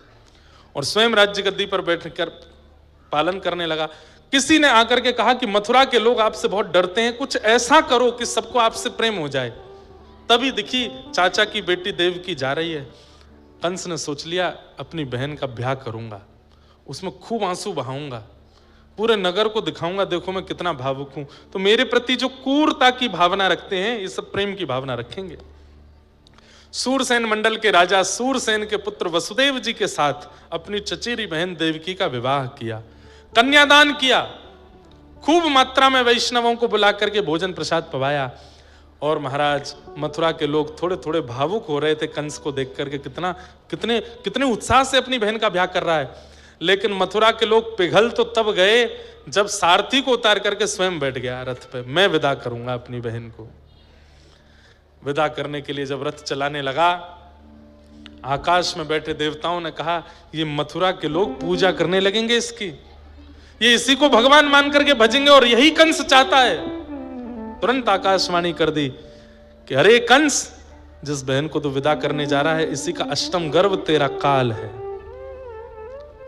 और स्वयं राज्य गद्दी पर बैठकर पालन करने लगा। किसी ने आकर के कहा कि मथुरा के लोग आपसे बहुत डरते हैं, कुछ ऐसा करो कि सबको आपसे प्रेम हो जाए। तभी दिखी चाचा की बेटी देवकी जा रही है। कंस ने सोच लिया अपनी बहन का ब्याह करूंगा, उसमें खूब आंसू बहाऊंगा, पूरे नगर को दिखाऊंगा देखो मैं कितना भावुक हूं। तो मेरे प्रति जो क्रूरता की भावना रखते हैं ये सब प्रेम की भावना रखेंगे। सूरसेन मंडल के राजा सूरसेन के पुत्र वसुदेव जी के साथ अपनी चचेरी बहन देवकी का विवाह किया, कन्यादान किया, खूब मात्रा में वैष्णवों को बुला करके भोजन प्रसाद पवाया। और महाराज मथुरा के लोग थोड़े थोड़े भावुक हो रहे थे कंस को देख करके, कितने उत्साह से अपनी बहन का ब्याह कर रहा है। लेकिन मथुरा के लोग पिघल तो तब गए जब सारथी को उतार करके स्वयं बैठ गया रथ पे, मैं विदा करूंगा अपनी बहन को। विदा करने के लिए जब रथ चलाने लगा, आकाश में बैठे देवताओं ने कहा ये मथुरा के लोग पूजा करने लगेंगे इसकी, ये इसी को भगवान मान करके भजेंगे और यही कंस चाहता है। तुरंत आकाशवाणी कर दी कि अरे कंस, जिस बहन को तू विदा करने जा रहा है इसी का अष्टम गर्भ तेरा काल है।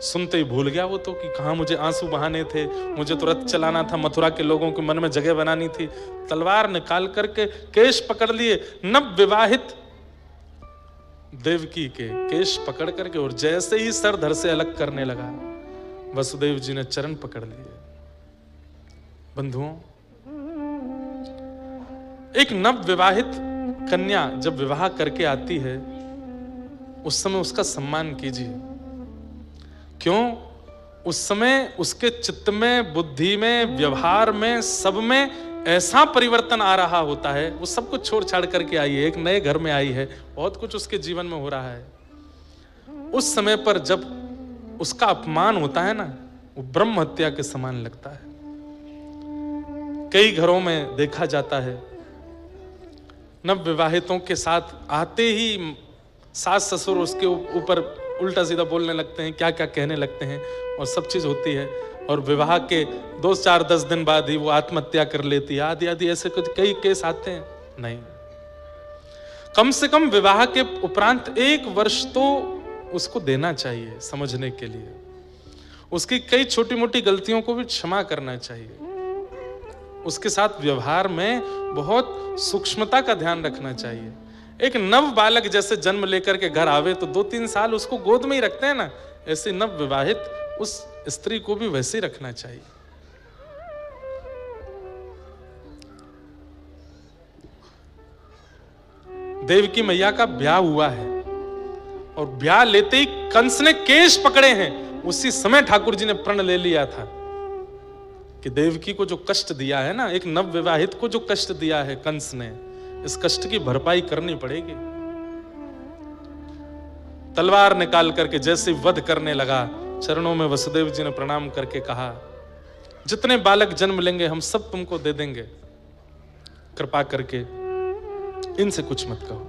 सुनते ही भूल गया वो तो कि कहां मुझे आंसू बहाने थे, मुझे तो रथ चलाना था, मथुरा के लोगों के मन में जगह बनानी थी। तलवार निकाल करके केश पकड़ लिए, नव विवाहित देवकी के केश पकड़ करके, और जैसे ही सर धर से अलग करने लगा वसुदेव जी ने चरण पकड़ लिए। बंधुओं, एक नव विवाहित कन्या जब विवाह करके आती है उस समय उसका सम्मान कीजिए। क्यों? उस समय उसके चित्त में, बुद्धि में, व्यवहार में, सब में ऐसा परिवर्तन आ रहा होता है। वो सब कुछ छोड़ छाड़ करके आई है, एक नए घर में आई है, बहुत कुछ उसके जीवन में हो रहा है। उस समय पर जब उसका अपमान होता है ना, वो ब्रह्म हत्या के समान लगता है। कई घरों में देखा जाता है नव विवाहितों के साथ आते ही सास ससुर उसके ऊपर उल्टा सीधा बोलने लगते हैं, क्या क्या कहने लगते हैं, और सब चीज होती है। और विवाह के 2, 4, 10 दिन बाद ही वो आत्महत्या कर लेती है, आदि आदि ऐसे कुछ कई केस आते हैं। नहीं, कम से कम विवाह के उपरांत 1 वर्ष तो उसको देना चाहिए समझने के लिए। उसकी कई छोटी मोटी गलतियों को भी क्षमा करना चाहिए। उसके साथ व्यवहार में बहुत सूक्ष्मता का ध्यान रखना चाहिए। एक नव बालक जैसे जन्म लेकर के घर आवे तो 2-3 साल उसको गोद में ही रखते हैं ना, ऐसे नव विवाहित उस स्त्री को भी वैसे ही रखना चाहिए। देवकी मैया का ब्याह हुआ है और ब्याह लेते ही कंस ने केश पकड़े हैं। उसी समय ठाकुर जी ने प्रण ले लिया था कि देवकी को जो कष्ट दिया है ना, एक नव विवाहित को जो कष्ट दिया है कंस ने, इस कष्ट की भरपाई करनी पड़ेगी। तलवार निकाल करके जैसे वध करने लगा, चरणों में वसुदेव जी ने प्रणाम करके कहा, जितने बालक जन्म लेंगे हम सब तुमको दे देंगे, कृपा करके इनसे कुछ मत कहो।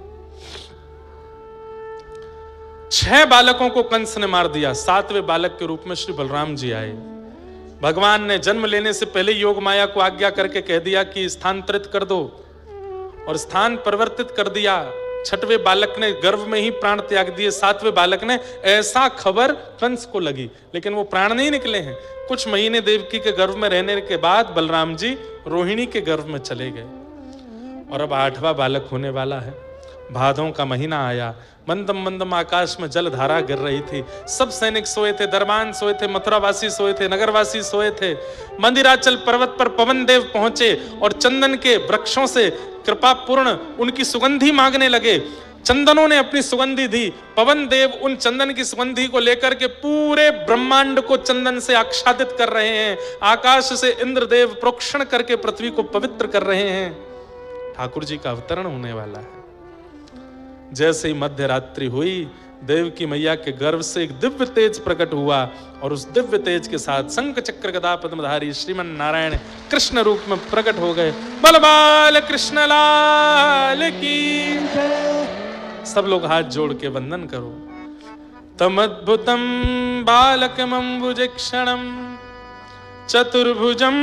6 बालकों को कंस ने मार दिया। 7वें बालक के रूप में श्री बलराम जी आए। भगवान ने जन्म लेने से पहले योग माया को आज्ञा करके कह दिया कि स्थानांतरित कर दो, और स्थान परिवर्तित कर दिया। 6वें बालक ने गर्भ में ही प्राण त्याग दिए। 7वें बालक ने, ऐसा खबर कंस को लगी, लेकिन वो प्राण नहीं निकले हैं। कुछ महीने देवकी के गर्भ में रहने के बाद बलराम जी रोहिणी के गर्भ में चले गए, और अब 8वां बालक होने वाला है। भादों का महीना आया, मंदम मंदम आकाश में जल धारा गिर रही थी। सब सैनिक सोए थे, दरबान सोए थे, मथुरावासी सोए थे, नगरवासी सोए थे। मंदिराचल पर्वत पर पवन देव पहुंचे और चंदन के वृक्षों से कृपा पूर्ण उनकी सुगंधी मांगने लगे। चंदनों ने अपनी सुगंधी दी, पवन देव उन चंदन की सुगंधी को लेकर के पूरे ब्रह्मांड को चंदन से आच्छादित कर रहे हैं। आकाश से इंद्रदेव प्रोक्षण करके पृथ्वी को पवित्र कर रहे हैं। ठाकुर जी का अवतरण होने वाला है। जैसे ही मध्य रात्रि हुई, देवकी मैया के गर्भ से एक दिव्य तेज प्रकट हुआ, और उस दिव्य तेज के साथ शंख चक्र गदा पद्मधारी श्रीमन नारायण कृष्ण रूप में प्रकट हो गए। बल बाल कृष्ण लाल की। सब लोग हाथ जोड़ के वंदन करो। तमद्भुतम बालकमंबुजक्षणम चतुर्भुजम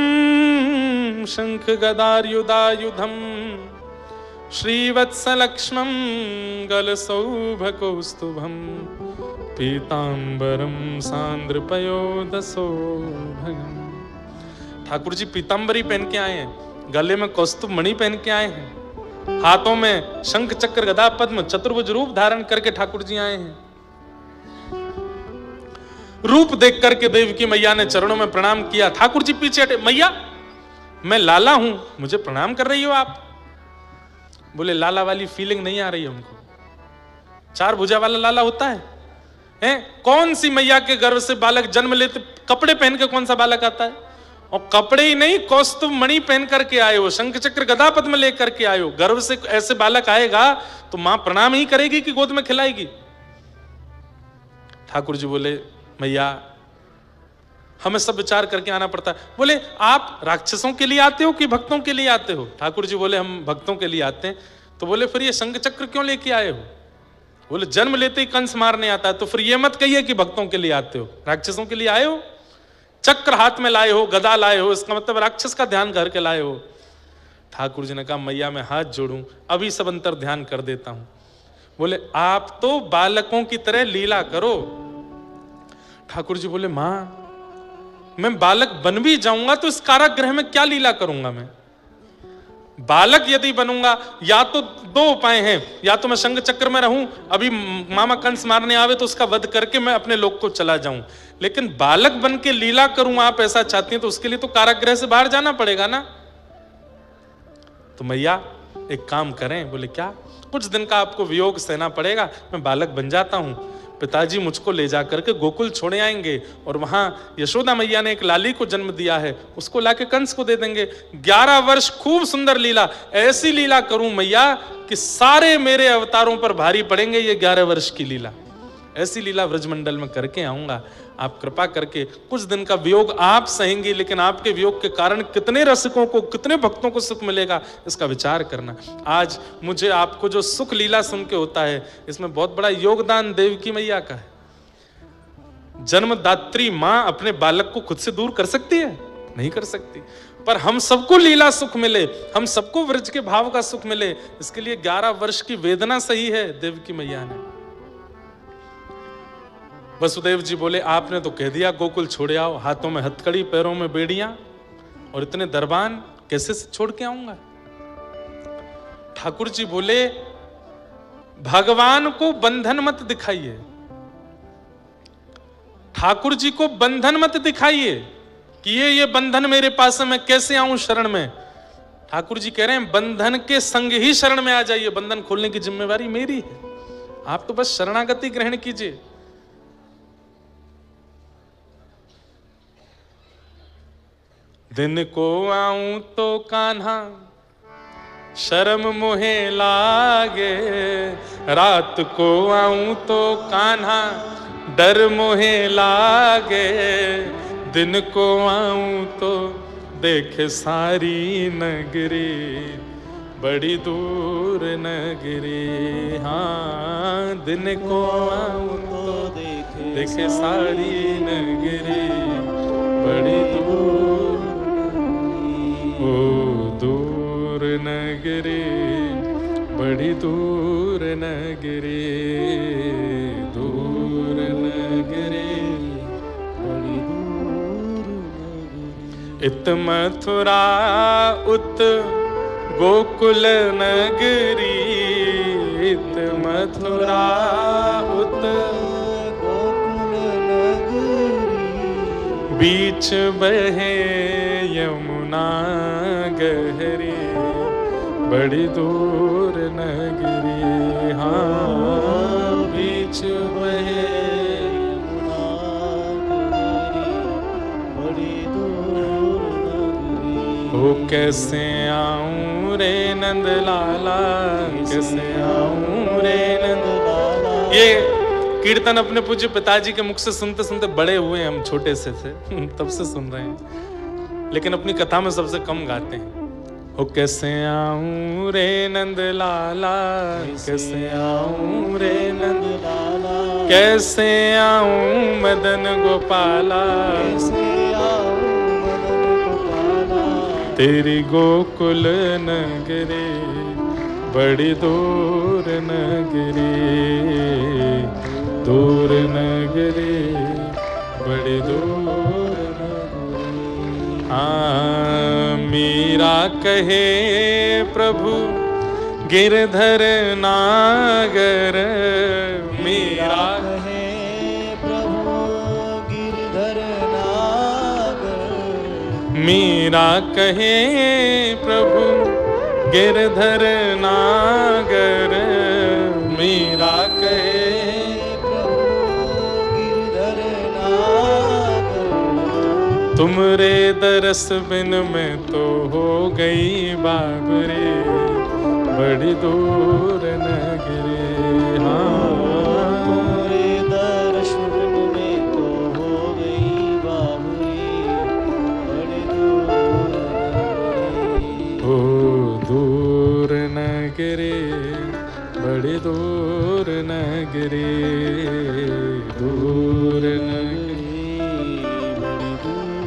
शंख गदायुधायुधम श्रीवत्सलक्ष्मं गलसौभकौस्तुभं पीतांबरम सांद्रपयोदसौभगम। ठाकुर जी पीतांबरी पहन के आए हैं, गले में कौस्तुभ मणि पहन के आए हैं, हाथों में शंख चक्र गदा पद्म चतुर्भुज रूप धारण करके ठाकुर जी आए हैं। रूप देख करके देवकी मैया ने चरणों में प्रणाम किया। ठाकुर जी पीछे हटे। मैया, मैं लाला हूं, मुझे प्रणाम कर रही हो आप? बोले लाला वाली फीलिंग नहीं आ रही हमको। 4 भुजा वाला लाला होता है? कौन सी मैया के गर्भ से बालक जन्म लेते कपड़े पहन के कौन सा बालक आता है? और कपड़े ही नहीं, कौस्तुभ मणि पहन करके आए हो, शंख चक्र गदा पद्म लेकर के आए हो। गर्भ से ऐसे बालक आएगा तो मां प्रणाम ही करेगी कि गोद में खिलाएगी? ठाकुर जी बोले, मैया हमें सब विचार करके आना पड़ता है। बोले आप राक्षसों के लिए आते हो कि भक्तों के लिए आते हो? ठाकुर जी बोले हम भक्तों के लिए आते हैं। तो बोले फिर ये शंख चक्र क्यों लेके आए हो? बोले जन्म लेते ही कंस मारने आता है, तो फिर ये मत कहिए कि भक्तों के लिए आते हो, राक्षसों के लिए आए हो। चक्र हाथ में लाए हो, गदा लाए हो, इसका मतलब राक्षस का ध्यान घर के लाए हो। ठाकुर जी ने कहा मैया मैं हाथ जोड़ूं, अभी सब अंतर ध्यान कर देता हूं। बोले आप तो बालकों की तरह लीला करो। ठाकुर जी बोले मां मैं बालक बन भी जाऊंगा तो इस कारागृह में क्या लीला करूंगा मैं? बालक यदि बनूंगा, या तो दो उपाय हैं, या तो मैं शंख चक्र में रहूं, अभी मामा कंस मारने आवे तो उसका वध करके मैं अपने लोक को चला जाऊं, लेकिन बालक बन के लीला करूं आप ऐसा चाहती हैं तो उसके लिए तो कारागृह से बाहर जाना पड़ेगा ना। तो मैया एक काम करें। बोले क्या? कुछ दिन का आपको वियोग सहना पड़ेगा, मैं बालक बन जाता हूं, पिताजी मुझको ले जाकर के गोकुल छोड़े आएंगे और वहां यशोदा मैया ने एक लाली को जन्म दिया है, उसको लाके कंस को दे देंगे। 11 वर्ष खूब सुंदर लीला, ऐसी लीला करूं मैया कि सारे मेरे अवतारों पर भारी पड़ेंगे ये 11 वर्ष की लीला। ऐसी लीला ब्रजमंडल में करके आऊंगा। आप कृपा करके, कुछ दिन का वियोग आप सहेंगी, लेकिन आपके वियोग के कारण कितने रसिकों को, कितने भक्तों को सुख मिलेगा इसका विचार करना। आज मुझे आपको जो सुख लीला सुन के होता है, इसमें बहुत बड़ा योगदान देवकी मैया का है। जन्मदात्री मां अपने बालक को खुद से दूर कर सकती है? नहीं कर सकती। पर हम सबको लीला सुख मिले, हम सबको व्रज के भाव का सुख मिले, इसके लिए 11 वर्ष की वेदना सही है देवकी मैया ने। वसुदेव जी बोले आपने तो कह दिया गोकुल छोड़ आओ, हाथों में हथकड़ी, पैरों में बेड़ियां और इतने दरबान कैसे छोड़ के आऊंगा? ठाकुर जी बोले भगवान को बंधन मत दिखाइए, ठाकुर जी को बंधन मत दिखाइए कि ये बंधन मेरे पास है, मैं कैसे आऊं शरण में। ठाकुर जी कह रहे हैं बंधन के संग ही शरण में आ जाइए, बंधन खोलने की जिम्मेवारी मेरी है, आप तो बस शरणागति ग्रहण कीजिए। दिन को आऊं तो कान्हा शर्म मोहे लागे, रात को आऊं तो कान्हा डर मोहे लागे, दिन को आऊं तो देख सारी नगरी बड़ी दूर नगरी। हाँ दिन को आऊं तो देखे सारी नगरी बड़ी दूर, ओ दूर नगरी बड़ी दूर नगरी, दूर नगरी बड़ी दूर नगरी। इत मथुरा उत गोकुल नगरी, इत मथुरा उत गोकुल नगरी, बीच बहे यमुना गहरी बड़ी दूर नगरी। हाँ बीच बहे यमुना गहरी बड़ी दूर नगरी। ओ कैसे आऊं रे नंद लाला, कैसे आऊं रे नंद लाला। ये कीर्तन अपने पूज्य पिताजी के मुख से सुनते सुनते बड़े हुए, हम छोटे से थे तब से सुन रहे हैं, लेकिन अपनी कथा में सबसे कम गाते हैं। ओ कैसे आऊं रे नंद लाला, कैसे आऊं रे नंद लाला, कैसे आऊं मदन गोपाला, कैसे आऊं मदन गोपाला, तेरी गोकुल नगरी बड़ी दूर नगरी, दूर नगरी बड़ी दूर नगरी। हाँ मीरा कहे प्रभु गिरधर नागर, मीरा कहे प्रभु गिरधर नागर, मीरा कहे प्रभु गिरधर नागर, मीरा कहे तुमरे दरस बिन में तो हो गई बाबरी बड़ी दूर नगरी। हाँ तुमरे दरस बिन में तो हो गई बाबरी बड़ी दूर नगरी। ओ दूर नगरी बड़ी दूर नगरी, दूर नगरी बड़ी दूर।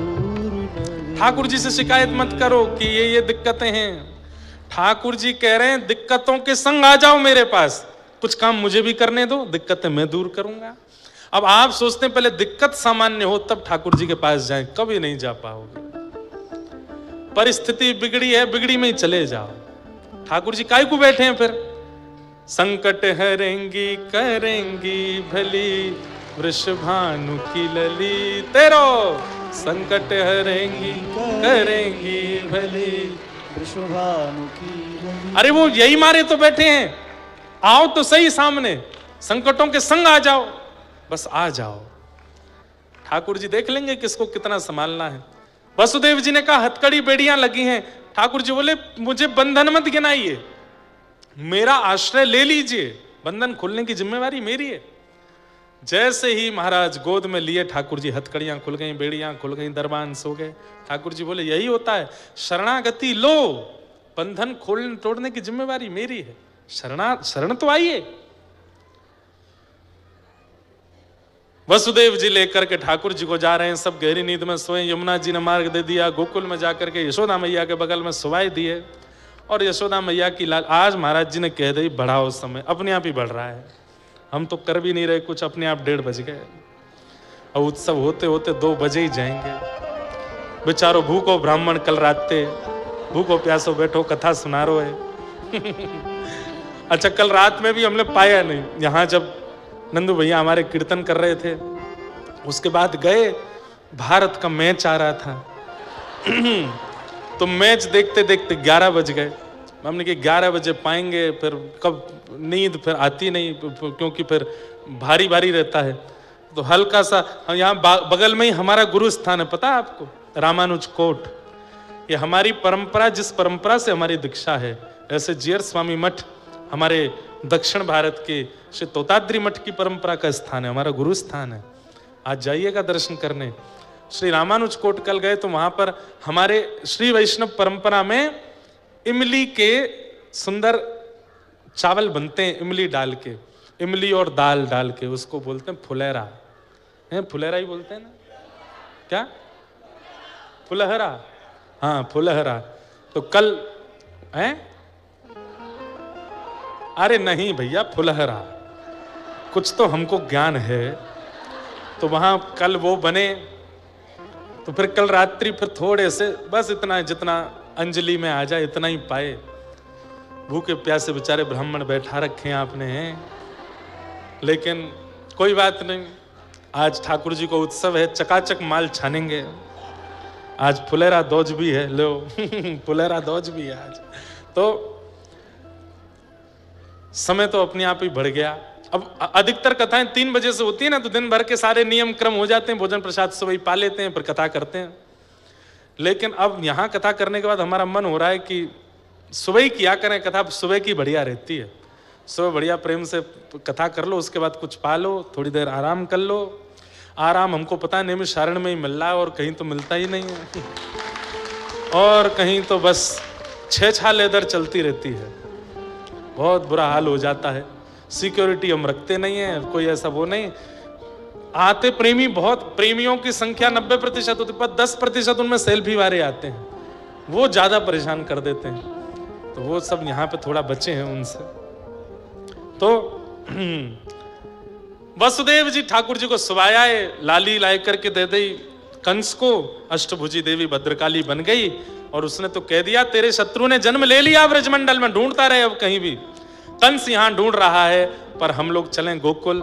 ठाकुर जी से शिकायत मत करो कि ये दिक्कतें हैं। ठाकुर जी कह रहे हैं दिक्कतों के संग आ जाओ मेरे पास, कुछ काम मुझे भी करने दो, दिक्कतें मैं दूर करूंगा। अब आप सोचते हैं पहले दिक्कत सामान्य हो तब ठाकुर जी के पास जाएं, कभी नहीं जा पाओगे। परिस्थिति बिगड़ी है, बिगड़ी में ही चले जाओ। ठाकुर जी काहे को बैठे हैं फिर? संकट हरेंगी करेंगी भली वृषभानु की लली तेरो, संकट हरेंगी करेंगी भली वृषभानु की लली। अरे वो यही मारे तो बैठे हैं, आओ तो सही सामने, संकटों के संग आ जाओ, बस आ जाओ। ठाकुर जी देख लेंगे किसको कितना संभालना है। वसुदेव जी ने कहा हथकड़ी बेड़ियां लगी हैं। ठाकुर जी बोले मुझे बंधन मत गिनाइए, मेरा आश्रय ले लीजिए, बंधन खोलने की जिम्मेवारी मेरी है। जैसे ही महाराज गोद में लिए ठाकुर जी, हथकड़ियां खुल गई, बेड़ियां खुल गई, दरबान सो गए। ठाकुर जी बोले यही होता है, शरणागति लो, बंधन खोलने तोड़ने की जिम्मेवारी मेरी है, शरण तो आइए। वसुदेव जी लेकर के ठाकुर जी को जा रहे हैं, सब गहरी नींद में सोए। यमुना जी ने मार्ग दे दिया, गोकुल में जाकर के यशोदा मैया के बगल में सुवाई दिए। और यशोदा मैया की लाल, आज महाराज जी ने कह दी बढ़ाओ समय, अपने आप ही बढ़ रहा है, हम तो कर भी नहीं रहे कुछ, अपने आप 1:30 बज गए। और उत्सव होते होते 2 बजे ही जाएंगे। बेचारो भूखो ब्राह्मण कल राते, भूखो प्यासो बैठो कथा सुना रो है। अच्छा कल रात में भी हमने पाया नहीं, यहाँ जब नंदू भैया हमारे कीर्तन कर रहे थे, उसके बाद गए, भारत का मैच आ रहा था। तो मैच देखते देखते 11 बज गए। हमने कि 11 बजे पाएंगे, फिर कब नींद फिर आती नहीं, क्योंकि फिर भारी भारी रहता है। तो हल्का सा, यहाँ बगल में ही हमारा गुरु स्थान है, पता है आपको, रामानुज कोट। ये हमारी परंपरा, जिस परंपरा से हमारी दीक्षा है, ऐसे जीयर स्वामी मठ हमारे दक्षिण भारत के श्री तोताद्री मठ की परंपरा का स्थान है, हमारा गुरु स्थान है। आज जाइएगा दर्शन करने। श्री रामानुज कोट कल गए तो वहां पर हमारे श्री वैष्णव परंपरा में इमली के सुंदर चावल बनते हैं, इमली डाल के, इमली और दाल डाल के, उसको बोलते हैं फुलेरा है, फुलेरा ही बोलते हैं ना, क्या फुलहरा, हाँ फुलहरा। तो कल है, अरे नहीं भैया फुलहरा, कुछ तो हमको ज्ञान है। तो वहां कल वो बने, तो फिर कल रात्रि फिर थोड़े से, बस इतना जितना अंजलि में आ जाए इतना ही पाए। भूखे प्यासे बेचारे ब्राह्मण बैठा रखे हैं आपने हैं, लेकिन कोई बात नहीं, आज ठाकुर जी को उत्सव है, चकाचक माल छानेंगे। आज फुलेरा दोज भी है, लो फुलेरा दोज भी है आज। तो समय तो अपने आप ही बढ़ गया। अब अधिकतर कथाएं 3 बजे से होती है ना, तो दिन भर के सारे नियम क्रम हो जाते हैं, भोजन प्रसाद सुबह पा लेते हैं, फिर कथा करते हैं। लेकिन अब यहाँ कथा करने के बाद हमारा मन हो रहा है कि सुबह ही किया करें कथा, सुबह की बढ़िया रहती है। सुबह बढ़िया प्रेम से कथा कर लो, उसके बाद कुछ पा लो, थोड़ी देर आराम कर लो। आराम हमको पता है नैमिषारण्य में ही मिल रहा है, और कहीं तो मिलता ही नहीं है। और कहीं तो बस 6 लेदर चलती रहती है, बहुत बुरा हाल हो जाता है। सिक्योरिटी हम रखते नहीं है, कोई ऐसा वो नहीं। आते प्रेमी बहुत, प्रेमियों की संख्या 90% होती है, 10% उनमें सेल्फी वाले आते हैं, वो ज्यादा परेशान कर देते हैं। तो वो सब यहाँ पे थोड़ा बचे हैं उनसे। तो वसुदेव जी ठाकुर जी को सुवाया, लाली लाई करके दे दी कंस को। अष्टभुजी देवी भद्रकाली बन गई, और उसने तो कह दिया तेरे शत्रु ने जन्म ले लिया ब्रजमंडल में, ढूंढता रहे अब कहीं भी। कंस यहां ढूंढ रहा है, पर हम लोग चलें गोकुल।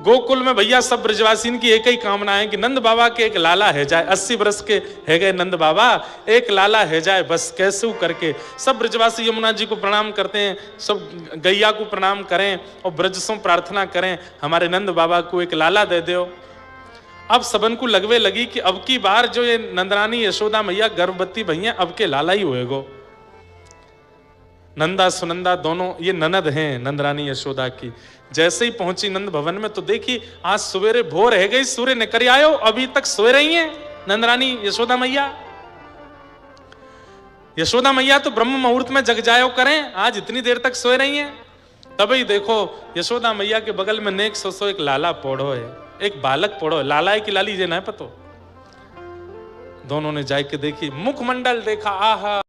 गोकुल में भैया सब ब्रजवासीन की एक ही कामना है कि नंद बाबा के एक लाला है जाए। 80 वर्ष के है गए नंद बाबा, एक लाला है जाए बस, कैसे करके सब ब्रजवासी यमुना जी को प्रणाम करते हैं, सब गैया को प्रणाम करें और ब्रज से प्रार्थना करें हमारे नंद बाबा को एक लाला दे दो। अब सबन को लगवे लगी कि अब की बार जो ये नंदरानी यशोदा मैया गर्भवती भैया, अब के लाला ही होएगो। नंदा सुनंदा दोनों ये ननद हैं नंदरानी यशोदा की। जैसे ही पहुंची नंद भवन में तो देखी आज सवेरे भोर है गई, सूर्य निकल आयो, अभी तक सोए रही हैं नंदरानी यशोदा मैया। यशोदा मैया तो ब्रह्म मुहूर्त में जग जायो करें, आज इतनी देर तक सोए रही हैं। तभी देखो यशोदा मैया के बगल में नेक सो एक लाला पौड़ो है, एक बालक पौड़ो है। लाला है कि लाली जे ना पतो। दोनों ने जाके देखी, मुखमंडल देखा, आहा